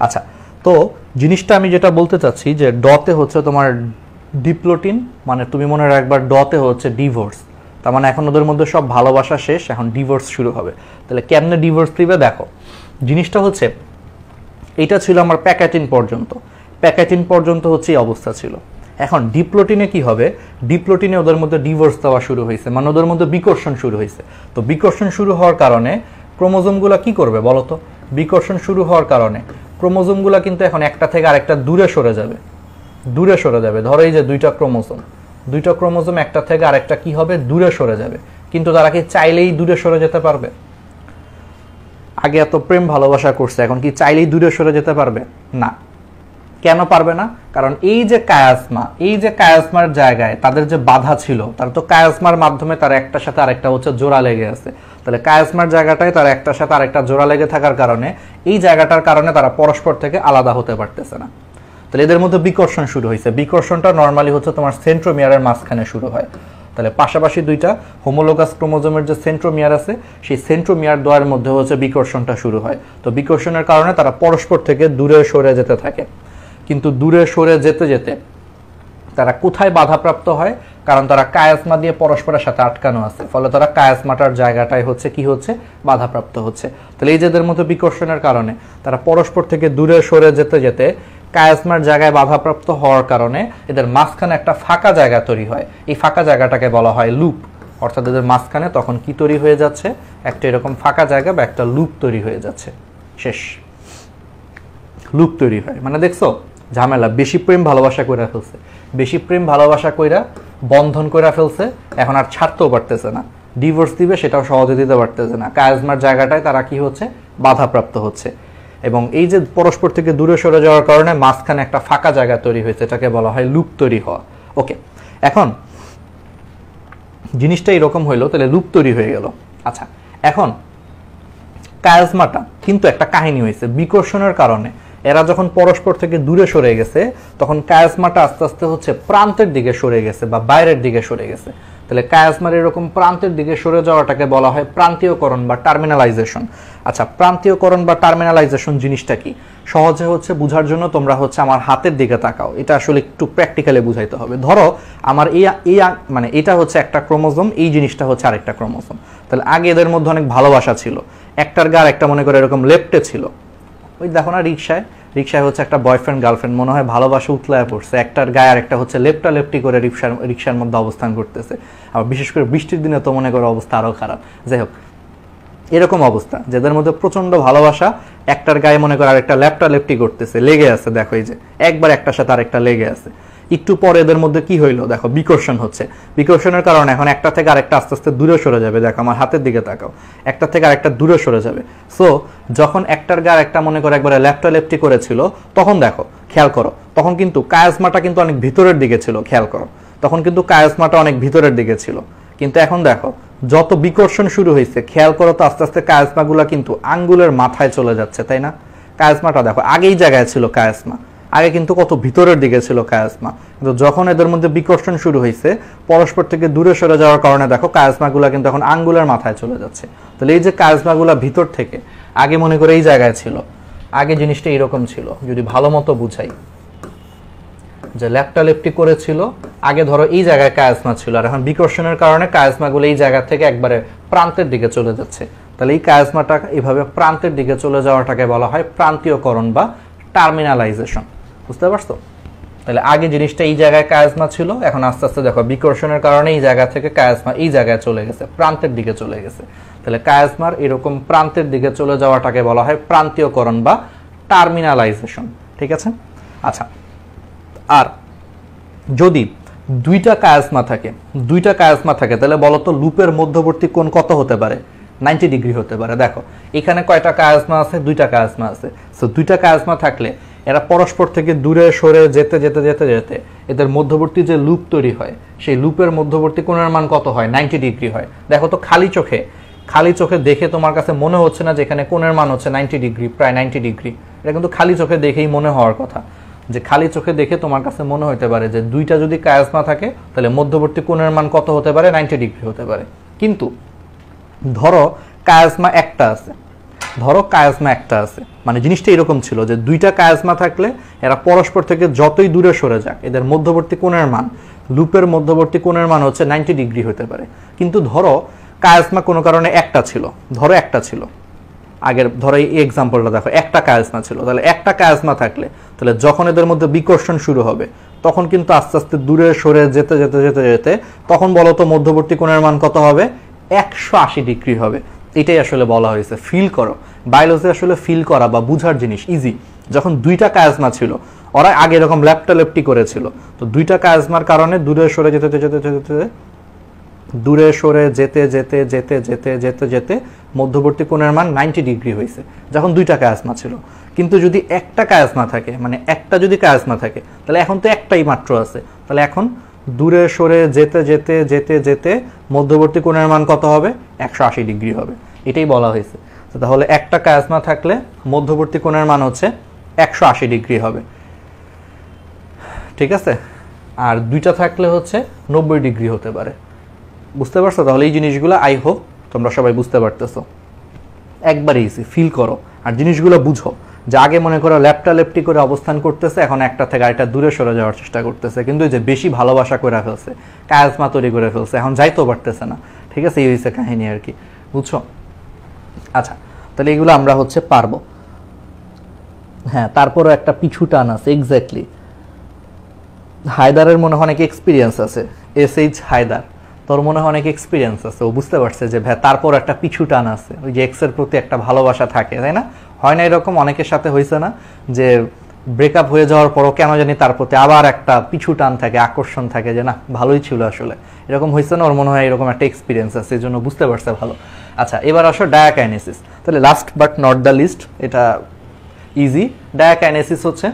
আচ্ছা, তো জিনিসটা আমি যেটা বলতে চাচ্ছি যে ডতে হচ্ছে তোমার ডিপ্লোটিন, মানে তুমি মনে রাখবা ডতে হচ্ছে ডিভোর্স, তার মানে এখন ওদের মধ্যে সব ভালোবাসা শেষ, এখন ডিভোর্স শুরু হবে। তাহলে কেমনে ডিভোর্স দিবে? দেখো জিনিসটা হচ্ছে এটা ছিল আমার প্যাকেটিন পর্যন্ত, প্যাকেটিন পর্যন্ত হচ্ছে এই অবস্থা ছিল। এখন ডিপ্লোটিনে কি হবে? ডিপ্লোটিনে ওদের মধ্যে ডিভোর্স দেওয়া শুরু হয়েছে, মানে ওদের মধ্যে বিকর্ষণ শুরু হয়েছে। তো বিকর্ষণ শুরু হওয়ার কারণে ক্রোমোজোমগুলো কি করবে বলো তো? বিকর্ষণ শুরু হওয়ার কারণে ক্রোমোজোমগুলো কিন্তু এখন একটা থেকে আরেকটা দূরে সরে যাবে, দূরে সরে যাবে। ধরো এই যে দুইটা ক্রোমোজোম একটা থেকে আরেকটা কি হবে? দূরে সরে যাবে। কিন্তু তারা কি চাইলেই দূরে সরে যেতে পারবে? আগে এত প্রেম ভালোবাসা করছে, এখন কি চাইলেই দূরে সরে যেতে পারবে? না। কেন পারবে না? কারণ এই যে কায়াজমা, এই যে কায়াজমার জায়গায় তাদের যে বাধা ছিল, তার তো কায়াজমার মাধ্যমে তার একটার সাথে আরেকটা হচ্ছে জোড়া লেগে আছে। তাহলে কায়াজমার জায়গাটায় তার একটার সাথে আরেকটা জোড়া লেগে থাকার কারণে এই জায়গাটার কারণে তারা পরস্পর থেকে আলাদা হতে পারতেছে না। তাহলে এদের মধ্যে বিকর্ষণ শুরু হয়েছে। বিকর্ষণটা নর্মালি হচ্ছে তোমার সেন্ট্রোমিয়ারের মাঝখানে শুরু হয়। তাহলে পাশাপাশি দুইটা হোমোলোগাস ক্রোমোজোমের যে সেন্ট্রোমিয়ার আছে, সেই সেন্ট্রোমিয়ার দ্বয়ের মধ্যে হচ্ছে বিকর্ষণটা শুরু হয়। তো বিকর্ষণের কারণে তারা পরস্পর থেকে দূরে সরে যেতে থাকে। কিন্তু দূরে সরে যেতে যেতে তারা কোথায় বাধাপ্রাপ্ত হয়? কারণ তারা কায়াজমা দিয়ে পরস্পরের সাথে আটকানো আছে, ফলে তারা কায়াজমাটার জায়গাটায় হচ্ছে কি হচ্ছে? বাধাপ্রাপ্ত হচ্ছে। তাহলে এই যে এদের মধ্যে বিকর্ষণের কারণে তারা পরস্পর থেকে দূরে সরে যেতে যেতে কায়াজমার জায়গায় বাধাপ্রাপ্ত হওয়ার কারণে এদের মাঝখানে একটা ফাঁকা জায়গা তৈরি হয়। এই ফাঁকা জায়গাটাকে বলা হয় লুপ। অর্থাৎ এদের মাঝখানে তখন কি তৈরি হয়ে যাচ্ছে? একটা এরকম ফাঁকা জায়গা বা একটা লুপ তৈরি হয়ে যাচ্ছে। শেষ, লুপ তৈরি হয়। মানে দেখছো ঝামেলা, বেশি প্রেম ভালোবাসা কইরা ফেলছে, বেশি প্রেম ভালোবাসা কইরা বন্ধন কইরা ফেলছে, এখন আর ছাড়তেও পারতেছে না। ডিভোর্স দিবে সেটাও সহজে দিতে পারতেছে না। কায়াজমার জায়গাটায় তারা কি হচ্ছে? বাধাপ্রাপ্ত হচ্ছে। এবং এই যে পরস্পর থেকে দূরে সরে যাওয়ার কারণে মাঝখানে একটা ফাঁকা জায়গা তৈরি হয়েছে, এটাকে বলা হয় লুপ তৈরি হওয়া। ওকে, এখন জিনিসটা এরকম হইলো, তাহলে লুপ তৈরি হয়ে গেল। আচ্ছা, এখন কায়াজমাটা কিন্তু একটা কাহিনী হয়েছে। বিকর্ষণের কারণে এরা যখন পরস্পর থেকে দূরে সরে গেছে, তখন কায়াজমাটা আস্তে আস্তে হচ্ছে প্রান্তের দিকে সরে গেছে বা বাইরের দিকে সরে গেছে। তাহলে কায়াজমার এরকম প্রান্তের দিকে সরে যাওয়াটাকে বলা হয় প্রান্তীয়করণ বা টার্মিনালাইজেশন। আচ্ছা, প্রান্তীয়করণ বা টার্মিনালাইজেশন জিনিসটা কি? সহজে হচ্ছে বোঝার জন্য তোমরা হচ্ছে আমার হাতের দিকে তাকাও, এটা আসলে একটু প্র্যাকটিক্যালি বুঝাইতে হবে। ধরো আমার এই মানে এটা হচ্ছে একটা ক্রোমোজোম, এই জিনিসটা হচ্ছে আরেকটা ক্রোমোজোম। তাহলে আগে এদের মধ্যে অনেক ভালোবাসা ছিল, একটার গা একটা মনে করে এরকম লেফটে ছিল। ওই দেখো না রিক্সায় হচ্ছে একটা বয়ফ্রেন্ড গার্লফ্রেন্ড মনে হয় ভালোবাসা উতলায় পড়ছে, একটার গায়ে আর একটা হচ্ছে লেফটি করে রিক্সার মধ্যে অবস্থান করতেছে। আবার বিশেষ করে বৃষ্টির দিনে তো মনে করো অবস্থা আরো খারাপ। যাই হোক, এরকম অবস্থা যাদের মধ্যে প্রচন্ড ভালোবাসা, একটার গায়ে মনে করে আরেকটা লেফটি করতেছে, লেগে আছে। দেখো এই যে একবার একটার সাথে আরেকটা লেগে আছে। একটু পরে এদের মধ্যে কি হইলো? দেখো বিকর্ষণ হচ্ছে। বিকর্ষণের কারণে এখন একটা থেকে আরেকটা আস্তে আস্তে দূরে সরে যাবে। দেখো আমার হাতের দিকে তাকাও, একটা থেকে আরেকটা দূরে সরে যাবে। সো যখন একটার গায়ে একটা মনে করে একবারে লেফটি করেছিল, তখন দেখো খেয়াল করো, তখন কিন্তু কায়াজমাটা কিন্তু অনেক ভিতরের দিকে ছিল। খেয়াল করো, তখন কিন্তু কায়াজমাটা অনেক ভিতরের দিকে ছিল। কিন্তু এখন দেখো যত বিকর্ষণ শুরু হয়েছে, খেয়াল করো তো আস্তে আস্তে কায়াজমাগুলা কিন্তু আঙ্গুলের মাথায় চলে যাচ্ছে, তাই না? কায়াজমাটা দেখো আগেই জায়গায় ছিল কায়াজমা, আগে কিন্তু কত ভিতরের দিকে ছিল কায়াজমা। কিন্তু যখন এদের মধ্যে বিকর্ষণ শুরু হয়েছে, পরস্পর থেকে দূরে সরে যাওয়ার কারণে দেখো কায়াজমাগুলা কিন্তু এখন আঙ্গুলের মাথায় চলে যাচ্ছে। তাহলে এই যে কায়াজমাগুলা ভিতর থেকে আগে মনে করে এই জায়গায় ছিল, আগে জিনিসটা এরকম ছিল। যদি ভালো মতো বুঝাই, যে লেফটি করেছিল আগে, ধরো এই জায়গায় কায়াজমা ছিল, আর এখন বিকর্ষণের কারণে কায়াজমাগুলো এই জায়গা থেকে একবারে প্রান্তের দিকে চলে যাচ্ছে। তাহলে এই কায়াজমাটা এইভাবে প্রান্তের দিকে চলে যাওয়াটাকে বলা হয় প্রান্তীয়করণ বা টার্মিনালাইজেশন। বুঝতে পারছো? তাহলে আগে জিনিসটা এই জায়গায় কায়াজমা ছিল, এখন আস্তে আস্তে দেখো বিকর্ষণের কারণে এই জায়গা থেকে কায়াজমা এই জায়গায় চলে গেছে, প্রান্তের দিকে চলে গেছে। তাহলে কায়াজমার এরকম প্রান্তের দিকে চলে যাওয়াটাকে বলা হয় প্রান্তীয়করণ বা টার্মিনালাইজেশন। ঠিক আছে? আচ্ছা, আর যদি দুইটা কায়াজমা থাকে তাহলে বলো তো লুপের মধ্যবর্তী কোণ কত হতে পারে? 90 ডিগ্রি হতে পারে। দেখো এখানে কয়টা কায়াজমা আছে? দুইটা কায়াজমা আছে। সো দুইটা কায়াজমা থাকলে এরা পরস্পর থেকে দূরে সরে যেতে যেতে যেতে যেতে এদের মধ্যবর্তী যে লুপ তৈরি হয় সেই লুপের মধ্যবর্তী কোণের মান কত হয়? 90 ডিগ্রি হয়। দেখো তো খালি চোখে দেখে তোমার কাছে মনে হচ্ছে না যে এখানে কোণের মান হচ্ছে 90 ডিগ্রি, প্রায় 90 ডিগ্রি। এটা কিন্তু খালি চোখে দেখেই মনে হওয়ার কথা, যে খালি চোখে দেখে তোমার কাছে মনে হতে পারে যে দুইটা যদি কায়াজমা থাকে তাহলে মধ্যবর্তী কোণের মান কত হতে পারে? 90 ডিগ্রি হতে পারে। কিন্তু ধরো কায়াজমা একটা আছে, মানে জিনিসটা এরকম ছিল যে দুইটা কায়াজমা থাকলে এরা পরস্পর থেকে যতই দূরে সরে যাক এদের মধ্যবর্তী কোণের মান, লুপের মধ্যবর্তী কোণের মান হচ্ছে 90 ডিগ্রি হতে পারে। কিন্তু ধরো কায়াজমা কোনো কারণে একটা ছিল, ধরো এই এক্সাম্পলটা দেখো, একটা কায়াজমা ছিল। তাহলে একটা কায়াজমা থাকলে তাহলে যখন এদের মধ্যে বিকর্ষণ শুরু হবে তখন কিন্তু আস্তে আস্তে দূরে সরে যেতে যেতে যেতে যেতে তখন বলো তো মধ্যবর্তী কোণের মান কত হবে? 180 ডিগ্রি হবে। এটাই আসলে বলা হয়েছে। ফিল করো, বায়োলজি আসলে ফিল করা বা বুঝার জিনিস ইজি। যখন দুইটা কায়াজমা ছিল ওরা আগে এরকম লেপটালেপটি করেছিল, তো দুইটা কায়াজমার কারণে দূরে সরে যেতে যেতে মধ্যবর্তী কোণের মান 90 ডিগ্রি হয়েছে যখন দুইটা কায়াজমা ছিল। কিন্তু যদি একটা কায়াজমা থাকে, মানে একটা যদি কায়াজমা থাকে তাহলে এখন তো একটাই মাত্র আছে, তাহলে এখন দূরে সরে যেতে যেতে যেতে যেতে মধ্যবর্তী কোণের মান কত হবে? 180 ডিগ্রি হবে। এটাই বলা হয়েছে। তাহলে একটা কায়াজমা থাকলে মধ্যবর্তী কোণের মান হচ্ছে 180 ডিগ্রি হবে, ঠিক আছে? আর দুইটা থাকলে হচ্ছে 90 ডিগ্রি হতে পারে। বুঝতে পারছো? তাহলে এই জিনিসগুলো আই হোপ তোমরা সবাই বুঝতে পারতেছো। একবারে ইজি, ফিল করো আর জিনিসগুলো বুঝো। যে আগে মনে করো লেপটালেপটি করে অবস্থান করতেছে, এখন একটা থেকে আরেকটা দূরে সরে যাওয়ার চেষ্টা করতেছে, কিন্তু এই যে বেশি ভালোবাসা করে ফেলছে, কায়াজমা তৈরি করে ফেলছে, এখন যাইতেও পারতেছে না। ঠিক আছে, এই হয়েছে কাহিনী আর কি, বুঝছো? আচ্ছা, তাহলে এগুলো আমরা হচ্ছে পারবো। হ্যাঁ, তারপরও একটা পিছু টান আছে। এক্স্যাক্টলি, হায়দারের মনে হয় অনেক এক্সপিরিয়েন্স আছে। SH হায়দার, তোর মনে হয় অনেক এক্সপিরিয়েন্স আছে। ও বুঝতে পারছে যে ভাই তারপর একটা পিছু টান আছে, ওই যে এক্সের প্রতি একটা ভালোবাসা থাকে, তাই না? হয় না এরকম? অনেকের সাথে হয়েছে না যে ব্রেকআপ হয়ে যাওয়ার পরও কেন জানি তার প্রতি আবার একটা পিছু টান থাকে, আকর্ষণ থাকে, যে না ভালোই ছিল আসলে, এরকম হয়েছে না? ওর মনে হয় এরকম একটা এক্সপিরিয়েন্স আছে, এই জন্য বুঝতে পারছে ভালো। আচ্ছা, এবার আসো ডায়াকাইনেসিস। তাহলে last but not the least, এটা ইজি। ডায়াকাইনেসিস হচ্ছে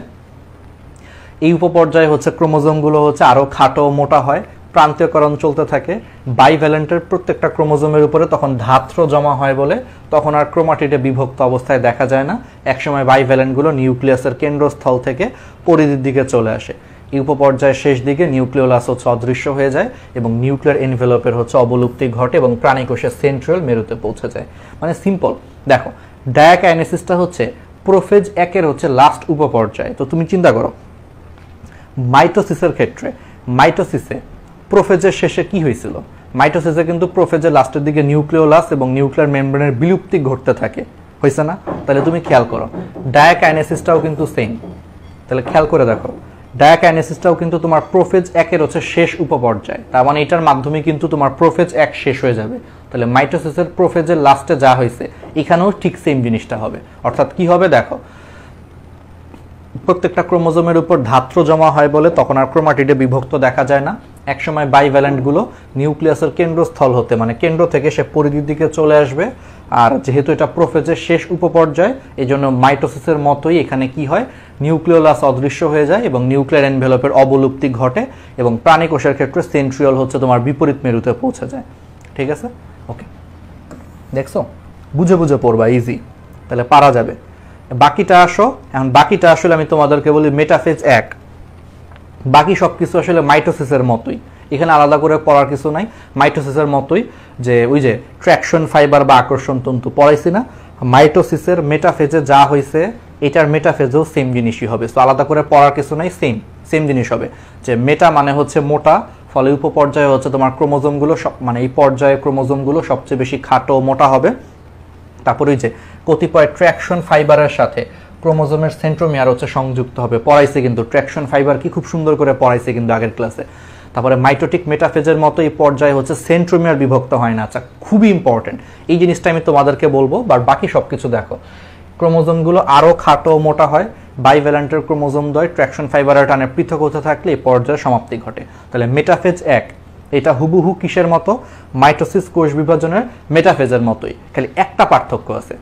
এই উপপর্যায়ে হচ্ছে ক্রোমোজোমগুলো হচ্ছে আরো খাটো মোটা হয়, প্রান্তীয়করণ চলতে থাকে। বাইভ্যালেন্টের প্রত্যেকটা ক্রোমোজোমের উপরে তখন ধাত্র জমা হয় বলে তখন আর ক্রোমাটিডে বিভক্ত অবস্থায় দেখা যায় না। একসময় বাইভ্যালেন্টগুলো নিউক্লিয়াসের কেন্দ্রস্থল থেকে পরিধির দিকে চলে আসে। এই উপপর্যায়ের শেষ দিকে নিউক্লিওলাস হচ্ছে অদৃশ্য হয়ে যায় এবং নিউক্লিয়ার এনভেলপের হচ্ছে অবলুপ্তি ঘটে এবং প্রাণীকোষের সেন্ট্রাল মেরুতে পৌঁছে যায়। মানে সিম্পল। দেখো, ডায়াকাইনেসিসটা হচ্ছে প্রোফেজ 1-এর হচ্ছে লাস্ট উপপর্যায়। তো তুমি চিন্তা করো, মাইটোসিসের ক্ষেত্রে মাইটোসিসে প্রোফেজের শেষে কি হয়েছিল? মাইটোসিসে কিন্তু প্রোফেজের লাস্টের দিকে নিউক্লিওলাস এবং নিউক্লিয়ার মেমব্রেনের বিলুপ্তি ঘটতে থাকে, হয়েছে না? তাহলে তুমি খেয়াল করো, ডায়াকাইনেসিসটাও কিন্তু সেম। তাহলে খেয়াল করে দেখো, ডায়াকাইনেসিসটাও কিন্তু তোমার প্রোফেজ 1-এর হচ্ছে শেষ উপপর্যায়। তার মানে এটার মাধ্যমে কিন্তু তোমার প্রোফেজ 1 শেষ হয়ে যাবে। তাহলে মাইটোসিসের প্রোফেজের লাস্টে যা হয়েছে এখানেও ঠিক সেম জিনিসটা হবে। অর্থাৎ কি হবে দেখো, প্রত্যেকটা ক্রোমোজোমের উপর ধাত্র জমা হয় বলে তখন আর ক্রোমাটিডে বিভক্ত দেখা যায় না। একসময় বাইভ্যালেন্টগুলো নিউক্লিয়াসের কেন্দ্রস্থল হতে, মানে কেন্দ্র থেকে সে পরিধির দিকে চলে আসবে। আর যেহেতু এটা প্রোফেজের শেষ উপপর্যায়, এই জন্য মাইটোসিসের মতোই এখানে কি হয়, নিউক্লিওলাস অদৃশ্য হয়ে যায় এবং নিউক্লিয়ার এনভেলপের অবলুপ্তি ঘটে এবং প্রাণীকোষের ক্ষেত্রে সেন্ট্রিওল হচ্ছে তোমার বিপরীত মেরুতে পৌঁছে যায়। ঠিক আছে, ওকে, দেখছো? বুঝে বুঝে পড়বা, ইজি, তাহলে পারা যাবে। বাকিটা আসো, এখন বাকিটা আসলে আমি তোমাদেরকে বলি মেটাফেজ 1। বাকি সবকিছু আসলে মাইটোসিসের মতোই, এখানে আলাদা করে পড়ার কিছু নাই। মাইটোসিসের মতোই, যে ওই যে ট্র্যাকশন ফাইবার বা আকর্ষণ তন্তু পড়াইছি না, মাইটোসিসের মেটাফেজে যা হয়েছে এটার মেটাফেজেও সেম জিনিসই হবে। তো আলাদা করে পড়ার কিছু নাই, সেম জিনিস হবে। যে মেটা মানে হচ্ছে মোটা, ফলে উপপর্যায়ে হচ্ছে তোমার ক্রোমোজোমগুলো মানে এই পর্যায়ে ক্রোমোজোমগুলো সবচেয়ে বেশি খাটো মোটা হবে। তারপরে ওই যে কতিপয় ট্র্যাকশন ফাইবারের সাথে ক্রোমোজোমের সেন্ট্রোমিয়ার হচ্ছে সংযুক্ত হবে, পড়াইছে কিন্তু ট্র্যাকশন ফাইবার কি খুব সুন্দর করে পড়াইছে কিন্তু আগের ক্লাসে। তারপরে মাইটোটিক মেটাফেজের মতো এই পর্যায়ে হচ্ছে সেন্ট্রোমিয়ার বিভক্ত হয় না। আচ্ছা, খুবই ইম্পর্টেন্ট এই জিনিসটা আমি তোমাদেরকে বলবো। বাকি সবকিছু দেখো, ক্রোমোজোমগুলো আরো খাটো মোটা হয়, বাইভ্যালেন্টের ক্রোমোজোম দ্বয় ট্র্যাকশন ফাইবারের টানে পৃথক হতে থাকলে এই পর্যায়ে সমাপ্তি ঘটে। তাহলে মেটাফেজ 1 এটা হুবহু কিসের মতো? মাইটোসিস কোষ বিভাজনের মেটাফেজের মতোই, খালি একটা পার্থক্য আছে।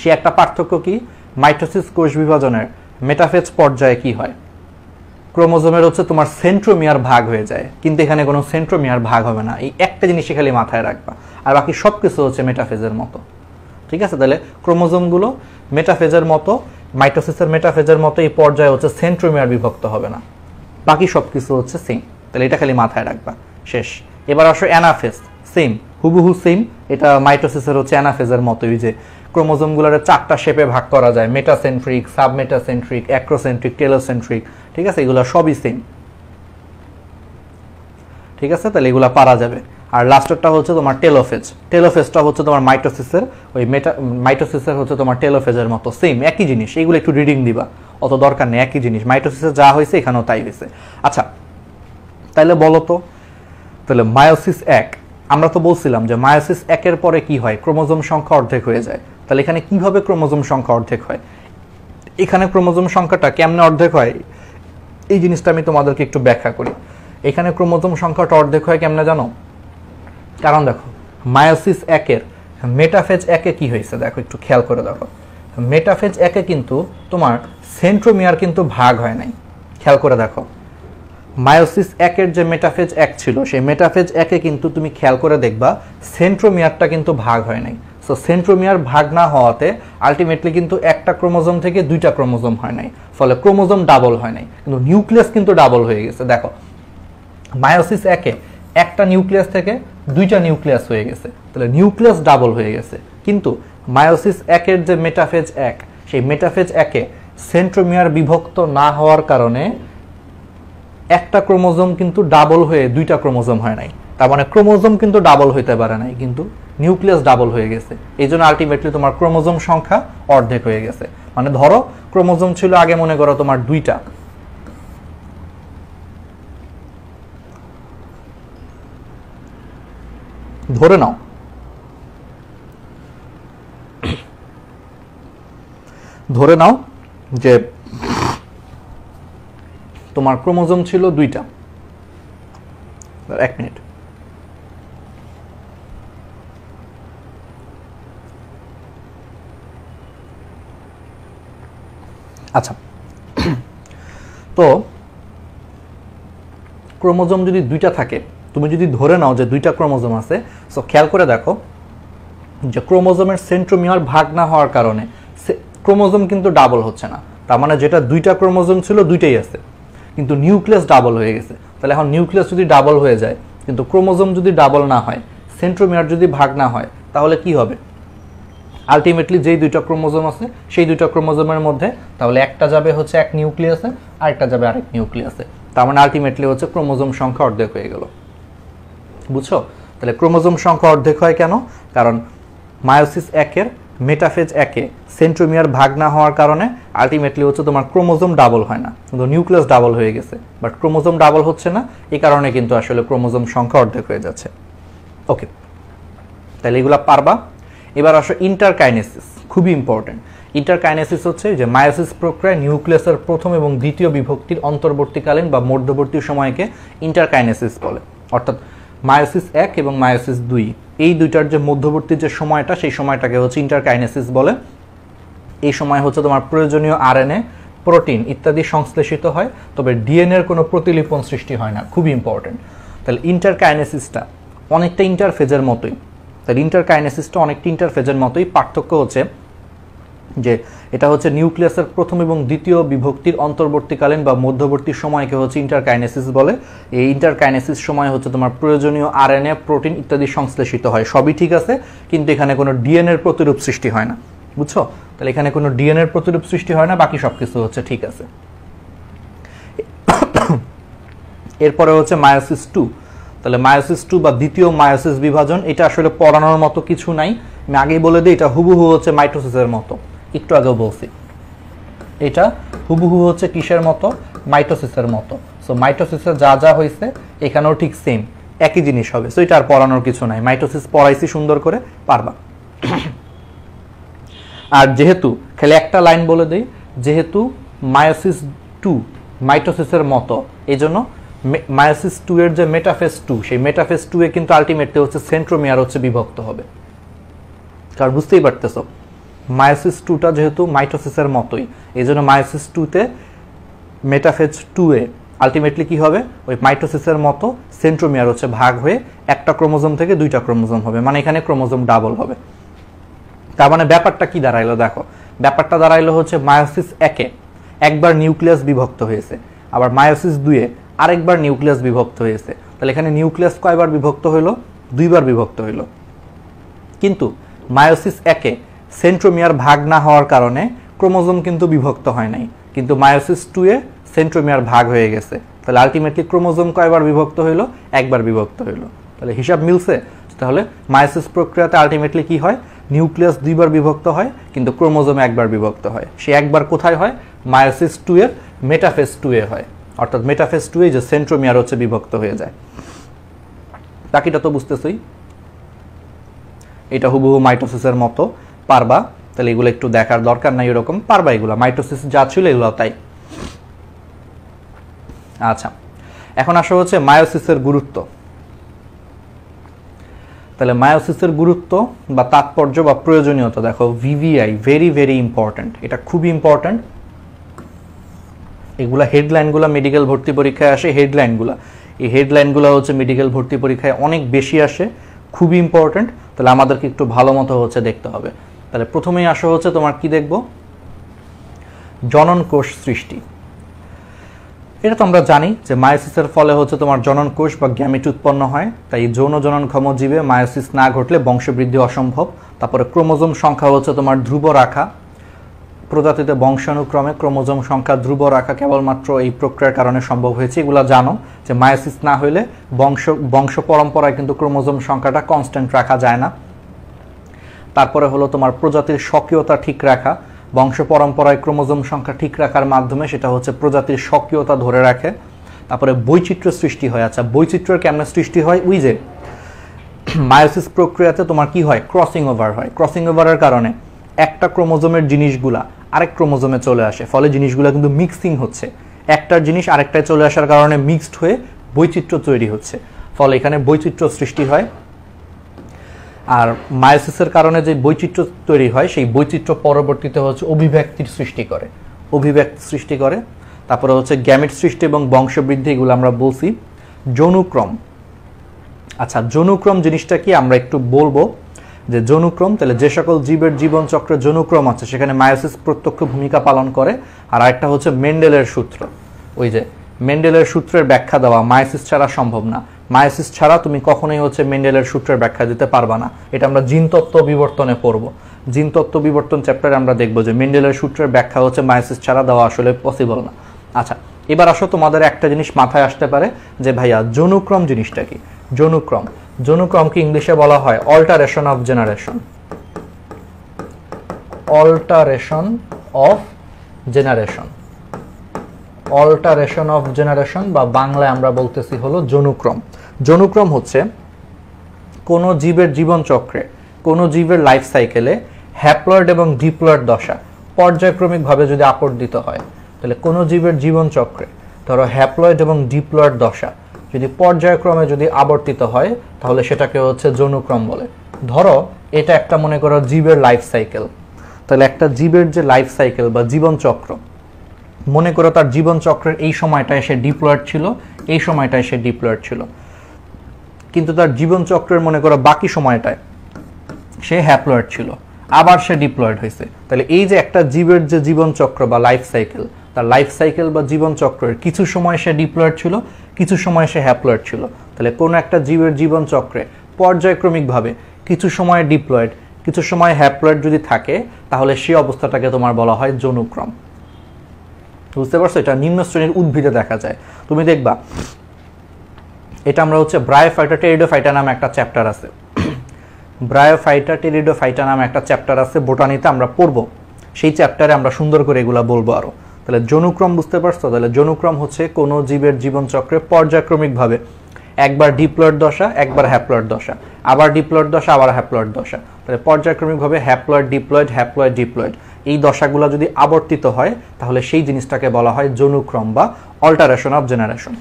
সে একটা পার্থক্য কি? মাইটোসিস কোষ বিভাজনের মেটাফেজ পর্যায়ে কি হয়? ক্রোমোজোমের হচ্ছে তোমার সেন্ট্রোমিয়ার ভাগ হয়ে যায়, কিন্তু এখানে কোনো সেন্ট্রোমিয়ার ভাগ হবে না। এই একটা জিনিসই খালি মাথায় রাখবা, আর বাকি সব কিছু হচ্ছে মেটাফেজের মতো। ঠিক আছে? তাহলে ক্রোমোজোমগুলো মেটাফেজের মতো, মাইটোসিসের মেটাফেজের মতো এই পর্যায়ে হচ্ছে সেন্ট্রোমিয়ার বিভক্ত হবে না, বাকি সব কিছু হচ্ছে সেম। তাহলে এটা খালি মাথায় রাখবা, শেষ। এবার আসো অ্যানাফেজ, সেম হুবহু সেম। এটা মাইটোসিসের হচ্ছে অ্যানাফেজের মতোই, যে ক্রোমোজোমগুলোর 4টা শেপে ভাগ করা যায়, মেটাসেন্ট্রিক, সাবমেটাসেন্ট্রিক, অ্যাক্রোসেন্ট্রিক, টেলোসেন্ট্রিক। ঠিক আছে? এগুলো সবই সেম। ঠিক আছে? তাহলে এগুলো পারা যাবে। আর লাস্টেরটা হচ্ছে তোমার টেলোফেজ। টেলোফেজটা হচ্ছে তোমার মাইটোসিসের ওই মাইটোসিসের হচ্ছে তোমার টেলোফেজের মতো, সেম একই জিনিস। এইগুলো একটু রিডিং দিবা, অত দরকার নেই, একই জিনিস। মাইটোসিসে যা হয়েছে এখানেও তাই হয়েছে। আচ্ছা, তাহলে বলো তো, তাহলে মায়োসিস 1, আমরা তো বলছিলাম যে মায়োসিস 1-এর পরে কি হয়? ক্রোমোজোম সংখ্যা অর্ধেক হয়ে যায়। তাহলে এখানে কিভাবে ক্রোমোজোম সংখ্যা অর্ধেক হয়? এখানে ক্রোমোজোম সংখ্যাটা কেমনে অর্ধেক হয় এই জিনিসটা আমি তোমাদেরকে একটু ব্যাখ্যা করি। এখানে ক্রোমোজোম সংখ্যাটা অর্ধেক হয় কেমনে জানো? কারণ দেখো, মায়োসিস 1-এর মেটাফেজ 1-এ কি হয়েছে দেখো, একটু খেয়াল করে দেখো। মেটাফেজ 1-এ কিন্তু তোমার সেন্ট্রোমিয়ার কিন্তু ভাগ হয় নাই। খেয়াল করে দেখো, মায়োসিস 1-এর যে মেটাফেজ 1 ছিল, সেই মেটাফেজ 1-এ কিন্তু তুমি খেয়াল করে দেখবা সেন্ট্রোমিয়ারটা কিন্তু ভাগ হয় নাই। সো সেন্ট্রোমিয়ার ভাগ না হওয়াতে আলটিমেটলি কিন্তু একটা ক্রোমোজোম থেকে 2টা ক্রোমোজোম হয় নাই, ফলে ক্রোমোজোম ডাবল হয় নাই, কিন্তু নিউক্লিয়াস কিন্তু ডাবল হয়ে গেছে। দেখো, মায়োসিস 1-এ একটা নিউক্লিয়াস থেকে 2টা নিউক্লিয়াস হয়ে গেছে, তাহলে নিউক্লিয়াস ডাবল হয়ে গেছে। কিন্তু মায়োসিস 1-এর যে মেটাফেজ 1, সেই মেটাফেজ 1-এ সেন্ট্রোমিয়ার বিভক্ত না হওয়ার কারণে একটা ক্রোমোজোম কিন্তু ডাবল হয়ে 2টা ক্রোমোজোম হয় নাই। তার মানে ক্রোমোজোম কিন্তু ডাবল হইতে পারে নাই, কিন্তু নিউক্লিয়াস ডাবল হয়ে গেছে। এই জন্য আলটিমেটলি তোমার ক্রোমোজোম সংখ্যা অর্ধেক হয়ে গেছে। মানে ধরো ক্রোমোজোম ছিল আগে মনে করো তোমার 2টা, ধরে নাও যে তোমার ক্রোমোজোম ছিল 2টা। 1 মিনিট। আচ্ছা, তো ক্রোমোজোম যদি 2টা থাকে, তুমি যদি ধরে নাও যে 2টা ক্রোমোজোম আছে, সো খেয়াল করে দেখো যে ক্রোমোজোমের সেন্ট্রোমিয়ার ভাগ না হওয়ার কারণে ক্রোমোজোম কিন্তু ডাবল হচ্ছে না। তার মানে যেটা 2টা ক্রোমোজোম ছিল 2টাই আছে, কিন্তু নিউক্লিয়াস ডাবল হয়ে গেছে। তাহলে এখন নিউক্লিয়াস যদি ডাবল হয়ে যায়, কিন্তু ক্রোমোজোম যদি ডাবল না হয়, সেন্ট্রোমিয়ার যদি ভাগ না হয়, তাহলে কি হবে? আলটিমেটলি যেই 2টা ক্রোমোজোম আছে, সেই 2টা ক্রোমোজোমের মধ্যে তাহলে একটা যাবে হচ্ছে এক নিউক্লিয়াসে, আর একটা যাবে আরেক নিউক্লিয়াসে। তার মানে আলটিমেটলি হচ্ছে ক্রোমোজোম সংখ্যা অর্ধেক হয়ে গেল। বুঝছো? তাহলে ক্রোমোজোম সংখ্যা অর্ধেক হয় কেন? কারণ মায়োসিস 1-এর মেটাফেজ 1-এ সেন্ট্রোমিয়ার ভাগ না হওয়ার কারণে আলটিমেটলি হচ্ছে তোমার ক্রোমোজোম ডাবল হয় না, কিন্তু নিউক্লিয়াস ডাবল হয়ে গেছে। বাট ক্রোমোজোম ডাবল হচ্ছে না, এই কারণে কিন্তু আসলে ক্রোমোজোম সংখ্যা অর্ধেক হয়ে যাচ্ছে। ওকে, তাহলে এগুলা পারবা। এবার আসো ইন্টারকাইনেসিস, খুবই ইম্পর্টেন্ট। ইন্টারকাইনেসিস হচ্ছে যে মায়োসিস প্রক্রিয়ায় নিউক্লিয়াসের প্রথম এবং দ্বিতীয় বিভক্তির অন্তর্বর্তীকালীন বা মধ্যবর্তী সময়কে ইন্টারকাইনেসিস বলে। অর্থাৎ মায়োসিস 1 এবং মায়োসিস 2, এই দুইটার যে মধ্যবর্তী যে সময়টা, সেই সময়টাকে হচ্ছে ইন্টারকাইনেসিস বলে। এই সময় হচ্ছে তোমার প্রয়োজনীয় আরএনএ, প্রোটিন ইত্যাদি সংশ্লেষিত হয়, তবে ডিএনএর কোনো প্রতিলিপন সৃষ্টি হয় না। খুবই ইম্পর্টেন্ট। তাহলে ইন্টারকাইনেসিসটা অনেকটা ইন্টারফেজের মতোই। তাহলে ইন্টারকাইনেসিসটা অনেকটা ইন্টারফেজের মতোই, পার্থক্য হচ্ছে যে এটা হচ্ছে নিউক্লিয়াসের প্রথম এবং দ্বিতীয় বিভক্তির অন্তর্বর্তীকালীন বা মধ্যবর্তী সময়কে হচ্ছে ইন্টারকাইনেসিস বলে। এই ইন্টারকাইনেসিস সময় হচ্ছে তোমার প্রয়োজনীয় আরএনএ, প্রোটিন ইত্যাদি সংশ্লেষিত হয়, সবই ঠিক আছে, কিন্তু এখানে কোনো ডিএনএর প্রতিরূপ সৃষ্টি হয় না। বুঝছো? তাহলে এখানে কোনো ডিএনএর প্রতিরূপ সৃষ্টি হয় না, বাকি সবকিছু হচ্ছে ঠিক আছে। এরপরে হচ্ছে মায়োসিস 2। তাহলে মায়োসিস 2 বা দ্বিতীয় মায়োসিস বিভাজন, এটা আসলে পড়ানোর মতো কিছু নাই। আমি আগেই বলে দিই, এটা হুবহু হচ্ছে মাইটোসিসের মতো। একটু আগেও বলছি, এটা হুবহু হচ্ছে কিসের মতো? মাইটোসিসের মতো। সো মাইটোসিসে যা যা হয়েছে এখানেও ঠিক সেম, একই জিনিস হবে। সো এটা আর পড়ানোর কিছু নাই, মাইটোসিস পড়াইছি সুন্দর করে, পারবা। আর যেহেতু খালি একটা লাইন বলে দিই যেহেতু মায়োসিস 2 মাইটোসিসের মতো, এই জন্য মায়োসিস 2 এর যে মেটাফেজ 2, সেই মেটাফেজ 2 এ কিন্তু আলটিমেটলি হচ্ছে সেন্ট্রোমিয়ার হচ্ছে বিভক্ত হবে। কারণ বুঝতেই পারতেছো, মায়োসিস 2টা যেহেতু মাইটোসিসের মতোই, এই জন্য মায়োসিস 2তে মেটাফেজ 2 এ আলটিমেটলি কি হবে, ওই মাইটোসিসের মতো সেন্ট্রোমিয়ার হচ্ছে ভাগ হয়ে একটা ক্রোমোজোম থেকে 2টা ক্রোমোজোম হবে, মানে এখানে ক্রোমোজোম ডাবল হবে। তার মানে ব্যাপারটা কি দাঁড়াইলো দেখো, ব্যাপারটা দাঁড়াইলো হচ্ছে মায়োসিস 1 এ একবার নিউক্লিয়াস বিভক্ত হয়েছে, আবার মায়োসিস 2 এ আরেকবার নিউক্লিয়াস বিভক্ত হয়েছে। তাহলে এখানে নিউক্লিয়াস কয়বার বিভক্ত হইলো, 2বার বিভক্ত হইলো। কিন্তু মায়োসিস 1 এ সেন্ট্রোমিয়ার ভাগ না হওয়ার কারণে ক্রোমোজোম কিন্তু বিভক্ত হয় নাই, কিন্তু মায়োসিস 2 এ সেন্ট্রোমিয়ার ভাগ হয়ে গেছে। তাহলে আলটিমেটলি ক্রোমোজোম কয়বার বিভক্ত হইলো, একবার বিভক্ত হইলো। তাহলে হিসাব মিলছে। তাহলে মায়োসিস প্রক্রিয়াতে আলটিমেটলি কি হয়, নিউক্লিয়াস 2বার বিভক্ত হয়, কিন্তু ক্রোমোজোম একবার বিভক্ত হয়। সে একবার কোথায় হয়, মায়োসিস 2 এর মেটাফেজ 2 এ হয়, অর্থাৎ মেটাফেজ 2 এ যে সেন্ট্রোমিয়ার হচ্ছে বিভক্ত হয়ে যায়। বাকিটা তো বুঝতেছই, এটা হুবহু মাইটোসিসের মতো, পারবা। তাহলে এগুলো একটু দেখার দরকার নাই, এরকম পারবা, এগুলো মাইটোসিস যা ছিল এগুলো তাই। আচ্ছা, এখন আসা হচ্ছে মায়োসিসের গুরুত্ব। তাহলে মায়োসিসের গুরুত্ব বা তাৎপর্য বা প্রয়োজনীয়তা দেখো, ভিভিআই ভেরি ভেরি ইম্পর্টেন্ট, এটা খুবই ইম্পর্টেন্ট। এগুলা হেডলাইনগুলো মেডিকেল ভর্তি পরীক্ষায় আসে, হেডলাইনগুলো, এই হেডলাইনগুলো হচ্ছে মেডিকেল ভর্তি পরীক্ষায় অনেক বেশি আসে, খুবই ইম্পর্টেন্ট। তাহলে আমাদেরকে একটু ভালো মতো হচ্ছে দেখতে হবে। তাহলে প্রথমেই আসা হচ্ছে তোমার কি দেখব, জনন কোষ সৃষ্টি। এটা তো আমরা জানি যে মায়োসিসের ফলে হচ্ছে তোমার জনন কোষ বা গ্যামেট উৎপন্ন হয়, তাই যৌন জননক্ষম জীবে মায়োসিস না ঘটলে বংশবৃদ্ধি অসম্ভব। তারপরে ক্রোমোজোম সংখ্যা হচ্ছে তোমার ধ্রুব রাখা, প্রজাতিতে বংশানুক্রমে ক্রোমোজোম সংখ্যা ধ্রুব রাখা কেবলমাত্র এই প্রক্রিয়ার কারণে সম্ভব হয়েছে। এগুলো জানো যে মায়োসিস না হইলে বংশ পরম্পরায় কিন্তু ক্রোমোজোম সংখ্যাটা কনস্ট্যান্ট রাখা যায় না। তারপরে হলো তোমার প্রজাতির স্বকীয়তা ঠিক রাখা, বংশ পরম্পরায় ক্রোমোজোম সংখ্যা ঠিক রাখার মাধ্যমে সেটা হচ্ছে প্রজাতির স্বকীয়তা ধরে রাখে। তারপরে বৈচিত্র্য সৃষ্টি হয়। আচ্ছা, বৈচিত্র্যের কেমন সৃষ্টি হয়, ওই যে মায়োসিস প্রক্রিয়াতে তোমার কি হয়, ক্রসিং ওভার হয়। ক্রসিং ওভারের কারণে একটা ক্রোমোজোমের জিনিসগুলা আরেক ক্রোমোজোমে চলে আসে, ফলে জিনিসগুলো কিন্তু মিক্সিং হচ্ছে, একটার জিনিস আরেকটায় চলে আসার কারণে মিক্সড হয়ে বৈচিত্র্য তৈরি হচ্ছে, ফলে এখানে বৈচিত্র্য সৃষ্টি হয়। আর মায়োসিসের কারণে যে বৈচিত্র্য তৈরি হয়, সেই বৈচিত্র্য পরবর্তীতে হচ্ছে অভিব্যক্তির সৃষ্টি করে, অভিব্যক্তি সৃষ্টি করে। তারপরে হচ্ছে গ্যামেট সৃষ্টি এবং বংশবৃদ্ধি, এগুলো আমরা বলছি। যৌনুক্রম, আচ্ছা যৌনুক্রম জিনিসটা কি আমরা একটু বলবো, যে যৌনুক্রম, তাহলে যে সকল জীবের জীবন চক্রে যৌনুক্রম আছে সেখানে মায়োসিস প্রত্যক্ষ ভূমিকা পালন করে। আর একটা হচ্ছে মেন্ডেলের সূত্র, ওই যে মেন্ডেলের সূত্রের ব্যাখ্যা দেওয়া মায়োসিস ছাড়া সম্ভব না। মায়োসিস ছাড়া তুমি কখনোই হচ্ছে মেন্ডেলের সূত্রের ব্যাখ্যা দিতে পারবা না। এটা আমরা জিনতত্ত্ব বিবর্তনে পড়ব, জিনতত্ত্ব বিবর্তন চ্যাপ্টারে আমরা দেখবো যে মেন্ডেলের সূত্রের ব্যাখ্যা হচ্ছে মায়োসিস ছাড়া দেওয়া আসলে পসিবল না। আচ্ছা, এবার আসো তোমাদের একটা জিনিস মাথায় আসতে পারে যে ভাইয়া যৌনুক্রম জিনিসটা কি। যৌনুক্রম, যৌনুক্রমকে ইংলিশে বলা হয় alteration of generation, alteration of generation, alteration of generation বা বাংলায় আমরা বলতেছি হলো যৌনুক্রম। যৌনুক্রম হচ্ছে কোনো জীবের জীবন চক্রে, কোনো জীবের লাইফ সাইকেলে হ্যাপ্লয়েড এবং ডিপ্লয়েড দশা পর্যায়ক্রমিকভাবে যদি আপর্দিত হয়, তাহলে কোনো জীবের জীবন চক্রে ধরো হ্যাপ্লয়েড এবং ডিপ্লয়েড দশা যদি পর্যায়ক্রমে যদি আবর্তিত হয়, তাহলে সেটাকে হচ্ছে যৌনুক্রম বলে। ধরো এটা একটা মনে করো জীবের লাইফ সাইকেল, তাহলে একটা জীবের যে লাইফ সাইকেল বা জীবন চক্র, মনে করো তার জীবন চক্রের এই সময়টায় সে ডিপ্লয়েড ছিল, এই সময়টায় সে ডিপ্লয়েড ছিল, কিন্তু তার জীবন চক্রের মনে করো বাকি সময়টায় সে হ্যাপ্লয়েড ছিল, আবার সে ডিপ্লয়েড হয়েছে। তাহলে এই যে একটা জীবের যে জীবন চক্র বা লাইফ সাইকেল, তার লাইফ সাইকেল বা জীবন চক্রের কিছু সময় সে ডিপ্লয়েড ছিল, কিছু সময় সে হ্যাপ্লয়েড ছিল। তাহলে কোনো একটা জীবের জীবন চক্রে পর্যায়ক্রমিকভাবে কিছু সময় ডিপ্লয়েড, কিছু সময় হ্যাপ্লয়েড যদি থাকে, তাহলে সেই অবস্থাটাকে তোমার বলা হয় যৌনুক্রম। বুঝতে পারছো? এটা নিম্ন শ্রেণীর উদ্ভিদে দেখা যায়। তুমি দেখবা এটা আমরা হচ্ছে ব্রায়োফাইটা টেরিডোফাইটা নামে একটা চ্যাপ্টার আছে, ব্রায়োফাইটা টেরিডোফাইটা নামে একটা চ্যাপ্টার আছে, বোটানিতে আমরা পড়বো, সেই চ্যাপ্টারে আমরা সুন্দর করে এগুলা বলবো আরো। তাহলে যৌনুক্রম বুঝতে পারছো? তাহলে যৌনুক্রম হচ্ছে কোনো জীবের জীবন চক্রে পর্যায়ক্রমিকভাবে একবার ডিপ্লয়েড দশা, একবার হ্যাপ্লয়েড দশা, আবার ডিপ্লয়েড দশা, আবার হ্যাপ্লয়েড দশা। তাহলে পর্যায়ক্রমিকভাবে হ্যাপ্লয়েড ডিপ্লয়েড, হ্যাপ্লয়েড ডিপ্লয়েড, এই দশাগুলো যদি আবর্তিত হয় তাহলে সেই জিনিসটাকে বলা হয় যৌনুক্রম বা অল্টারেশন অফ জেনারেশন।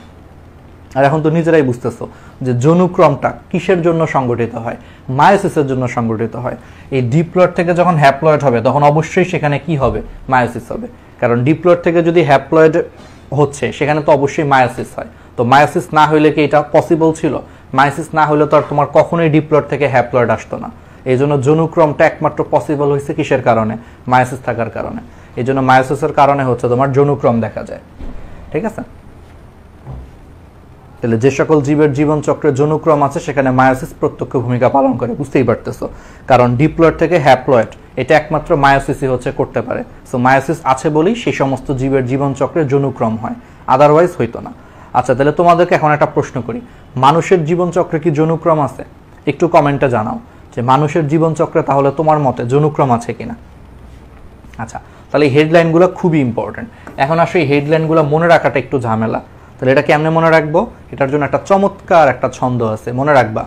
আর এখন তো নিজেরাই বুঝতেছো যে যৌনুক্রমটা কিসের জন্য সংগঠিত হয়, মায়োসিসের জন্য সংগঠিত হয়। এই ডিপ্লয়েড থেকে যখন হ্যাপ্লয়েড হবে তখন অবশ্যই সেখানে কি হবে, মায়োসিস হবে। কারণ ডিপ্লয়েড থেকে যদি হ্যাপ্লয়েড হচ্ছে সেখানে তো অবশ্যই মায়োসিস হয়। তো মায়োসিস না হইলে কি এটা পসিবল ছিল? মায়োসিস না হলে তো আর তোমার কখনোই ডিপ্লয়েড থেকে হ্যাপ্লয়েড আসতো না। এই জন্য যৌনুক্রমটা একমাত্র পসিবল হয়েছে কিসের কারণে, মায়োসিস থাকার কারণে। এই জন্য মায়োসিসের কারণে হচ্ছে তোমার যৌনুক্রম দেখা যায়। ঠিক আছে, তাহলে যে সকল জীবের জীবন চক্রে যৌনুক্রম আছে সেখানে মায়োসিস প্রত্যক্ষ ভূমিকা পালন করে, বুঝতেই পারতেছো। কারণ ডিপ্লয়েড থেকে হ্যাপ্লয়েড এটা একমাত্র মায়োসিসই হচ্ছে করতে পারে। সো মায়োসিস আছে বলেই সেই সমস্ত জীবের জীবন চক্রে যৌনুক্রম হয়, আদারওয়াইজ হইতো না। আচ্ছা, তাহলে তোমাদেরকে এখন একটা প্রশ্ন করি, মানুষের জীবন চক্রে কি যৌনুক্রম আছে? একটু কমেন্টে জানাও যে মানুষের জীবন চক্রে তাহলে তোমার মতে যৌনুক্রম আছে কিনা। আচ্ছা, তাহলে এই হেডলাইনগুলো খুবই ইম্পর্টেন্ট। এখন আসলে এই হেডলাইনগুলো মনে রাখাটা একটু ঝামেলা। তাহলে এটা কেমনে মনে রাখবো? এটার জন্য একটা চমৎকার একটা ছন্দ আছে, মনে রাখবা।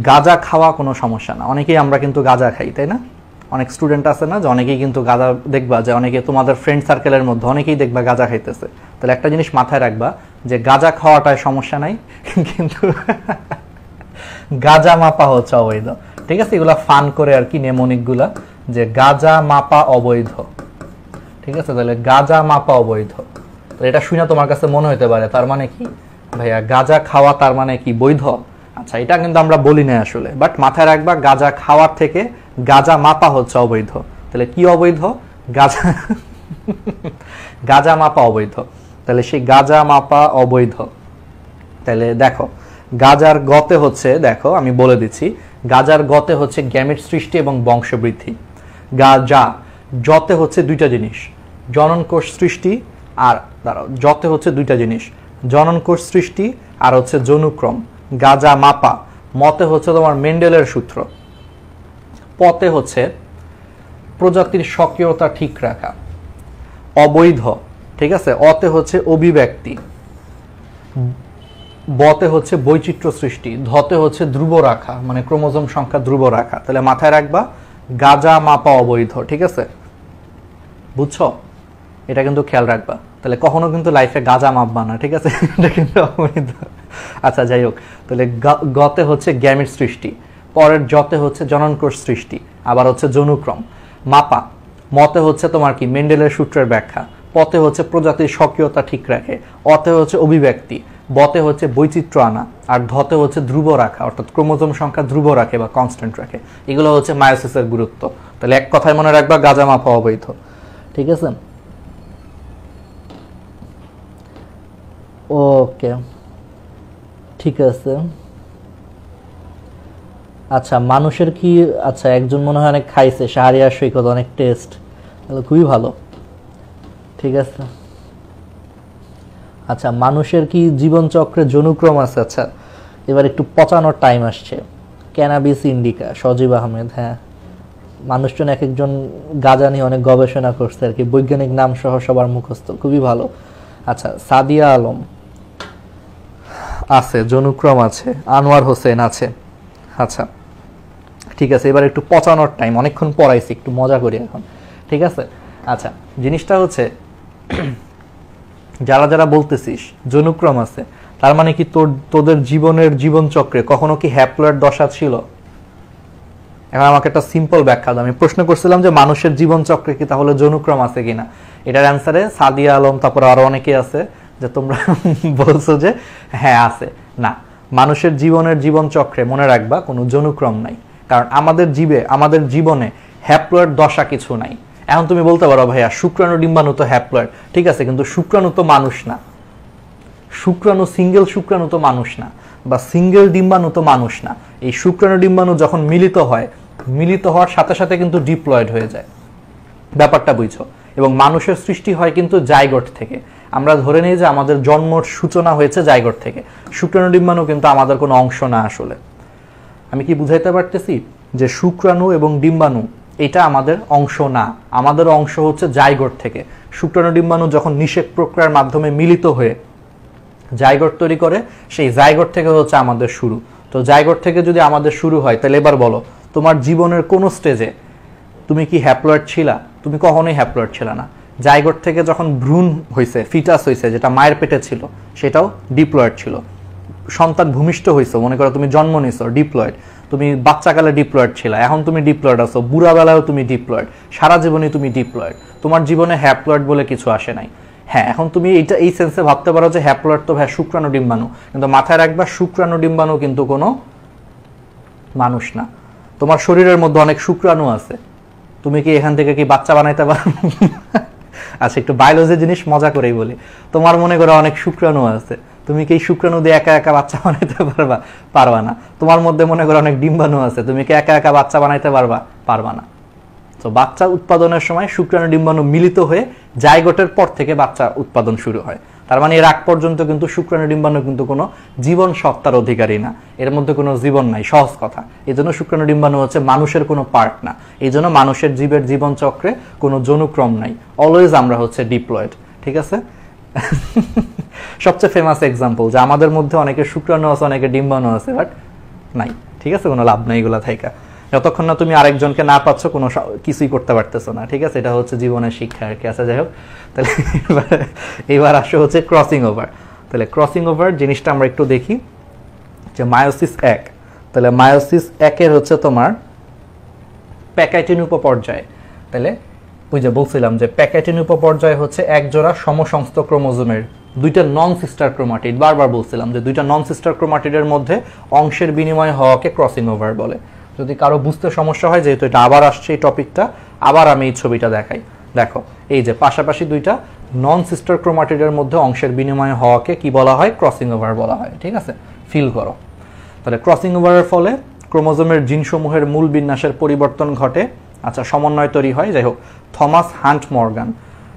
গাঁজা খাওয়া কোনো সমস্যা না, অনেকেই আমরা কিন্তু গাঁজা খাই, তাই না? অনেক স্টুডেন্ট আছে না যে অনেকেই কিন্তু গাঁজা, দেখবা যে অনেকে তোমাদের ফ্রেন্ড সার্কেলের মধ্যে অনেকেই দেখবা গাঁজা খাইতেছে। তাহলে একটা জিনিস মাথায় রাখবা যে গাঁজা খাওয়াটায় সমস্যা নাই, কিন্তু গাঁজা মাপা হচ্ছে অবৈধ। ঠিক আছে, এগুলা ফান করে আর কি নেমনিকগুলা, যে গাঁজা মাপা অবৈধ। ঠিক আছে, তাহলে গাঁজা মাপা অবৈধ। এটা শুনে তোমার কাছে মনে হতে পারে তার মানে কি ভাইয়া গাঁজা খাওয়া তার মানে কি বৈধ? আচ্ছা, এটা কিন্তু আমরা বলি না আসলে, বাট মাথায় রাখবা গাঁজা খাওয়ার থেকে গাঁজা মাপা হচ্ছে অবৈধ। তাহলে কি অবৈধ? গাঁজা গাঁজা মাপা অবৈধ। তাহলে সেই গাঁজা মাপা অবৈধ। তাহলে দেখো গাঁজার গতে হচ্ছে, দেখো আমি বলে দিচ্ছি, গাঁজার গতে হচ্ছে গ্যামেট সৃষ্টি এবং বংশবৃদ্ধি। গাঁজা যতে হচ্ছে দুইটা জিনিস, জনন কোষ সৃষ্টি আর দাঁড়াও, যতে হচ্ছে দুইটা জিনিস, জনন কোষ সৃষ্টি আর হচ্ছে যৌনুক্রম। গাঁজা মাপা, মতে হচ্ছে তোমার মেন্ডেলের সূত্র, পতে হচ্ছে প্রজাতির স্বকীয়তা ঠিক রাখা, অবৈধ। ঠিক আছে, অতে হচ্ছে অভিব্যক্তি, বতে হচ্ছে বৈচিত্র্য সৃষ্টি, ধতে হচ্ছে ধ্রুব রাখা, মানে ক্রোমোজোম সংখ্যা ধ্রুব রাখা। তাহলে মাথায় রাখবা গাঁজা মাপা অবৈধ। ঠিক আছে, বুঝছো? এটা কিন্তু খেয়াল রাখবা। তাহলে কখনো কিন্তু লাইফে গাঁজা মাপবা না, ঠিক আছে? এটা কিন্তু অবৈধ। আচ্ছা, যাই হোক, তাহলে গতে হচ্ছে গ্যামেট সৃষ্টি, পরের যতে হচ্ছে জননকোষ সৃষ্টি, আবার হচ্ছে যৌনুক্রম। মাপা, মতে হচ্ছে তোমার কি মেন্ডেলের সূত্রের ব্যাখ্যা, পথে হচ্ছে প্রজাতির স্বকীয়তা ঠিক রাখে, অতে হচ্ছে অভিব্যক্তি, বতে হচ্ছে বৈচিত্র্য আনা, আর ধতে হচ্ছে ধ্রুব রাখা, অর্থাৎ ক্রোমোজোম সংখ্যা ধ্রুব রাখে বা কনস্ট্যান্ট রাখে। এগুলো হচ্ছে মায়োসিসের গুরুত্ব। তাহলে এক কথায় মনে রাখবা গাঁজা মাপা অবৈধ। ঠিক আছে, ওকে, ঠিক আছে। আচ্ছা, মানুষের কি, আচ্ছা একজন মনে হয় অনেক খাইছে, শাহরিয়ার সৈকত অনেক টেস্ট, তাহলে খুবই ভালো। ঠিক আছে, আচ্ছা মানুষের কি জীবন চক্রে যৌনুক্রম আছে? আচ্ছা, এবার একটু পচানোর টাইম আসছে। ক্যানাবিস ইন্ডিকা, সজীব আহমেদ। হ্যাঁ, মানুষজন এক একজন গাঁজা নিয়ে অনেক গবেষণা করছে আর কি, বৈজ্ঞানিক নাম সহ সবার মুখস্থ, খুবই ভালো। আচ্ছা, সাদিয়া আলম আছে, যৌনুক্রম আছে, আনোয়ার হোসেন আছে। আচ্ছা, ঠিক আছে, এবার একটু পচানোর টাইম, অনেকক্ষণ পড়াইছি, একটু মজা করি এখন। ঠিক আছে, আচ্ছা জিনিসটা হচ্ছে যারা যারা বলতেছিস যৌনুক্রম আছে, তার মানে কি তোদের জীবনের জীবন চক্রে কখনো কি হ্যাপ্লয়েড দশা ছিল? এখন আমাকে একটা সিম্পল ব্যাখ্যা দাও। আমি প্রশ্ন করছিলাম যে মানুষের জীবন চক্রে কি তাহলে যৌনুক্রম আছে কিনা। এটার অ্যান্সারে সাদিয়া আলম, তারপর আরো অনেকে আছে যে তোমরা বলছো যে হ্যাঁ আছে। না, মানুষের জীবন চক্রে মনে রাখবা কোনো যৌনুক্রম নাই, কারণ আমাদের জীবনে হ্যাপ্লয়েড দশা কিছু নাই। এখন তুমি বলতে পারো ভাইয়া শুক্রাণু ডিম্বাণু তো হ্যাপ্লয়েড, ঠিক আছে, কিন্তু শুক্রাণু তো মানুষ না, সিঙ্গেল শুক্রাণু তো মানুষ না, বা সিঙ্গেল ডিম্বাণু তো মানুষ না। এই শুক্রাণু ডিম্বাণু যখন মিলিত হওয়ার সাথে সাথে কিন্তু ডিপ্লয়েড হয়ে যায়, ব্যাপারটা বুঝছো। এবং মানুষের সৃষ্টি হয় কিন্তু জাইগোট থেকে। আমরা ধরে নিই যে আমাদের জন্মর সূচনা হয়েছে জাইগোট থেকে, শুক্রাণু ডিম্বাণু কিন্তু আমাদের কোনো অংশ না। আসলে আমি কি বুঝাইতে পারতেছি যে শুক্রাণু এবং ডিম্বাণু এটা আমাদের অংশ না, আমাদের অংশ হচ্ছে জাইগোট থেকে। শুক্রাণু ডিম্বাণু যখন নিষেক প্রক্রিয়ার মাধ্যমে মিলিত হয়ে জাইগোট তৈরি করে, সেই জাইগোট থেকে হচ্ছে আমাদের শুরু। তো জাইগোট থেকে যদি আমাদের শুরু হয়, তাহলে এবার বলো তোমার জীবনের কোন স্টেজে তুমি কি হ্যাপ্লয়েড ছিলা? তুমি কখনোই হ্যাপ্লয়েড ছিলা না। জাইগোট থেকে যখন ভ্রূণ হয়েছে, ফিটাস হয়েছে, যেটা মায়ের পেটে ছিল, সেটাও ডিপ্লয়েড ছিল। সন্তান ভূমিষ্ঠ হয়েছে, মনে করো তুমি জন্ম নিছো, ডিপ্লয়েড। তুমি বাচ্চাকালে ডিপ্লয়েড ছিলা, এখন তুমি ডিপ্লয়েড আছো, বুড়াবেলায়ও তুমি ডিপ্লয়েড, সারা জীবনে তুমি ডিপ্লয়েড। তোমার জীবনে হ্যাপ্লয়েড বলে কিছু আসে নাই। হ্যাঁ, এখন তুমি এইটা এই সেন্সে ভাবতে পারো যে হ্যাপ্লয়েড তো ভাই শুক্রাণু ডিম্বাণু, কিন্তু মাথায় রাখবা শুক্রাণু ডিম্বাণু কিন্তু কোনো মানুষ না। তোমার শরীরের মধ্যে অনেক শুক্রাণু আছে, তুমি কি এখান থেকে কি বাচ্চা বানাইতে পারো? আচ্ছা, একটু বায়োলজি জিনিস মজা করেই বলি। তোমার মনে করো অনেক শুক্রাণু আছে, তুমি কি এই শুক্রাণু দিয়ে একা একা বাচ্চা বানাইতে পারবা না। তোমার মধ্যে মনে করো অনেক ডিম্বাণু আছে, তুমি কি একা একা বাচ্চা বানাইতে পারবা না। তো বাচ্চা উৎপাদনের সময় শুক্রাণু ডিম্বাণু মিলিত হয়ে জাইগোটের পর থেকে বাচ্চা উৎপাদন শুরু হয়। তার মানে এর আগ পর্যন্ত কিন্তু শুক্রাণু ডিম্বাণু কিন্তু কোনো জীবন সত্তার অধিকারী না, এর মধ্যে কোনো জীবন নাই, সহজ কথা। এই জন্য শুক্রাণু ডিম্বাণু হচ্ছে মানুষের কোনো পার্ট না। এই জন্য মানুষের জীবের জীবন চক্রে কোনো যৌনক্রম নাই, অলওয়েজ আমরা হচ্ছে ডিপ্লয়েড। ঠিক আছে? সবচেয়ে ফেমাস এক্সাম্পল যে আমাদের মধ্যে অনেকের শুক্রাণু আছে, অনেকের ডিম্বাণু আছে, বাট নাই। ঠিক আছে? কোনো লাভ নাই এগুলা থাইকা। যতক্ষণ না তুমি আরেকজনকে না পাচ্ছ, কোনো কিছুই করতে পারতেছো না। ঠিক আছে? এটা হচ্ছে জীবনের শিক্ষা আর কি। আচ্ছা, যাই হোক, তাহলে এবার আসে হচ্ছে ক্রসিং ওভার। তাহলে ক্রসিং ওভার জিনিসটা আমরা একটু দেখি যে মায়োসিস 1। তাহলে মায়োসিস 1-এর হচ্ছে তোমার প্যাকাইটিন উপপর্যায়। তাহলে ওই যে বলছিলাম যে প্যাকাইটিন উপপর্যায় হচ্ছে এক জোড়া সমসংস্থ ক্রোমোজোমের দুইটা নন সিস্টার ক্রোমাটিড। বারবার বলছিলাম যে দুইটা নন সিস্টার ক্রোমাটিডের মধ্যে অংশের বিনিময় হওয়াকে ক্রসিং ওভার বলে। যদি কারো বুঝতে সমস্যা হয়, যেহেতু এটা আবার আসছে এই টপিকটা, আবার আমি এই ছবিটা দেখাই। দেখো, এই যে পাশাপাশি দুইটা নন সিস্টার ক্রোমাটিডের মধ্যে অংশের বিনিময় হওয়াকে কি বলা হয়? ক্রসিং ওভার বলা হয়। ঠিক আছে? ফিল করো। তাহলে ক্রসিং ওভারের ফলে ক্রোমোজোমের জিনসমূহের মূল বিন্যাসের পরিবর্তন ঘটে। আচ্ছা, সমন্বয় তৈরি হয়। যাই হোক, থমাস হান্ট মর্গান,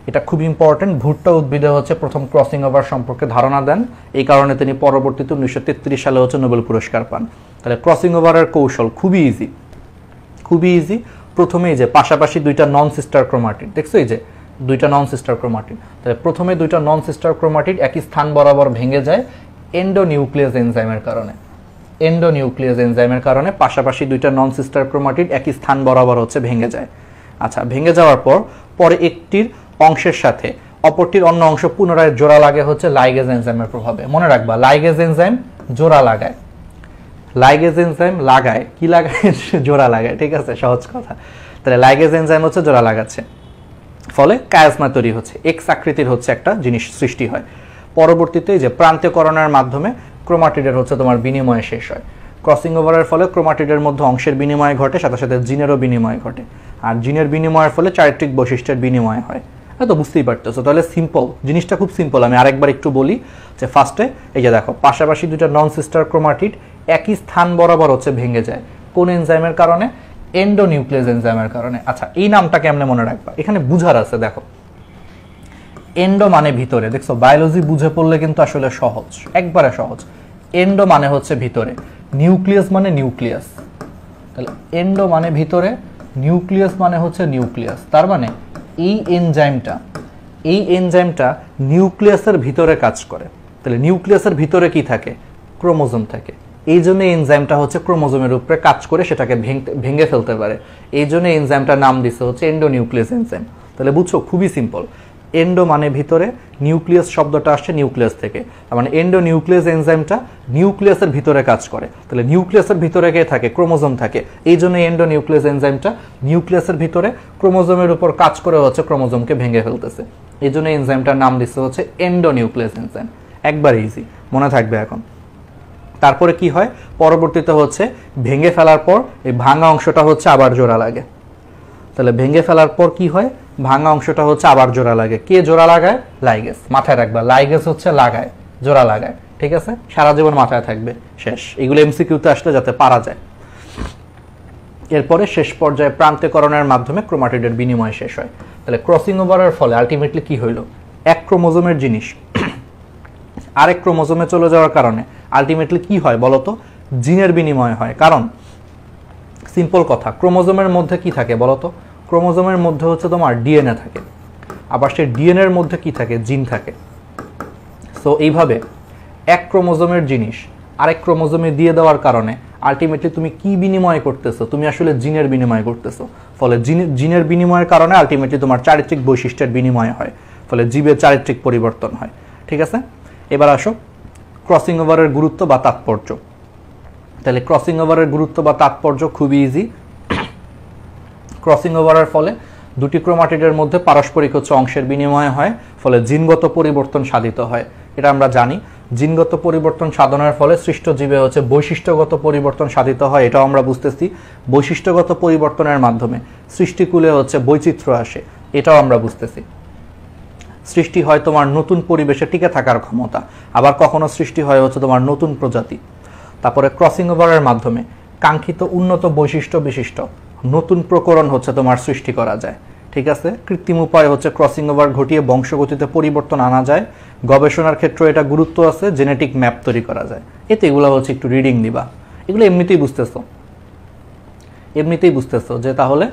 এটা খুব ইম্পর্টেন্ট, ভুট্টা উদ্ভিদে হচ্ছে প্রথম ক্রসিং ওভার সম্পর্কে ধারণা দেন। এই কারণে তিনি পরবর্তীতে 1933 সালে হচ্ছে নোবেল পুরস্কার পান। তাহলে ক্রসিং ওভারের কৌশল খুবই ইজি, খুবই ইজি। প্রথমেই যে পাশাপাশি দুইটা নন সিস্টার ক্রোমাটিড, দেখছো এই যে দুইটা নন সিস্টার ক্রোমাটিড, তাহলে প্রথমে দুইটা নন সিস্টার ক্রোমাটিড একই স্থান বরাবর ভেঙে যায় এন্ডোনিউক্লিয়াস এনজাইমের কারণে। এন্ডোনিউক্লিয়াস এনজাইমের কারণে পাশাপাশি দুইটা নন সিস্টার ক্রোমাটিড একই স্থান বরাবর হচ্ছে ভেঙে যায়। আচ্ছা, ভেঙে যাওয়ার পর পরে একটির অংশের সাথে অপরটির অন্য অংশ পুনরায় জোড়া লাগে হচ্ছে লাইগেজ এনজাইমের প্রভাবে। মনে রাখবা, লাইগেজ এনজাইম জোড়া লাগায়, লাইগেজ এনজাইম লাগায়, কি লাগায়? জোড়া লাগায়। ঠিক আছে? সহজ কথা। তাহলে লাইগেজ এনজাইম হচ্ছে জোড়া লাগাচ্ছে, ফলে কায়াসমা তৈরি হচ্ছে, এক্স আকৃতির হচ্ছে একটা জিনিস সৃষ্টি হয়। পরবর্তীতে যে প্রান্তীয়করণের মাধ্যমে ক্রোমাটিডের হচ্ছে তোমার বিনিময় শেষ হয়। ক্রসিং ওভারের ফলে ক্রোমাটিডের মধ্যে অংশের বিনিময় ঘটে, সাথে সাথে জিনেরও বিনিময় ঘটে। আর জিনের বিনিময়ের ফলে চারিত্রিক বৈশিষ্ট্যের বিনিময় হয়। তো বুঝতেই পারতেছো। তাহলে সিম্পল, জিনিসটা খুব সিম্পল। আমি আরেকবার একটু বলি যে ফার্স্টে এই যে দেখো, পাশাপাশি দুইটা নন সিস্টার ক্রোমাটিড একই স্থান বরাবর হচ্ছে ভেঙে যায়। কোন এনজাইমের কারণে? এন্ডোনিউক্লিয়াস এনজাইমের কারণে। আচ্ছা, এই নামটা কেমনে মনে রাখবা? এখানে বুঝার আছে। দেখো, এন্ডো মানে ভিতরে। দেখছো, বায়োলজি বুঝে পড়লে কিন্তু আসলে সহজ, একবারে সহজ। এন্ডো মানে হচ্ছে ভিতরে, নিউক্লিয়াস মানে নিউক্লিয়াস। তাহলে এন্ডো মানে ভিতরে, নিউক্লিয়াস মানে হচ্ছে নিউক্লিয়াস। তার মানে এই এনজাইমটা নিউক্লিয়াসের ভিতরে কাজ করে। তাহলে নিউক্লিয়াসের ভিতরে কি থাকে? ক্রোমোজোম থাকে। এই জন্য এনজাইমটা হচ্ছে ক্রোমোজোমের উপরে কাজ করে সেটাকে ভেঙে ফেলতে পারে। এই জন্য এনজাইমটার নাম দিচ্ছে হচ্ছে এন্ডোনিউক্লিয়াস এনজাইম। তাহলে বুঝছো, খুবই সিম্পল। এন্ডো মানে ভিতরে, নিউক্লিয়াস শব্দটা আসছে নিউক্লিয়াস থেকে। তার মানে এন্ডোনিউক্লিয়াস এনজাইমটা নিউক্লিয়াসের ভিতরে কাজ করে। তাহলে নিউক্লিয়াসের ভিতরে কে থাকে? ক্রোমোজোম থাকে। এই জন্য এন্ডোনিউক্লিয়াস এনজাইমটা নিউক্লিয়াসের ভিতরে ক্রোমোজোমের উপর কাজ করে হচ্ছে ক্রোমোজোমকে ভেঙে ফেলতেছে। এই জন্য এনজাইমটার নাম দিচ্ছে হচ্ছে এন্ডোনিউক্লিয়াস এনজাইম। একবার ইজি, মনে থাকবে এখন। তারপরে কি হয়? পরবর্তীতে হচ্ছে ভেঙে ফেলার পর এই ভাঙা অংশটা হচ্ছে আবার জোড়া লাগে। তাহলে ভেঙে ফেলার পর কি হয়? ভাঙা অংশটা হচ্ছে আবার জোড়া লাগে। কে জোড়া লাগায়? লাইগেজ। মাথায় রাখবা, লাইগেজ হচ্ছে লাগায়, জোড়া লাগায়। ঠিক আছে? সারা জীবন মাথায় থাকবে। শেষ। এগুলো এমসিকিউতে আসলে যাতে পারা যায়। এরপরে শেষ পর্যায়ে প্রান্তীয়করণের মাধ্যমে ক্রোমাটিডের বিনিময় শেষ হয়। তাহলে ক্রসিং ওভারের ফলে আলটিমেটলি কি হইল? এক ক্রোমোজোমের জিনিস আরেক ক্রোমোজোমে চলে যাওয়ার কারণে আলটিমেটলি কি হয় বলতো? জিনের বিনিময় হয়। কারণ সিম্পল কথা, ক্রোমোজোমের মধ্যে কি থাকে বলতো? ক্রোমোজোমের মধ্যে হচ্ছে তোমার ডিএনএ থাকে, আবার সেই ডিএনএর মধ্যে কি থাকে? জিন থাকে। সো এইভাবে এক ক্রোমোজোমের জিনিস আরেক ক্রোমোজোমে দিয়ে দেওয়ার কারণে আলটিমেটলি তুমি কি বিনিময় করতেছো, তুমি আসলে জিনের বিনিময় করতেছো। ফলে জিনের বিনিময়ের কারণে আলটিমেটলি তোমার চারিত্রিক বৈশিষ্ট্যের বিনিময় হয়, ফলে জীবের চারিত্রিক পরিবর্তন হয়। ঠিক আছে, এবার আসো ক্রসিং ওভারের গুরুত্ব বা তাৎপর্য। তাহলে ক্রসিং ওভারের গুরুত্ব বা তাৎপর্য খুবই ইজি। ক্রসিং ওভারের ফলে দুটি ক্রোমাটিডের মধ্যে পারস্পরিক অংশের বিনিময় হয়, ফলে জিনগত পরিবর্তন সাধিত হয়। এটা আমরা জানি। জিনগত পরিবর্তন সাধনের ফলে সৃষ্ট জীবে বৈশিষ্ট্যগত পরিবর্তন সাধিত হয়, এটাও আমরা বুঝতেছি। বৈশিষ্ট্যগত পরিবর্তনের মাধ্যমে সৃষ্টিকুলে বৈচিত্র্য আসে, এটাও আমরা বুঝতেছি। সৃষ্টি হয় তোমার নতুন পরিবেশে টিকে থাকার ক্ষমতা, আবার কখনো সৃষ্টি হয় তোমার নতুন প্রজাতি। তারপরে ক্রসিং ওভারের মাধ্যমে কাঙ্ক্ষিত উন্নত বৈশিষ্ট্য বিশিষ্ট নতুন প্রকরণ তোমার সৃষ্টি করা যায়। ঠিক আছে, কৃত্রিম উপায়ে ক্রসিং ওভার ঘটিয়ে বংশগতিতে পরিবর্তন আনা যায়। গবেষণার ক্ষেত্রে এটা গুরুত্ব আছে, জেনেটিক ম্যাপ তৈরি করা যায়। এতে এগুলো একটু রিডিং দিবা, এগুলো এমনিতেই বুঝতেছো যে তাহলে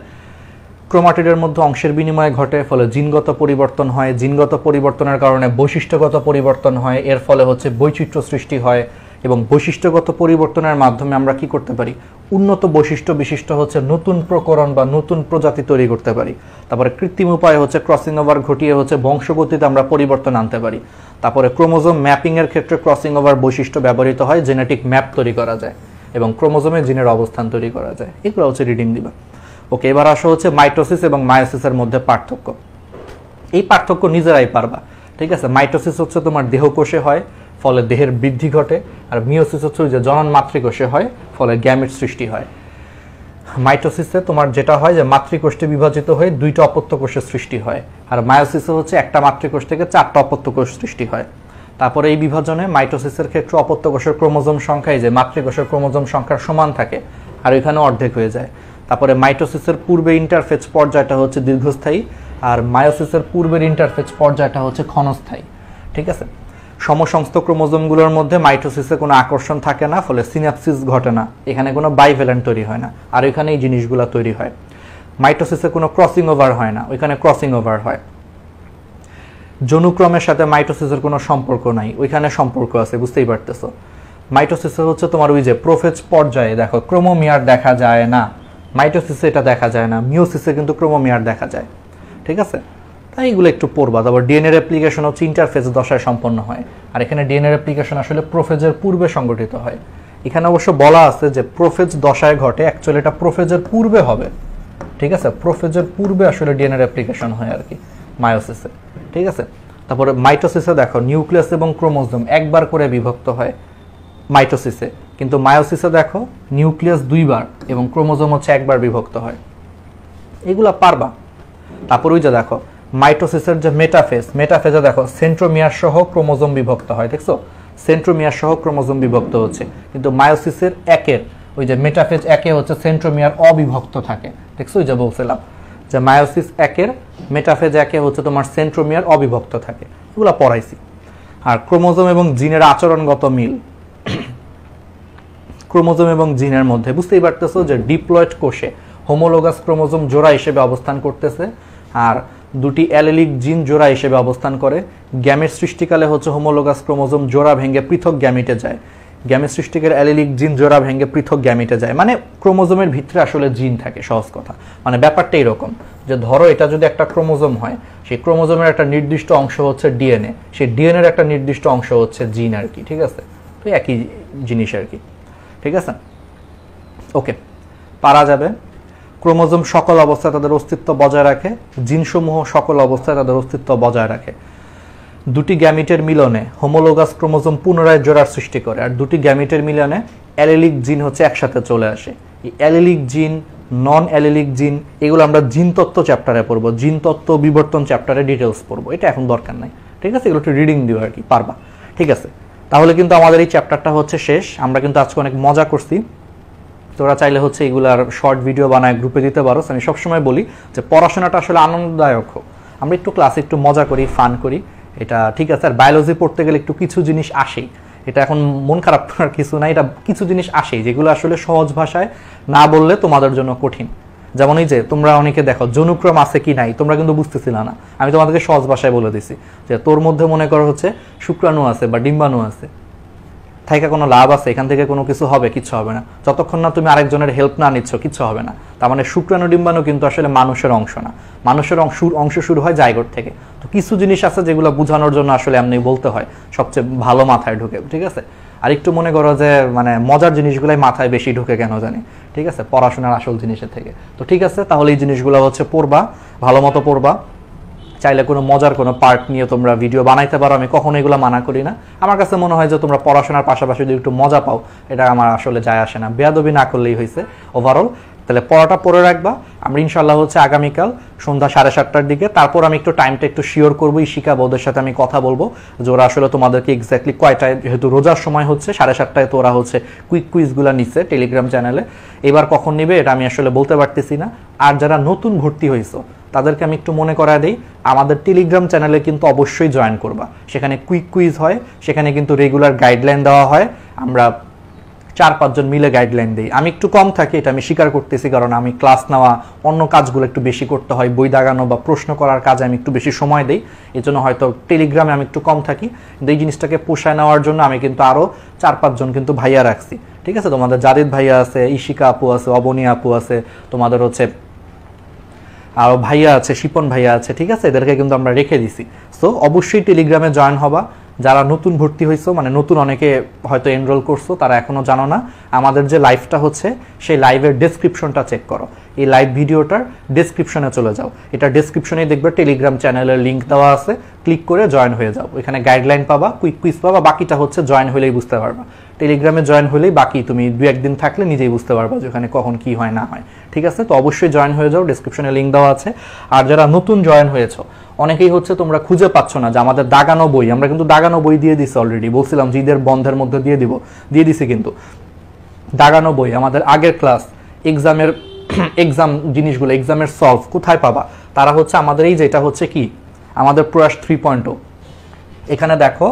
ক্রোমাটিডের মধ্যে অংশের বিনিময় ঘটে, ফলে জিনগত পরিবর্তন হয়। জিনগত পরিবর্তনের কারণে বৈশিষ্ট্যগত পরিবর্তন হয়, এর ফলে বৈচিত্র্য সৃষ্টি হয়। এবং বৈশিষ্ট্যগত পরিবর্তনের মাধ্যমে আমরা কি করতে পারি, উন্নত বৈশিষ্ট্য বিশিষ্ট নতুন প্রকরণ বা নতুন প্রজাতি তৈরি করতে পারি। তারপরে কৃত্রিম উপায়ে ক্রসিং ওভার ঘটিয়ে বংশগতিতে আমরা পরিবর্তন আনতে পারি। তারপরে ক্রোমোজোম ম্যাপিং এর ক্ষেত্রে ক্রসিং ওভার বৈশিষ্ট্য ব্যবহৃত হয়, জেনেটিক ম্যাপ তৈরি করা যায় এবং ক্রোমোজোমে জিনের অবস্থান তৈরি করা যায়। এগুলো রিডিং দিবা। ওকে, এবার আসো মাইটোসিস এবং মায়োসিসের মধ্যে পার্থক্য। এই পার্থক্য নিজেরাই পারবা। ঠিক আছে, মাইটোসিস তোমার দেহকোষে হয়, ফলে দেহের বৃদ্ধি ঘটে। আর মিওসিস যে জনন মাতৃকোষে হয়, ফলে গ্যামেট সৃষ্টি হয়। মাইটোসিসে তোমার যেটা হয় যে মাতৃকোষে বিভাজিত হয়ে দুইটা অপত্য কোষের সৃষ্টি হয়, আর মায়োসিসে একটা মাতৃকোষ থেকে 4টা অপত্য কোষ সৃষ্টি হয়। তারপরে এই বিভাজনে মাইটোসিসের ক্ষেত্রে অপত্য কোষের ক্রোমোজোম সংখ্যায় যে মাতৃকোষের ক্রোমোজোম সংখ্যার সমান থাকে, আর এখানে অর্ধেক হয়ে যায়। তারপরে মাইটোসিসের পূর্বে ইন্টারফেজ পর্যায়টা দীর্ঘস্থায়ী, আর মায়োসিসের পূর্বের ইন্টারফেজ পর্যায়টা ক্ষণস্থায়ী। ঠিক আছে, সমসংস্থ ক্রোমোজোমগুলোর মধ্যে মাইটোসিসে কোনো আকর্ষণ থাকে না, ফলে সিনাপসিস ঘটে না, এখানে কোনো বাইভ্যালেন্ট তৈরি হয় না, আর এখানে এই জিনিসগুলো তৈরি হয়। মাইটোসিসে কোনো ক্রসিং ওভার হয় না, ওইখানে ক্রসিং ওভার হয়। জনুক্রমের সাথে মাইটোসিসের কোনো সম্পর্ক নাই, ওইখানে সম্পর্ক আছে, বুঝতেই পারতেছো। মাইটোসিসে তোমার ওই যে প্রোফেজ পর্যায়ে দেখো ক্রোমোমিয়ার দেখা যায় না, মাইটোসিসে এটা দেখা যায় না, মিওসিসে কিন্তু ক্রোমোমিয়ার দেখা যায়। ঠিক আছে, তাই এগুলো একটু পড়বা। তারপর ডিএনএ রেপ্লিকেশন ইন্টারফেজ দশায় সম্পন্ন হয়, আর এখানে ডিএনএ রেপ্লিকেশন আসলে প্রোফেজের পূর্বে সংগঠিত হয়। এখানে অবশ্য বলা আছে যে প্রোফেজ দশায় ঘটে, অ্যাকচুয়ালি এটা প্রোফেজের পূর্বে হবে। ঠিক আছে, প্রোফেজের পূর্বে আসলে ডিএনএ রেপ্লিকেশন হয় আর কি মায়োসিসে। ঠিক আছে, তারপরে মাইটোসিসে দেখো নিউক্লিয়াস এবং ক্রোমোজোম একবার করে বিভক্ত হয় মাইটোসিসে, কিন্তু মায়োসিসে দেখো নিউক্লিয়াস দুইবার এবং ক্রোমোজোম একবার বিভক্ত হয়। এগুলা পারবা। তারপর ওই যে দেখো মাইটোসিসের যে মেটাফেজে দেখো সেন্ট্রোমিয়ার সহ ক্রোমোজোম বিভক্ত হয়, দেখছো সেন্ট্রোমিয়ার সহ ক্রোমোজোম বিভক্ত হচ্ছে, কিন্তু মায়োসিসের একের ওই যে মেটাফেজ একে সেন্ট্রোমিয়ার অবিভক্ত থাকে। দেখছো ওই যে বলছিলাম যে মায়োসিস একের মেটাফেজ একে তোমার সেন্ট্রোমিয়ার অবিভক্ত থাকে, এগুলো পড়াইছি। আর ক্রোমোজোম এবং জিনের আচরণগত মিল, ক্রোমোজোম এবং জিনের মধ্যে বুঝতেই পারতেছো যে ডিপ্লয়েড কোষে হোমোলোগাস ক্রোমোজোম জোড়া হিসেবে অবস্থান করতেছে, আর দুটি অ্যালেলিক জিন জোড়া হিসেবে অবস্থান করে। গ্যামেট সৃষ্টিকালে হোমোলোগাস ক্রোমোজোম জোড়া ভেঙে পৃথক গ্যামিটে যায়, গ্যামেট সৃষ্টিকালে অ্যালেলিক জিন জোড়া ভেঙে পৃথক গ্যামিটে যায়। মানে ক্রোমোজোমের ভিতরে আসলে জিন থাকে, সহজ কথা। মানে ব্যাপারটা এরকম যে ধরো এটা যদি একটা ক্রোমোজোম হয়, সেই ক্রোমোজোমের একটা নির্দিষ্ট অংশ ডিএনএ, সেই ডিএনএর একটা নির্দিষ্ট অংশ জিন আর কি। ঠিক আছে, তো একই জিনিস আর কি। ঠিক আছে, ওকে, পারা যাবে। ক্রোমোজোম সকল অবস্থায় তাদের অস্তিত্ব বজায় রাখে, জিনসমূহ সকল অবস্থায় তাদের অস্তিত্ব বজায় রাখে। দুটি গ্যামিটের মিলনে হোমোলোগাস ক্রোমোজোম পুনরায় জোড়ার সৃষ্টি করে, আর দুটি গ্যামিটের মিলনে অ্যালেলিক জিন একসাথে চলে আসে। এই অ্যালেলিক জিন, নন অ্যালেলিক জিন, এগুলো আমরা জিন তত্ত্ব চ্যাপ্টারে পড়বো, জিন তত্ত্ব বিবর্তন চ্যাপ্টারে ডিটেলস পড়বো, এটা এখন দরকার নাই। ঠিক আছে, এগুলো একটু রিডিং দিও আর কি, পারবা। ঠিক আছে, তাহলে কিন্তু আমাদের এই চ্যাপ্টারটা শেষ। আমরা কিন্তু আজকে অনেক মজা করছি। তোরা চাইলে এগুলার শর্ট ভিডিও বানায় গ্রুপে দিতে পারো। আমি সবসময় বলি যে পড়াশোনাটা আসলে আনন্দদায়ক হোক, আমরা একটু ক্লাসে একটু মজা করি, ফান করি, এটা ঠিক আছে। আর বায়োলজি পড়তে গেলে একটু কিছু জিনিস আসেই, এটা এখন মন খারাপ করার কিছু নাই, এটা কিছু জিনিস আসেই যেগুলো আসলে সহজ ভাষায় না বললে তোমাদের জন্য কঠিন। যেমন এই যে তোমরা অনেকে দেখো জনুক্রম আছে কি নাই তোমরা কিন্তু বুঝতেছিল না, আমি তোমাদেরকে সহজ ভাষায় বলে দিছি যে তোর মধ্যে মনে করো শুক্রাণু আছে বা ডিম্বাণু আছে, থাইকা কোনো লাভ আছে? এখান থেকে কোনো কিছু হবে? কিচ্ছু হবে না। যতক্ষণ না তুমি আরেকজনের হেল্প না নিচ্ছ কিচ্ছু হবে না। তার মানে শুক্রাণু ডিম্বাণু কিন্তু আসলে মানুষের অংশ না, মানুষের অংশ শুরু হয় জাইগোট থেকে। তো কিছু জিনিস আছে যেগুলো বোঝানোর জন্য আসলে এমনি বলতে হয়, সবচেয়ে ভালো মাথায় ঢুকে, ঠিক আছে? আর একটু মনে করো যে মানে মজার জিনিসগুলাই মাথায় বেশি ঢুকে কেন জানি, ঠিক আছে, পড়াশোনার আসল জিনিসের থেকে। তো ঠিক আছে, তাহলে এই জিনিসগুলো হচ্ছে পড়বা, ভালো মতো পড়বা। চাইলে কোনো মজার কোনো পার্ট নিয়ে তোমরা ভিডিও বানাইতে পারো, আমি কখনো এগুলো মানা করি না। আমার কাছে মনে হয় যে তোমরা পড়াশোনার পাশাপাশি যদি একটু মজা পাও, এটা আমার আসলে যায় আসে না, বেয়াদবি না করলেই হয়েছে ওভারঅল। তাহলে পড়াটা পড়ে রাখবা। আমরা ইনশাল্লাহ হচ্ছে আগামীকাল সন্ধ্যা 7:30টার দিকে, তারপর আমি একটু টাইমটা একটু শিওর করবো, ইশিকা ওদের সাথে আমি কথা বলবো যে ওরা আসলে তোমাদেরকে এক্স্যাক্টলি কয়টায়, যেহেতু রোজার সময় হচ্ছে 7:30টায়, তো ওরা হচ্ছে কুইক কুইজগুলো নিচ্ছে টেলিগ্রাম চ্যানেলে। এবার কখন নিবে এটা আমি আসলে বলতে পারতেছি না। আর যারা নতুন ভর্তি হয়েছো তাদেরকে আমি একটু মনে করায় দিই, আমাদের টেলিগ্রাম চ্যানেলে কিন্তু অবশ্যই জয়েন করবা। সেখানে কুইক কুইজ হয়, সেখানে কিন্তু রেগুলার গাইডলাইন দেওয়া হয়, আমরা 4-5 জন মিলে গাইডলাইন দিই। আমি একটু কম থাকি, এটা আমি স্বীকার করতেছি, কারণ আমি ক্লাস নেওয়া, অন্য কাজগুলো একটু বেশি করতে হয়, বই দাগানো বা প্রশ্ন করার কাজে আমি একটু বেশি সময় দিই, এই জন্য হয়তো টেলিগ্রামে আমি একটু কম থাকি। কিন্তু এই জিনিসটাকে পোষায় নেওয়ার জন্য আমি কিন্তু আরও 4-5 জন কিন্তু ভাইয়া রাখছি, ঠিক আছে? তোমাদের জারিদ ভাইয়া আছে, ইশিকা আপু আছে, অবনী আপু আছে, তোমাদের হচ্ছে আরও ভাইয়া আছে, শিপন ভাইয়া আছে, ঠিক আছে? এদেরকে কিন্তু আমরা রেখে দিছি। সো অবশ্যই টেলিগ্রামে জয়েন হবা। যারা নতুন ভর্তি হয়েছো, মানে নতুন অনেকে হয়তো এনরোল করছো, তারা এখনও জানো না, আমাদের যে লাইভটা হচ্ছে সেই লাইভের ডেসক্রিপশনটা চেক করো। এই লাইভ ভিডিওটার ডেসক্রিপশনে চলে যাও, এটা ডেসক্রিপশনেই দেখবে টেলিগ্রাম চ্যানেলের লিঙ্ক দেওয়া আছে, ক্লিক করে জয়েন হয়ে যাও। এখানে গাইডলাইন পাবা, কুইক কুইজ পাবা, বাকিটা হচ্ছে জয়েন হলেই বুঝতে পারবা। টেলিগ্রামে জয়েন হলেই বাকি তুমি 2-1 দিন থাকলে নিজেই বুঝতে পারবা যে ওখানে কখন কি হয় না হয়, ঠিক আছে? তো অবশ্যই জয়েন হয়ে যাও, ডেসক্রিপশনে লিঙ্ক দেওয়া আছে। আর যারা নতুন জয়েন হয়েছো, অনেকেই হচ্ছে তোমরা খুঁজে পাচ্ছ না যে আমাদের দাগানো বই, আমরা কিন্তু দাগানো বই দিয়ে দিছি অলরেডি, বলছিলাম যে ঈদের বন্ধের মধ্যে দিয়ে দিছি, কিন্তু দাগানো বই, আমাদের আগের ক্লাস, এক্সাম জিনিসগুলো, এক্সামের সলভ কোথায় পাবা? তারা হচ্ছে আমাদের এই যেটা হচ্ছে কি আমাদের প্রয়াস 3.0, এখানে দেখো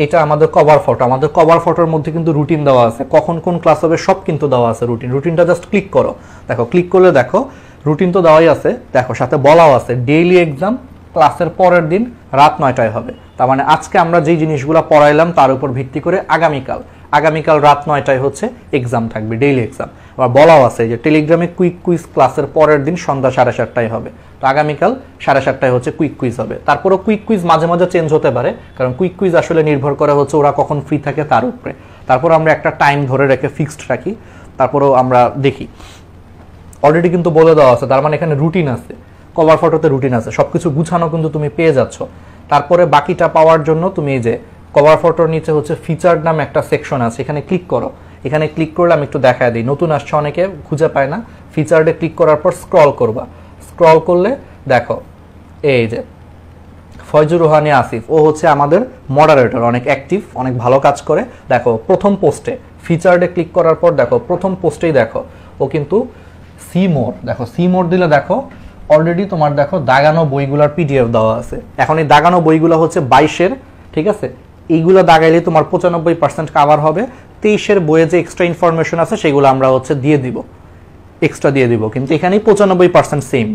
এটা আমাদের কভার ফটো, আমাদের কভার ফটোর মধ্যে কিন্তু রুটিন দেওয়া আছে, কখন কোন ক্লাস হবে সব কিন্তু দেওয়া আছে। রুটিনটা জাস্ট ক্লিক করো, দেখো, ক্লিক করলে দেখো রুটিন তো দেওয়াই আছে, দেখো সাথে বলাও আছে ডেইলি এক্সাম ক্লাসের পরের দিন রাত 9টায় হবে। তার মানে আজকে আমরা যেই জিনিসগুলো পড়াইলাম তার উপর ভিত্তি করে আগামীকাল রাত 9টায় হচ্ছে এক্সাম থাকবে, ডেইলি এক্সাম। আবার বলাও আছে যে টেলিগ্রামে কুইক কুইজ ক্লাসের পরের দিন সন্ধ্যা 7:30টায় হবে। তো আগামীকাল 7:30টায় হচ্ছে কুইক কুইজ হবে। তারপরও কুইক কুইজ মাঝে মাঝে চেঞ্জ হতে পারে, কারণ কুইক কুইজ আসলে নির্ভর করে হচ্ছে ওরা কখন ফ্রি থাকে তার উপরে। তারপর আমরা একটা টাইম ধরে রেখে ফিক্সড রাখি, তারপরেও আমরা দেখি। অলরেডি কিন্তু বলে দেওয়া আছে, তার মানে এখানে রুটিন আছে, কভার ফটোতে রুটিন আছে, সবকিছু গুছানো কিন্তু তুমি পেয়ে যাচ্ছ। তারপরে বাকিটা পাওয়ার জন্য তুমি এই যে কভার ফটোর নিচে হচ্ছে ফিচার্ড নামে একটা সেকশন আছে, এখানে ক্লিক করো। এখানে ক্লিক করলে আমি একটু দেখায় দিই, নতুন আসছে অনেকে খুঁজে পায় না, ফিচার্ডে ক্লিক করার পর স্ক্রল করবা। স্ক্রল করলে দেখো এই যে ফয়জুর রোহানি আসিফ, ও হচ্ছে আমাদের মডারেটর, অনেক অ্যাক্টিভ, অনেক ভালো কাজ করে। দেখো প্রথম পোস্টে ফিচার্ডে ক্লিক করার পর দেখো প্রথম পোস্টেই দেখো ও কিন্তু সি মোর দিলে দেখো অলরেডি তোমার দেখো দাগানো বইগুলোর পিডিএফ দেওয়া আছে। এখন এই দাগানো বইগুলো হচ্ছে 22-এর, ঠিক আছে? এইগুলো দাগাইলে তোমার 95% কাভার হবে। 23-এর বইয়ে যে এক্সট্রা ইনফরমেশন আছে সেগুলো আমরা হচ্ছে এক্সট্রা দিয়ে দিব, কিন্তু এখানেই 95% সেম।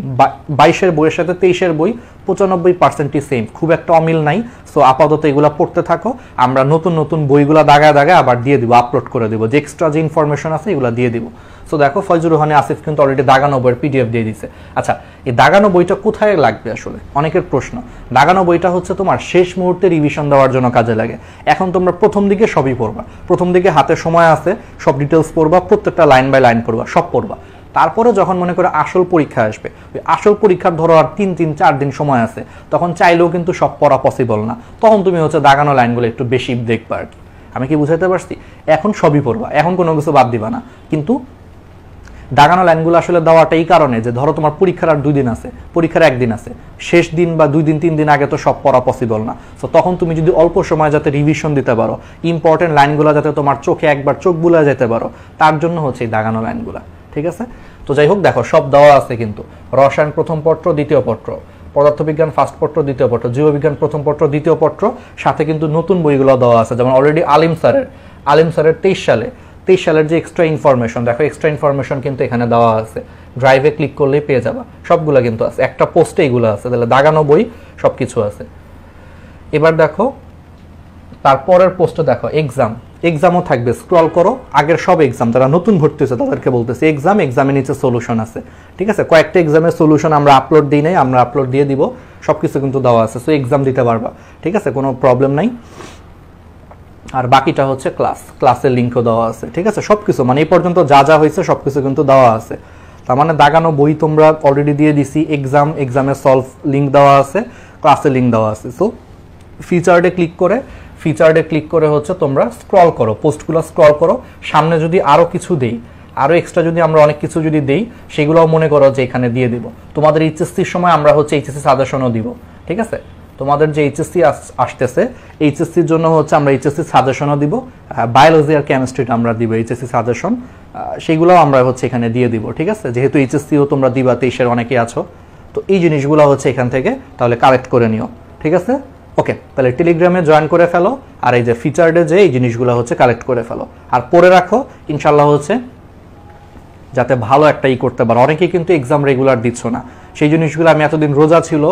22-এর বইয়ের সাথে 23-এর বই 95%ই সেম, খুব একটা অমিল নাই। সো আপাতত এগুলো পড়তে থাকো, আমরা নতুন বইগুলো দাগায় আবার দিয়ে দিব, আপলোড করে দিব, যে এক্সট্রা যে ইনফরমেশন আছে এগুলো দিয়ে দিব। সো দেখো ফয়জুর রহমানি আসিফ কিন্তু অলরেডি দাগানো বইয়ের পিডিএফ দিয়ে দিচ্ছে। আচ্ছা, এই দাগানো বইটা কোথায় লাগবে আসলে অনেকের প্রশ্ন। দাগানো বইটা হচ্ছে তোমার শেষ মুহূর্তে রিভিশন দেওয়ার জন্য কাজে লাগে। এখন তোমরা প্রথম দিকে সবই পড়বা, প্রথম দিকে হাতে সময় আছে, সব ডিটেলস পড়বা, প্রত্যেকটা লাইন বাই লাইন পড়বা, সব পড়বা। তারপরে যখন মনে করো আসল পরীক্ষা আসবে, ওই আসল পরীক্ষার ধরো আর 3-4 দিন সময় আছে, তখন চাইলেও কিন্তু সব পড়া পসিবল না, তখন তুমি হচ্ছে দাগানো লাইনগুলো একটু বেশি দেখবা আর কি। আমি কি বুঝাতে পারছি? এখন সবই পড়বা, এখন কোনো কিছু বাদ দিবা না, কিন্তু দাগানো লাইনগুলো আসলে দেওয়াটা এই কারণে যে ধরো তোমার পরীক্ষার আর 2 দিন আছে, পরীক্ষার 1 দিন আছে, শেষ দিন বা 2 দিন 3 দিন আগে তো সব পড়া পসিবল না। সো তখন তুমি যদি অল্প সময় যাতে রিভিশন দিতে পারো, ইম্পর্টেন্ট লাইনগুলো যাতে তোমার চোখে একবার চোখ বুলা যেতে পারো, তার জন্য হচ্ছে এই দাগানো লাইনগুলো, ঠিক আছে? তো যাই হোক, দেখো সব দেওয়া আছে কিন্তু, রসায়ন প্রথম পত্র দ্বিতীয় পত্র, পদার্থবিজ্ঞান ফার্স্ট পত্র দ্বিতীয় পত্র, জীববিজ্ঞান প্রথম পত্র দ্বিতীয় পত্র, সাথে কিন্তু নতুন বইগুলো দেওয়া আছে, যেমন অলরেডি আলিম স্যারের 23 সালের যে এক্সট্রা ইনফরমেশন, দেখো এক্সট্রা ইনফরমেশন কিন্তু এখানে দেওয়া আছে, ড্রাইভে ক্লিক করলেই পেয়ে যাবা, সবগুলো কিন্তু আছে, একটা পোস্টে এগুলো আছে, তাহলে দাগানো বই সব কিছু আছে। এবার দেখো তারপরের পোস্টে দেখো এক্সামও থাকবে, স্ক্রল করো, আগের সব এক্সাম, যারা নতুন ভর্তি হয়েছে তাদেরকে বলতেছি এক্সামের নিচে সলিউশন আছে, ঠিক আছে? কয়েকটা এক্সামের সলিউশন আমরা আপলোড দিই নাই, আমরা আপলোড দিয়ে দিব, সব কিছু কিন্তু দেওয়া আছে, সো এক্সাম দিতে পারবা, ঠিক আছে? কোনো প্রবলেম নাই। আর বাকিটা হচ্ছে ক্লাসের লিঙ্কও দেওয়া আছে, ঠিক আছে? সব কিছু মানে এই পর্যন্ত যা যা হয়েছে সব কিছু কিন্তু দেওয়া আছে। তার মানে দাগানো বই তোমরা অলরেডি দিয়ে দিছি, এক্সামের সলভ লিঙ্ক দেওয়া আছে, ক্লাসের লিঙ্ক দেওয়া আছে। সো ফিচার্ডে ক্লিক করে হচ্ছে তোমরা স্ক্রল করো, পোস্টগুলো স্ক্রল করো, সামনে যদি আরও কিছু দেই, আরও এক্সট্রা যদি আমরা অনেক কিছু যদি দেই, সেগুলোও মনে করো যে এখানে দিয়ে দিব। তোমাদের এইচএসসির সময় আমরা হচ্ছে এইচএসসি সাজেশনও দিব, ঠিক আছে? তোমাদের যে এইচএসসি আসতেছে, এইচএসসির জন্য হচ্ছে আমরা এইচএসসি সাজেশনও দিব, বায়োলজি আর কেমিস্ট্রিটা আমরা দিব এইচএসসি সাজেশন, সেইগুলোও আমরা হচ্ছে এখানে দিয়ে দিব, ঠিক আছে? যেহেতু এইচএসসিও তোমরা দিবা, 23-এর অনেকেই আছো, তো এই জিনিসগুলো হচ্ছে এখান থেকে তাহলে কালেক্ট করে নিও, ঠিক আছে? ওকে, তাহলে টেলিগ্রামে জয়েন করে ফেলো, আর এই যে ফিচার্ডে যে এই জিনিসগুলো হচ্ছে কালেক্ট করে ফেলো, আর পড়ে রাখো, ইনশাল্লাহ হচ্ছে যাতে ভালো একটা করতে পারো। অনেকেই কিন্তু এক্সাম রেগুলার দিচ্ছ না, সেই জিনিসগুলো আমি এতদিন রোজা ছিল,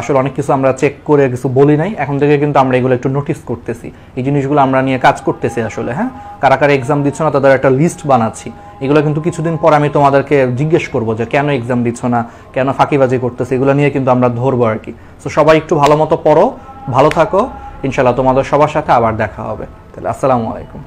আসলে অনেক কিছু আমরা চেক করে কিছু বলি নাই, এখন থেকে কিন্তু আমরা এগুলো একটু নোটিস করতেছি, এই জিনিসগুলো আমরা নিয়ে কাজ করতেছি আসলে। হ্যাঁ, কারা কারা এক্সাম দিচ্ছ না তাদের একটা লিস্ট বানাচ্ছি, এগুলো কিন্তু কিছুদিন পর আমি তোমাদেরকে জিজ্ঞেস করবো যে কেন এক্সাম দিচ্ছ না, কেন ফাঁকিবাজি করতেছে, এগুলো নিয়ে কিন্তু আমরা ধরবো আর কি। তো সবাই একটু ভালো মতো পড়ো, ভালো থাকো, ইনশাল্লাহ তোমাদের সবার সাথে আবার দেখা হবে। তাহলে আসসালামু আলাইকুম।